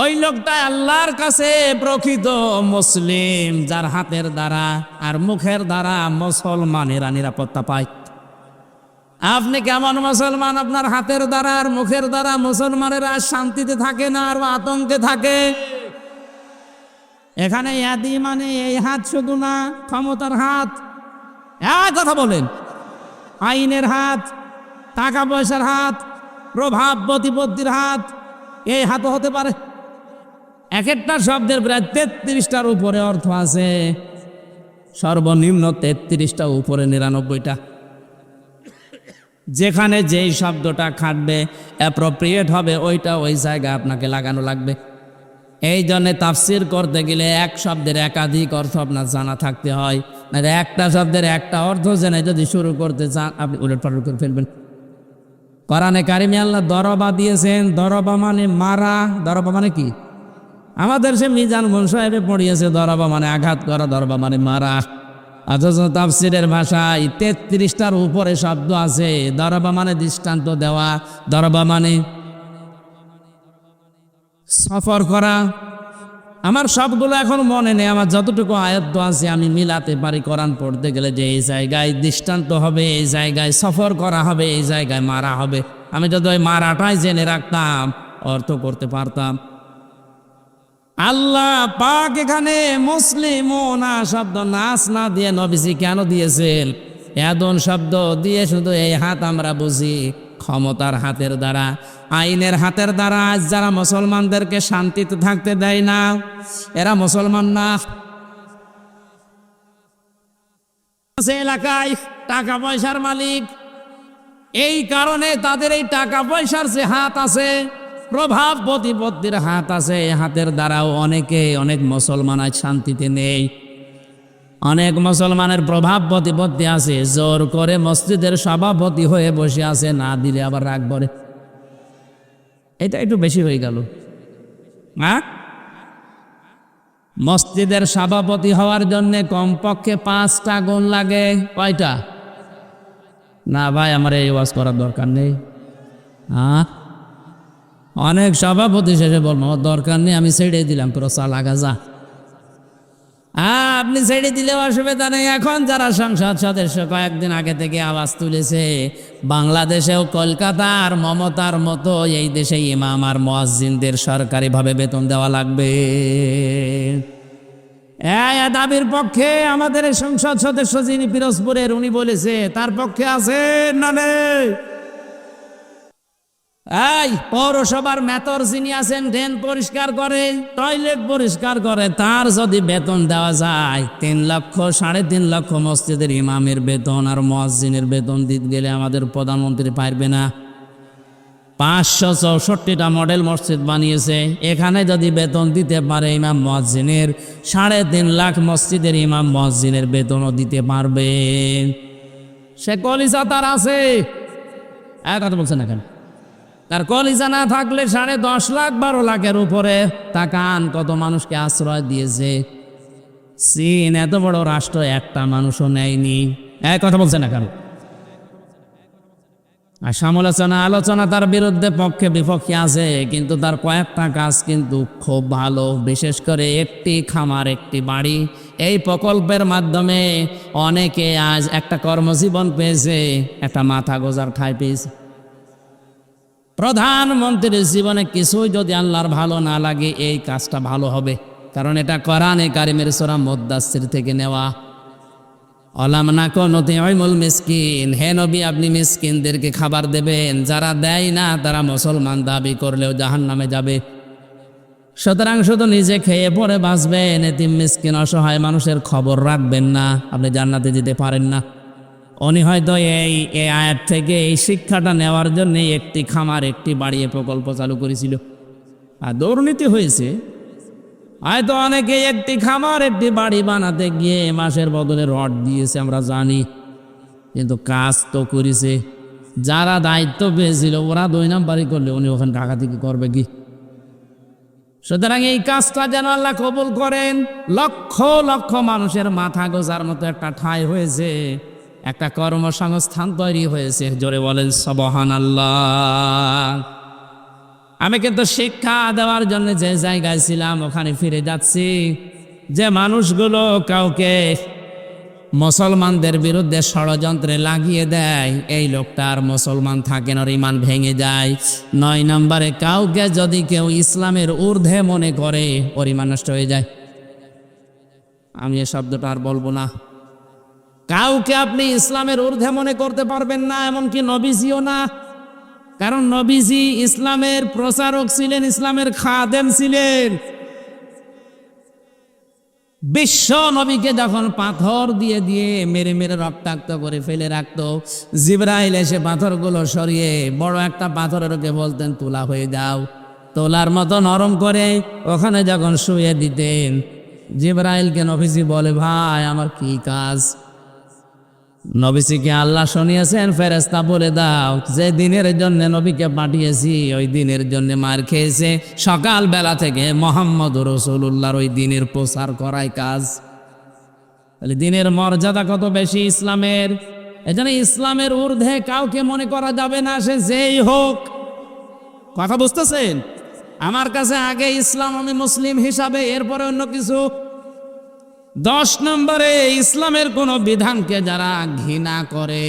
ওই লোকটা আল্লাহর কাছে প্রকৃত মুসলিম, যার হাতের দ্বারা আর মুখের দ্বারা মুসলমানেরা নিরাপত্তা পায়। আপনি কেমন মুসলমান? আপনার হাতের দ্বারা আর মুখের দ্বারা মুসলমানেরা শান্তিতে থাকে না, আর আতঙ্কে থাকে। এখানে ইয়াদি মানে এই হাত শুধু না, ক্ষমতার হাত, এক কথা বলেন, আইনের হাত, টাকা পয়সার হাত, প্রভাব প্রতিপত্তির হাত, এই হাতও হতে পারে। এক একটা শব্দের প্রায় 33টার উপরে অর্থ আছে, সর্বনিম্ন 33টা, উপরে 99টা। যেখানে যেই শব্দটা খাটবে, অ্যাপ্রোপ্রিয়েট হবে, ওইটা ওই জায়গায় আপনাকে লাগানো লাগবে। এই জন্যে তাফসির করতে গেলে এক শব্দের একাধিক অর্থ আপনার জানা থাকতে হয়। মানে একটা শব্দের একটা অর্থ জেনে যদি শুরু করতে চান, আপনি উলটপালট করে ফেলবেন। কোরআনে কারিমে আল্লাহ দরবা দিয়েছেন, দরবা মানে মারা। দরবা মানে কি? আমাদের সে মিজান মুন সাহেবে পড়িয়েছে, দরবা মানে আঘাত করা, দরবা মানে মারা। অথচ তাফসিরের ভাষায় 33টার উপরে শব্দ আছে। দরবা মানে দৃষ্টান্ত দেওয়া, দরবা মানে সফর করা। আমার সবগুলো এখন মনে নেই, আমার যতটুকু আয়ত্ত আছে আমি মিলাতে পারি কোরআন পড়তে গেলে, যে এই জায়গায় দৃষ্টান্ত হবে, এই জায়গায় সফর করা হবে, এই জায়গায় মারা হবে। আমি যদি ওই মারাটাই জেনে রাখতাম, অর্থ করতে পারতাম। আল্লাহ পাক এখানে মুসলিমুনা শব্দ নাস না দিয়ে নবীজি কেন দিয়েছেন? এদন শব্দ দিয়ে শুধু এই হাত আমরা বুঝি ক্ষমতার হাতের দ্বারা, আইনের হাতের দ্বারা। আজ যারা মুসলমানদেরকে শান্তিতে থাকতে দেয় না, এরা মুসলমান না। এলাকায় টাকা পয়সার মালিক, এই কারণে তাদের এই টাকা পয়সার যে হাত আছে, প্রভাব প্রতিপত্তির হাত আছে, হাতের দ্বারাও অনেক মুসলমান আজ শান্তিতে নেই। অনেক মুসলমানের প্রভাব প্রতিপত্তি আছে, জোর করে মসজিদের সভাপতি হয়ে বসে আছে, না দিলে আবার রাগ করে। এটা একটু বেশি হয়ে গেল। মসজিদের সভাপতি হওয়ার জন্য কমপক্ষে 5টা গুণ লাগে। কয়টা? না ভাই, আমার এই ওয়াজ করার দরকার নেই। অনেক সভাপতি শেষে বলবো দরকার নেই, আমি ছেড়ে দিলাম, ক্রসা লাগা যা। আপনি ছেড়ে দিলেও অসুবিধা নেই। এখন যারা সংসদ সদস্য কয়েকদিন আগে থেকে আওয়াজ তুলেছে, বাংলাদেশেও কলকাতার মমতার মতো এই দেশে ইমাম আর মুয়াজ্জিনদের সরকারিভাবে বেতন দেওয়া লাগবে। এই দাবির পক্ষে আমাদের সংসদ সদস্য যিনি পিরোজপুরের, উনি বলেছে, তার পক্ষে আছে না নেই? এই পৌরসভার মেতর যিনি আছেন, ড্রেন পরিষ্কার করে, টয়লেট পরিষ্কার করে, তার যদি বেতন দেওয়া যায় 3 লক্ষ 3.5 লক্ষ, মসজিদের ইমামের বেতন আর মুয়াজ্জিনের বেতন দিতে গেলে আমাদের প্রধানমন্ত্রী পারবে না। 564টা মডেল মসজিদ বানিয়েছে, এখানে যদি বেতন দিতে পারে ইমাম মুয়াজ্জিনের, 3.5 লাখ মসজিদের ইমাম মুয়াজ্জিনের বেতনও দিতে পারবে। সে কলিজা তার আছে, কথা বলছে না কেন? তার কলিজা না থাকলে 10.5 লাখ 12 লাখের উপরে তাকান কত মানুষকে আশ্রয় দিয়েছে। চীন এত বড় রাষ্ট্র, একটা মানুষও নেয়নি। কথা বলছে না কেন? আর সমালোচনা আলোচনা তার বিরুদ্ধে পক্ষে বিপক্ষে আছে, কিন্তু তার কয়েকটা কাজ কিন্তু খুব ভালো। বিশেষ করে একটি খামার একটি বাড়ি, এই প্রকল্পের মাধ্যমে অনেকে আজ একটা কর্মজীবন পেয়েছে, একটা মাথা গোজার ঠাঁই পেয়েছে। প্রধানমন্ত্রীর জীবনে কিছুই যদি আল্লাহর ভালো না লাগে, এই কাজটা ভালো হবে, কারণ এটা কোরআনে কারিমের সূরা মুদ্দাসসির থেকে নেওয়া। অলাম নাকু নুতিউমুল মিসকিন, হে নবী আপনি মিসকিনদেরকে খাবার দেবেন, যারা দেয় না তারা মুসলমান দাবি করলেও জাহান্নামে যাবে। সুতরাং শুধু নিজে খেয়ে পরে বাঁচবেন, এতিম মিসকিন অসহায় মানুষের খবর রাখবেন না, আপনি জান্নাতে যেতে পারেন না। উনি হয়তো এই আয়াত থেকে এই শিক্ষাটা নেওয়ার জন্য একটি খামার একটি বাড়িয়ে প্রকল্প চালু করেছিল। আর দুর্নীতি হয়েছে, হয়তো অনেকে একটি খামার একটি বাড়ি বানাতে গিয়ে মাসের বদলে রড দিয়েছে, আমরা জানি, কিন্তু কাজ তো করেছে। যারা দায়িত্ব পেয়েছিল ওরা 2 নাম্বারই করলে উনি ওখানে ডাকাতি করবে কি? সুতরাং এই কাজটা যেন আল্লাহ কবুল করেন। লক্ষ লক্ষ মানুষের মাথা গোজার মতো একটা ঠাঁই হয়েছে, একটা কর্মসংস্থান তৈরি হয়েছে। জোরে বলেন সুবহানাল্লাহ। আমি কিন্তু শিক্ষা দেওয়ার জন্য যে জায়গায় ছিলাম ওখানে ফিরে যাচ্ছি। যে মানুষগুলো কাউকে মুসলমানদের বিরুদ্ধে ষড়যন্ত্রে লাগিয়ে দেয়, এই লোকটা আর মুসলমান থাকে না, ইমান ভেঙে যায়। 9 নম্বরে কাউকে যদি কেউ ইসলামের ঊর্ধ্বে মনে করে, ওর ইমান নষ্ট হয়ে যায়। আমি এই শব্দটা আর বলবো না। কাউকে আপনি ইসলামের ঊর্ধ্বে মনে করতে পারবেন না, এমনকি নবীজিও না। কারণ নবীজি ইসলামের প্রচারক ছিলেন, ইসলামের খাদেম ছিলেন। বিশ্ব নবীকে যখন পাথর দিয়ে দিয়ে মেরে মেরে রক্তাক্ত করে ফেলে রাখতো, জিবরাইল এসে পাথরগুলো সরিয়ে বড় একটা পাথরের ওকে বলতেন তুলা হয়ে যাও, তোলার মতো নরম করে ওখানে যখন শুয়ে দিতেন, জিবরাইলকে নবীজি বলে ভাই আমার কি কাজ? নবীজিকে আল্লাহ শুনিয়েছেন, ফেরেশতা বলে দাও যে দিনের জন্য নবীকে পাঠিয়েছি ওই দিনের জন্য মার খেয়েছে। সকাল বেলা থেকে মুহাম্মদ রাসূলুল্লাহর ওই দিনের প্রচার করাই কাজ। তাহলে দিনের মর্যাদা কত বেশি ইসলামের। এজন্য ইসলামের ঊর্ধ্বে কাউকে মনে করা যাবে না, সে যেই হোক। কথা বুঝতেছেন? আমার কাছে আগে ইসলাম, আমি মুসলিম হিসাবে, এরপরে অন্য কিছু। 10 নম্বরে ইসলামের কোন বিধানকে যারা ঘৃণা করে,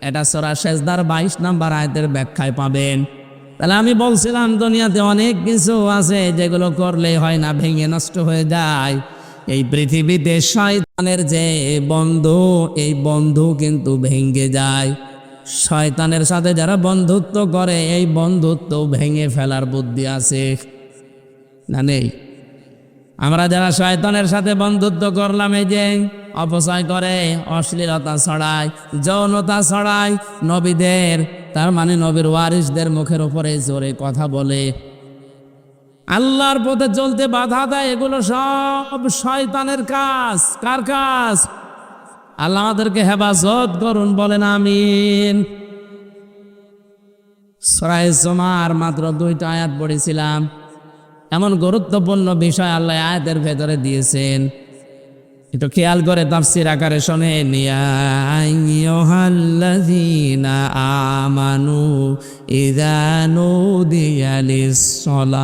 এটা সূরা সেজদার 22 নম্বর আয়াতের ব্যাখ্যায় পাবেন। তাহলে আমি বলছিলাম দুনিয়াতে অনেক কিছু আছে যেগুলো করলে হয় না, ভেঙে নষ্ট হয়ে যায়। এই পৃথিবীতে শয়তানের যে বন্ধু, এই বন্ধু কিন্তু ভেঙে যায়। শয়তানের সাথে যারা বন্ধুত্ব করে, এই বন্ধুত্ব ভেঙে ফেলার বুদ্ধি আছে না নেই? আমরা যারা শয়তানের সাথে বন্ধুত্ব করলাম, এই যে অপচয় করে, অশ্লীলতা ছড়ায়, যৌনতা ছড়ায়, নবীদের, তার মানে নবীর ওয়ারিসদের মুখের উপরে জোরে কথা বলে, আল্লাহর পথে চলতে বাধা দেয়, এগুলো সব শয়তানের কাজ। কার কাজ? আল্লাহ আমাদেরকে হেফাজত করুন, বলেন আমিন। সূরা জুমার মাত্র 2টা আয়াত পড়েছিলাম। এমন গুরুত্বপূর্ণ বিষয় আল্লাহ আয়াতের ভেতরে দিয়েছেন, একটু খেয়াল করে তাফসীর আকারে শোনেন। ইয়া আইয়ুহাল্লাযীনা আমানু ইযা নুদিয়া লিস-সালাত।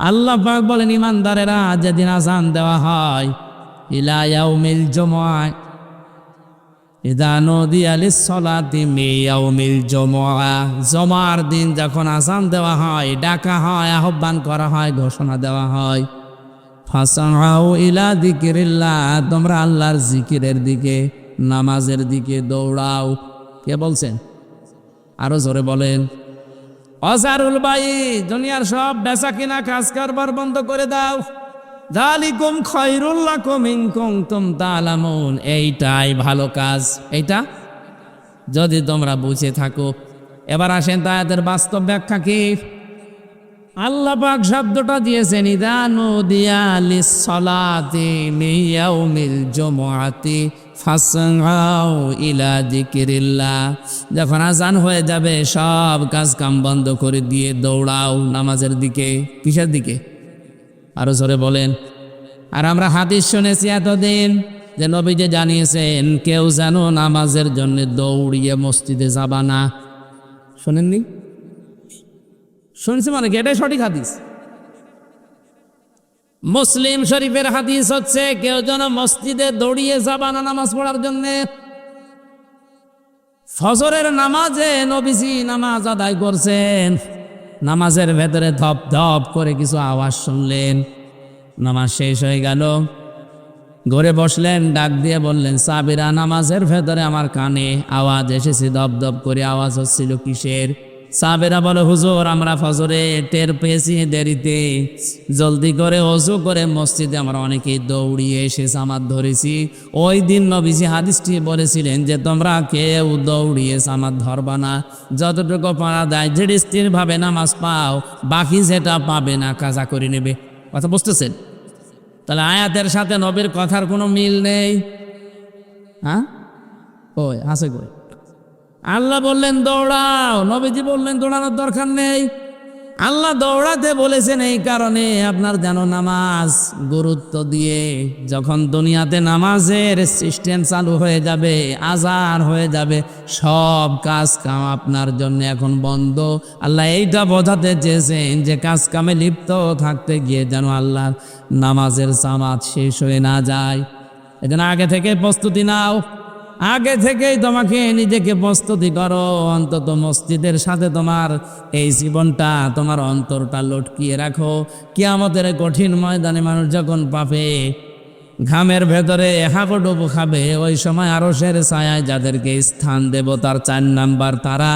আল্লাহ পাক বলেন ঈমানদারেরা, যেদিন আযান দেওয়া হয়, ইলা ইয়াউমিল জুমআহ, ইযা নুদিয়া লিস-সালাতি মিন ইয়াউমিল জুমআহ, জুমার দিন যখন আযান দেওয়া হয়, ডাকা হয়, আহ্বান করা হয়, ঘোষণা দেওয়া হয়, ফাসআউ ইলা যিকিরিল্লাহ, তোমরা আল্লাহর জিকিরের দিকে, নামাজের দিকে দৌড়াও। কে বলছেন? আরো জোরে বলেন। অজারুল বাই, দুনিয়ার সব বেচা কিনা কাজ কারবার বন্ধ করে দাও। যালিকুম খায়রুল লাকুম ইন কুনতুম তা'লামুন, এইটাই ভালো কাজ, এইটা যদি তোমরা বুঝে থাকো। এবার আসেন আয়াতের বাস্তব ব্যাখ্যা কি। আল্লাহ পাক শব্দটা দিয়েছেন ইযা নুদিয়া লিস-সালাতি মিন ইয়াউমিল জুমআতি ফাসআউ ইলা যিকিরিল্লাহ, যখন আযান হয়ে যাবে সব কাজ কাম বন্ধ করে দিয়ে দৌড়াও নামাজের দিকে। কিসের দিকে? আরো জোরে বলেন। আর আমরা হাদিস শুনেছি এতদিন যে নবীজি জানিয়েছেন কেউ যেন নামাজের জন্য দৌড়িয়ে মসজিদে যাবা না। শোনেননি? শুনছি মানে কি? এটাই সঠিক হাদিস। মুসলিম শরীফের হাদিস হচ্ছে কেউ যেন মসজিদে দৌড়িয়ে যাবা না নামাজ পড়ার জন্য। ফজরের নামাজে নবীজি নামাজ আদায় করছেন, নামাজের ভেতরে ধপ ধপ করে কিছু আওয়াজ শুনলেন। নামাজ শেষ হয়ে গেল, ঘরে বসলেন, ডাক দিয়ে বললেন সাহাবীরা নামাজের ভেতরে আমার কানে আওয়াজ এসেছে, দপ দপ করে আওয়াজ হচ্ছিল কিসের? সাহাবীরা বলে হুজুর আমরা ফজরে টের পেয়েছি দেরিতে, জলদি করে ওযু করে মসজিদে আমরা অনেকেই দৌড়িয়ে এসে জামাত ধরেছি। ওই দিন নবীজি হাদিসটি বলেছিলেন যে তোমরা কেউ দৌড়িয়ে জামাত ধরবা না, যতটুকু পারা দেয় ধীর স্থিরভাবে নামাজ পাও, বাকি যেটা পাবে না কাজা করে নেবে। কথা বুঝতেছেন? তাহলে আয়াতের সাথে নবীর কথার কোনো মিল নেই। হ্যাঁ ওই আছে কই? আল্লাহ বললেন দৌড়াও, নবীজি বললেন দৌড়ানোর দরকার নেই। আল্লাহ দৌড়াতে বলেছেন এই কারণে আপনার যেন নামাজ গুরুত্ব দিয়ে, যখন দুনিয়াতে নামাজের সিস্টেম চালু হয়ে যাবে, আজান হয়ে যাবে, সব কাজ কাম আপনার জন্য এখন বন্ধ। আল্লাহ এইটা বোঝাতে চেয়েছেন যে কাজ কামে লিপ্ত থাকতে গিয়ে যেন আল্লাহ নামাজের জামাত শেষ হয়ে না যায়। এজন্য আগে থেকে প্রস্তুতি নাও, আগে থেকেই তোমাকে নিজেকে প্রস্তুতি করো। অন্তত মসজিদের সাথে তোমার এই জীবনটা, তোমার অন্তরটা লটকিয়ে রাখো। কিয়ামতের কঠিন ময়দানে মানুষ যখন পাবে, ঘামের ভেতরে হাবুডুবু খাবে, ওই সময় আরশের ছায়ায় যাদেরকে স্থান দেব তার 4 নাম্বার তারা,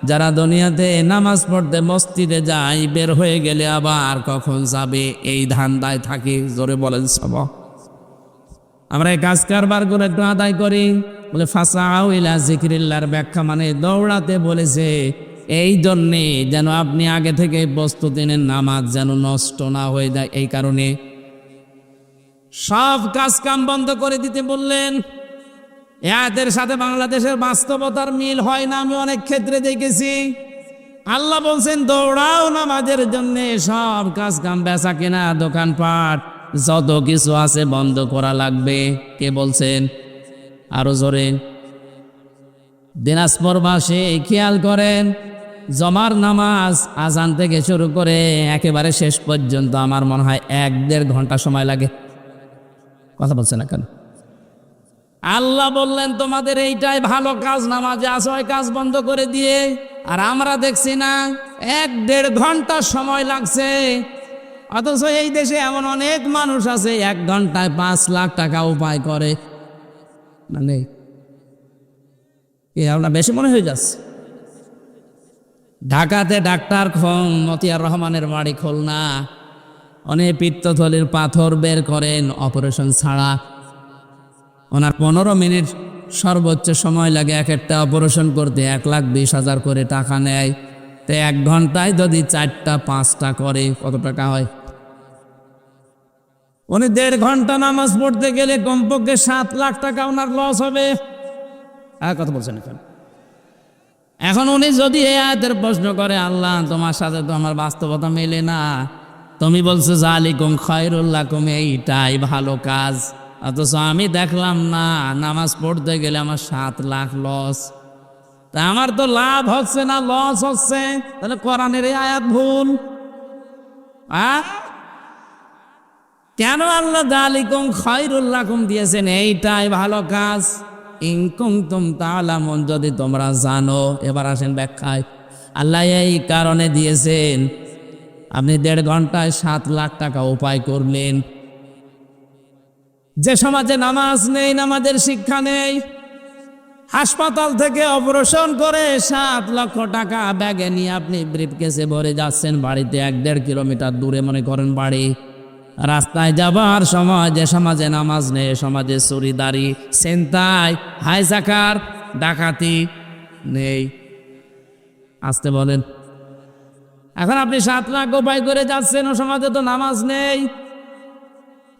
যারা দুনিয়াতে নামাজ পড়তে মসজিদে যায়, বের হয়ে গেলে আবার কখন যাবে এই ধান্দায় থাকে। জোরে বলেন সব। আমরা এই কাজ কারবার করে একটু আদায় করি। বলে ফাসাউ ইলা যিকরিল্লাহর ব্যাখ্যা মানে দৌড়াতে বলেছে এই জন্যে যেন আপনি আগে থেকে প্রস্তুতি নেন, নামাজ যেন নষ্ট না হয়ে যায়। এই কারণে সব কাজ কাম বন্ধ করে দিতে বললেন। এদের সাথে বাংলাদেশের বাস্তবতার মিল হয় না, আমি অনেক ক্ষেত্রে দেখেছি। আল্লাহ বলছেন দৌড়াও নামাজের জন্য, সব কাজ কাম বেচা কেনা দোকানপাট যত কিছু আছে বন্ধ করা লাগবে। কে বলছেন? আরো জোরে। দিনাজপুরবাসী খেয়াল করেন, জমার নামাজ আজান থেকে শুরু করে একেবারে শেষ পর্যন্ত আমার মনে হয় 1-1.5 ঘন্টা সময় লাগে। কথা বলছে না কেন? আল্লাহ বললেন তোমাদের এইটাই ভালো কাজ, নামাজে আসো, ওই কাজ বন্ধ করে দিয়ে। আর আমরা দেখছি না 1-1.5 ঘন্টা সময় লাগছে। অথচ এই দেশে এমন অনেক মানুষ আছে 1 ঘন্টায় 5 লাখ টাকা উপায় করে। মানে আপনার বেশি মনে হয়ে যাচ্ছে। ঢাকাতে ডাক্তার মতিয়ার রহমানের বাড়ি খুলনা, অনেক পিত্তথলির পাথর বের করেন অপারেশন ছাড়া। ওনার 15 মিনিট সর্বোচ্চ সময় লাগে এক একটা অপারেশন করতে, 1,20,000 করে টাকা নেয়। তো 1 ঘন্টায় যদি 4টা-5টা করে কত টাকা হয়? উনি 1.5 ঘন্টা নামাজ পড়তে গেলে কমপক্ষে 7 লাখ টাকা ওনার লস হবে। আর কথা বলছেন এখন? এখন উনি যদি এই আয়াতের প্রশ্ন করে, আল্লাহ তোমার সাথে তো আমার বাস্তবতা মেলে না, তুমি বলছো যালিকুম খায়রুল লাকুম, এইটাই ভালো কাজ, অথচ আমি দেখলাম না নামাজ পড়তে গেলে আমার 7 লাখ লস। তা আমার তো লাভ হচ্ছে না, লস হচ্ছে। তাহলে কোরআনের এই আয়াত ভুল। কেন আল্লাহ যালিকুম খায়রুল লাকুম দিয়েছেন? এইটাই ভালো কাজ। ইন কুনতুম তা'লামুন, যদি তোমরা জানো। এবার আসেন ব্যাখ্যায়। আল্লাহ এই কারণে দিয়েছেন, আপনি 1.5 ঘন্টায় 7 লাখ টাকা উপায় করলেন। যে সমাজে নামাজ নেই, নামাজের শিক্ষা নেই, হাসপাতাল থেকে অপারেশন করে 7 লক্ষ টাকা ব্যাগে নিয়ে আপনি ব্রিফকেসে ভরে যাচ্ছেন বাড়িতে, 1-1.5 কিলোমিটার দূরে মনে করেন বাড়ি। রাস্তায় যাবার সময় যে সমাজে নামাজ নেই, সমাজে চুরিদারি, ছিনতাই, হাইজাকার, ডাকাতি নেই। আসতে বলেন। এখন আপনি 7 লাখ উপায় করে যাচ্ছেন, ও সমাজে তো নামাজ নেই।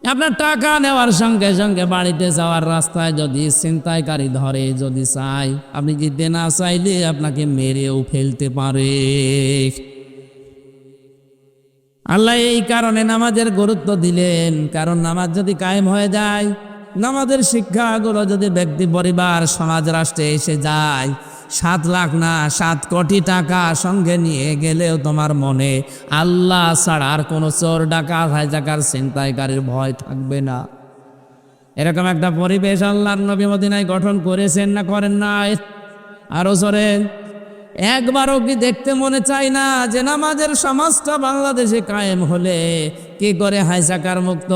আপনার টাকা নেওয়ার সঙ্গে সঙ্গে বাড়িতে যাওয়ার রাস্তায় যদি ছিনতাইকারী ধরে, যদি চাই, আপনি জিততে না চাইলে আপনাকে মেরেও ফেলতে পারে। আল্লাহ এই কারণে নামাজের গুরুত্ব দিলেন, কারণ নামাজ যদি কায়েম হয়ে যায়, নামাজের শিক্ষাগুলো যদি ব্যক্তি পরিবার সমাজ রাষ্ট্রে এসে যায়, 7 লাখ না 7 কোটি টাকা সঙ্গে নিয়ে গেলেও তোমার মনে আল্লাহ ছাড়া আর কোনো চোর ডাকাত হাইজাকার ছিনতাইকারীর ভয় থাকবে না। এরকম একটা পরিবেশ আল্লাহর নবী মদিনায় গঠন করেছেন না করেন নাই? আরো জোরে, একবারও কি দেখতে মনে চায় না যে নামাজের সমাজটা বাংলাদেশে কায়েম হলে কি করে হাইজাকার মুক্ত,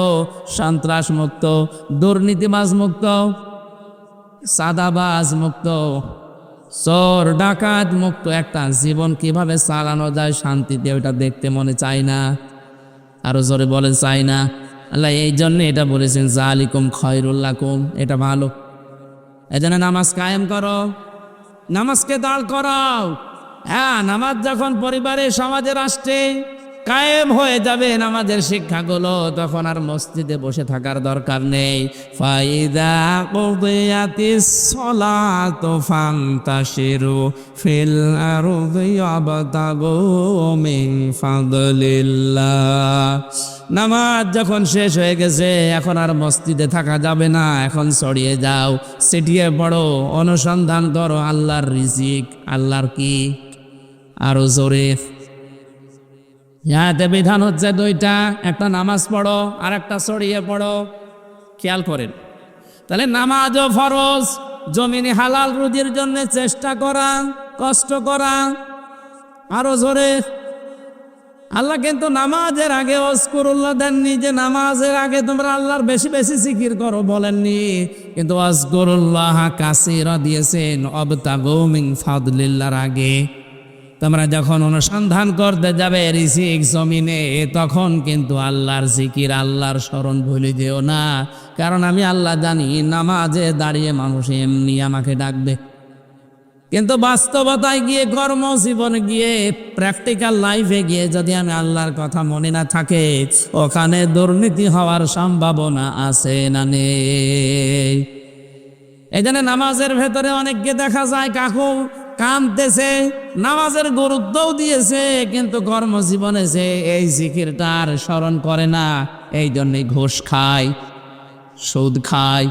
সন্ত্রাস মুক্ত, দুর্নীতিবাজ মুক্ত, সাদাবাজ মুক্ত, চোর ডাকাত মুক্ত একটা জীবন কিভাবে চালানো যায় শান্তিতে, ওইটা দেখতে মনে চায় না? আরো জোরে বলেন চাই না? আল্লাহ এই জন্য এটা বলেছেন জালিকুম খায়রুল লাকুম, এটা ভালো। এজন্য নামাজ কায়েম করো, নামাজকে দাঁড় করাও। হ্যাঁ, নামাজ যখন পরিবারে সমাজে রাষ্ট্রে কায়েম হয়ে যাবে নামাজের শিক্ষাগুলো, তখন আর মসজিদে বসে থাকার দরকার নেই। ফাইদা কুদিয়াতিস সালাতু ফান্তাশিরু ফিল আরদি ওয়াবতাগু মিন ফাদলিল্লাহ। নামাজ যখন শেষ হয়ে গেছে, এখন আর মসজিদে থাকা যাবে না, এখন ছড়িয়ে যাও, ছিটিয়ে পড়ো, অনুসন্ধান করো আল্লাহর রিজিক। আল্লাহর কি? আরো জোরে। ইয়াতে বিধান হচ্ছে 2টা, একটা নামাজ পড়ো আর একটা ছড়িয়ে পড়ো। খেয়াল করেন, তাহলে নামাজও ফরজ, জমিনে হালাল রুজির জন্য চেষ্টা করা, কষ্ট করা। আরো জোরে। আল্লাহ কিন্তু নামাজের আগে ওয়াজকুরুল্লাহ দেননি যে নামাজের আগে তোমরা আল্লাহর বেশি বেশি জিকির করো, বলেননি। কিন্তু ওয়াজকুরুল্লাহ কাসীরা দিয়েছেন ওয়াবতাগু মিন ফাদলিল্লাহর আগে। তোমরা যখন অনুসন্ধান করতে যাবে রিজিক জমিনে, তখন কিন্তু আল্লাহর জিকির, আল্লাহর স্মরণ ভুলে যেও না। কারণ আমি আল্লাহ জানি নামাজে দাঁড়িয়ে মানুষ এমনি আমাকে ডাকবে, কিন্তু বাস্তবতায় গিয়ে, কর্মজীবনে গিয়ে, প্র্যাকটিক্যাল লাইফে গিয়ে যদি আমি আল্লাহর কথা মনে না থাকে, ওখানে দুর্নীতি হওয়ার সম্ভাবনা আছে না নেই? এই জন্য নামাজের ভেতরে অনেককে দেখা যায় কাকু কাঁদতেছে, নামাজের গুরুত্বও দিয়েছে, কিন্তু কর্মজীবনে সে এই জিকিরটার স্মরণ করে না। এই জন্যই ঘুষ খায়, সুদ খায়।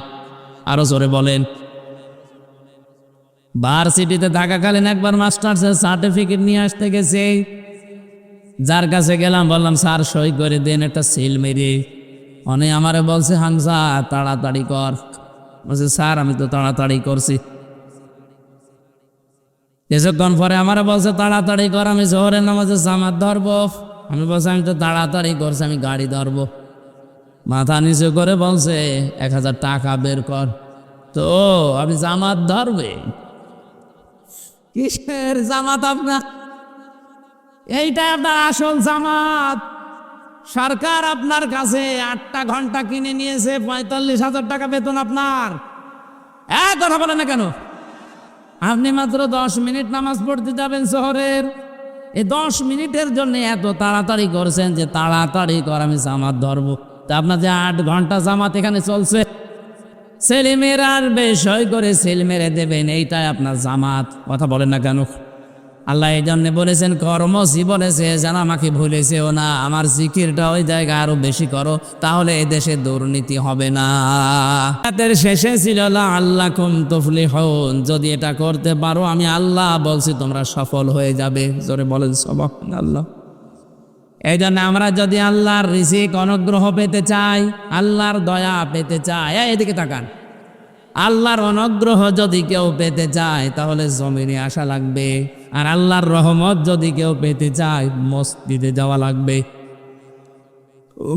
আরো জোরে বলেন। ভার্সিটিতে থাকাকালীন একবার মাস্টার্সের সার্টিফিকেট নিয়ে আসতে গেছে, যার কাছে গেলাম বললাম স্যার সই করে দেন একটা সিল মেরে। অনে আমারে বলছে হামজা তাড়াতাড়ি কর। বলছে স্যার আমি তো তাড়াতাড়ি করছি। কিছুক্ষণ পরে আমারে বলছে তাড়াতাড়ি কর, আমি জোহরের নামাজে জামাত ধরবো। আমি বলছি আমি তো তাড়াতাড়ি করছি, আমি গাড়ি ধরবো। মাথা নিচু করে বলছে 1000 টাকা বের কর। তো আমি জামাত ধরবে? কিসের জামাত আপনার? এইটা আপনার আসল জামাত। সরকার আপনার কাছে 8টা ঘন্টা কিনে নিয়েছে, 45,000 টাকা বেতন আপনার। এক কথা বলে না কেন? আপনি মাত্র 10 মিনিট নামাজ পড়তে যাবেন শহরের, এই 10 মিনিটের জন্য এত তাড়াতাড়ি করছেন যে তাড়াতাড়ি কর আমি জামাত ধরবো। তা আপনার যে 8 ঘন্টা জামাত এখানে চলছে, ছেলেমেয়েরা আর বেশয় করে সেল মেরে দেবেন, এইটাই আপনার জামাত। কথা বলেন না কেন? আল্লাহ এই জন্য বলেছেন কর্মজীবনে সে যেন আমাকে ভুলেছেও না, আমার জিকিরটা ওই জায়গায় আরো বেশি করো, তাহলে এই দেশে দুর্নীতি হবে না। এর শেষে ছিল লাআল্লাকুম তুফলিহুন, যদি এটা করতে পারো আমি আল্লাহ বলছি তোমরা সফল হয়ে যাবে। জোরে বলেন সুবহানাল্লাহ। এই জন্য আমরা যদি আল্লাহর রিজিক অনুগ্রহ পেতে চাই, আল্লাহর দয়া পেতে চাই, এদিকে তাকান, আল্লাহর অনুগ্রহ যদি কেউ পেতে চায় তাহলে জমিনে আসা লাগবে। আর আল্লাহর রহমত যদি কেউ পেতে চায় মসজিদে যাওয়া লাগবে।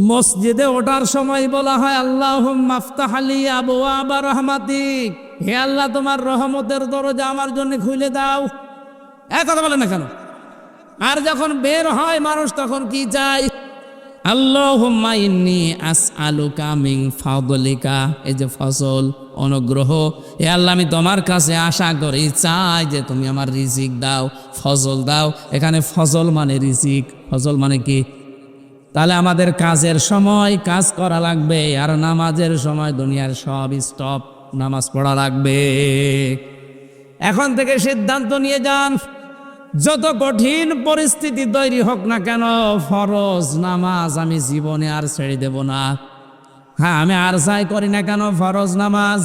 মসজিদে ওঠার সময় বলা হয় আল্লাহুম্মা আফতাহ লি আবওয়াবা রাহমাতিক, হে আল্লাহ তোমার রহমতের দরজা আমার জন্য খুলে দাও। এক কথা বলে না কেন? আর যখন বের হয় মানুষ তখন কি চায়? আল্লাহুম্মা ইন্নী আসআলুকা মিন ফাদলিকা, এই যে ফজল অনুগ্রহ, হে আল্লাহ আমি তোমার কাছে আশা করি, চাই যে তুমি আমার রিজিক দাও, ফজল দাও। এখানে ফজল মানে রিজিক, ফজল মানে কি? তাহলে আমাদের কাজের সময় কাজ করা লাগবে, আর নামাজের সময় দুনিয়ার সব স্টপ, নামাজ পড়া লাগবে। এখন থেকে সিদ্ধান্ত নিয়ে যান, যত কঠিন পরিস্থিতি তৈরি হোক না কেন, ফরজ নামাজ আমি জীবনে আর ছেড়ে দেব না। হ্যাঁ, আমি আর যাই করি না কেন, ফরজ নামাজ,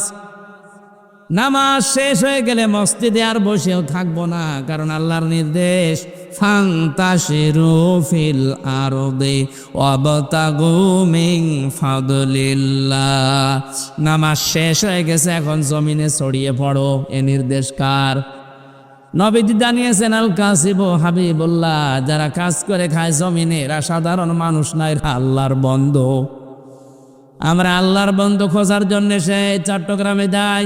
নামাজ শেষ হয়ে গেলে মসজিদে আর বসেও থাকবো না, কারণ আল্লাহর নির্দেশ ফান্তাশিরু ফিল আরদি ওয়াবতাগু মিন ফাদলিল্লাহ। নামাজ শেষ হয়ে গেছে, এখন জমিনে ছড়িয়ে পড়ো, এ নির্দেশ কার? নবীজি জানিয়েছেন আল কাসিবু হাবিবুল্লাহ, যারা কাজ করে খায় জমিনে এরা সাধারণ মানুষ না, এরা আল্লাহর বন্ধু। আমরা আল্লাহর বন্ধু খোঁজার জন্য সে চট্টগ্রামে যাই,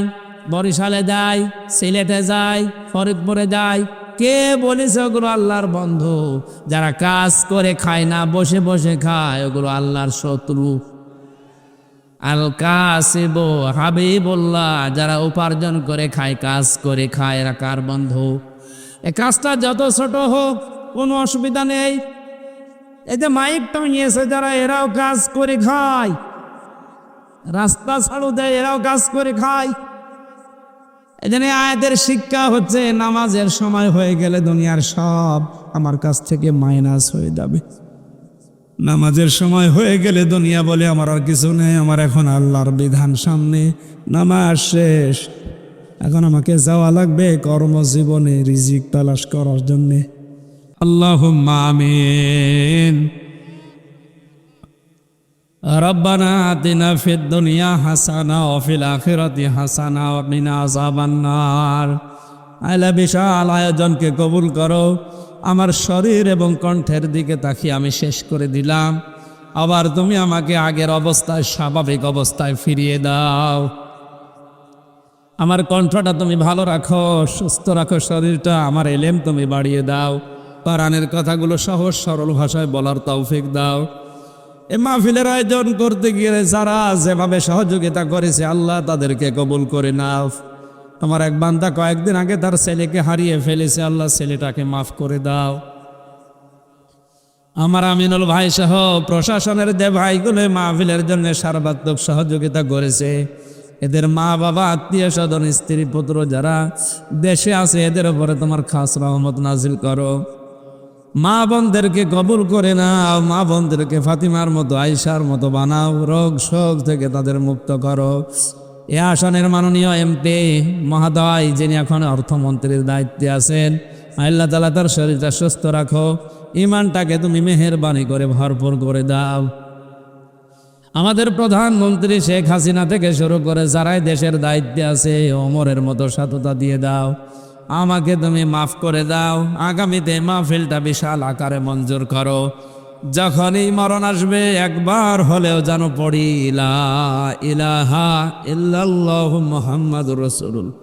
বরিশালে যাই, সিলেটে যাই, ফরিদপুরে যাই। কে বলেছে ওগুলো আল্লাহর বন্ধু? যারা কাজ করে খায় না, বসে বসে খায়, ওগুলো আল্লাহর শত্রু। আল কাসিবু হাবিবুল্লাহ, যারা উপার্জন করে খায়, কাজ করে খায়, এরা কার বন্ধু? এ কাজটা যত ছোট হোক কোনো অসুবিধা নেই। এই যে মাইক টাঙিয়েছে যারা, এরাও কাজ করে খায়, রাস্তা ছাড়ু দেয়, এরাও কাজ করে খায়। এই জন্য আয়াতের শিক্ষা হচ্ছে নামাজের সময় হয়ে গেলে দুনিয়ার সব আমার কাছ থেকে মাইনাস হয়ে যাবে। নামাজের সময় হয়ে গেলে দুনিয়া বলে আমার আর কিছু নেই, আমার এখন আল্লাহর বিধান সামনে, নামাজ শেষ, এখন আমাকে যাওয়া লাগবে কর্মজীবনে রিজিক তালাশ করার জন্যে। আল্লাহুম্মা আমিন। রব্বানা আতিনা ফিদ দুনিয়া হাসানা ওয়া ফিল আখিরাতি হাসানা ওয়া কিনা আযাবান নার। আল্লাহ বিশাল আয়োজনকে কবুল করো। আমার শরীর এবং কণ্ঠের দিকে তাকিয়ে আমি শেষ করে দিলাম, আবার তুমি আমাকে আগের অবস্থায়, স্বাভাবিক অবস্থায় ফিরিয়ে দাও। আমার কণ্ঠটা তুমি ভালো রাখো, সুস্থ রাখো শরীরটা, আমার এলেম তুমি বাড়িয়ে দাও, কোরআনের কথাগুলো সহজ সরল ভাষায় বলার তৌফিক দাও। এ মাহফিলের আয়োজন করতে গিয়ে যারা যেভাবে সহযোগিতা করেছে আল্লাহ তাদেরকে কবুল করে নাও। তোমার এক বান্দা কয়েকদিন আগে তার ছেলেকে হারিয়ে ফেলেছে, আল্লাহ ছেলেটাকে মাফ করে দাও। আমার আমিনুল ভাই সহ প্রশাসনের যে ভাইগুলো মাহফিলের জন্য সর্বাত্মক সহযোগিতা করেছে, এদের মা বাবা, আত্মীয় স্বজন, স্ত্রী পুত্র যারা দেশে আছে, এদের উপরে তোমার খাস রহমত নাজিল করো। মা বোনদেরকে কবুল করে নাও, মা বোনদেরকে ফাতিমার মতো, আয়েশার মতো বানাও, রোগ শোক থেকে তাদের মুক্ত করো। এ আসনের মাননীয় এমপি মহোদয়, যিনি এখন অর্থমন্ত্রীর দায়িত্বে আছেন, আল্লাহ তাআলা তার শরীরটা সুস্থ রাখো, ইমানটাকে তুমি মেহেরবানি করে ভরপুর করে দাও। আমাদের প্রধানমন্ত্রী শেখ হাসিনা থেকে শুরু করে যারাই দেশের দায়িত্বে আছে, ওমরের মতো সততা দিয়ে দাও। আমাকে তুমি মাফ করে দাও। আগামীতে মাহফিলটা বিশাল আকারে মঞ্জুর করো। যখনই মরণ আসবে একবার হলেও যেন পড়ি লা ইলাহা ইল্লাল্লাহু মুহাম্মাদুর রাসূলুল্লাহ।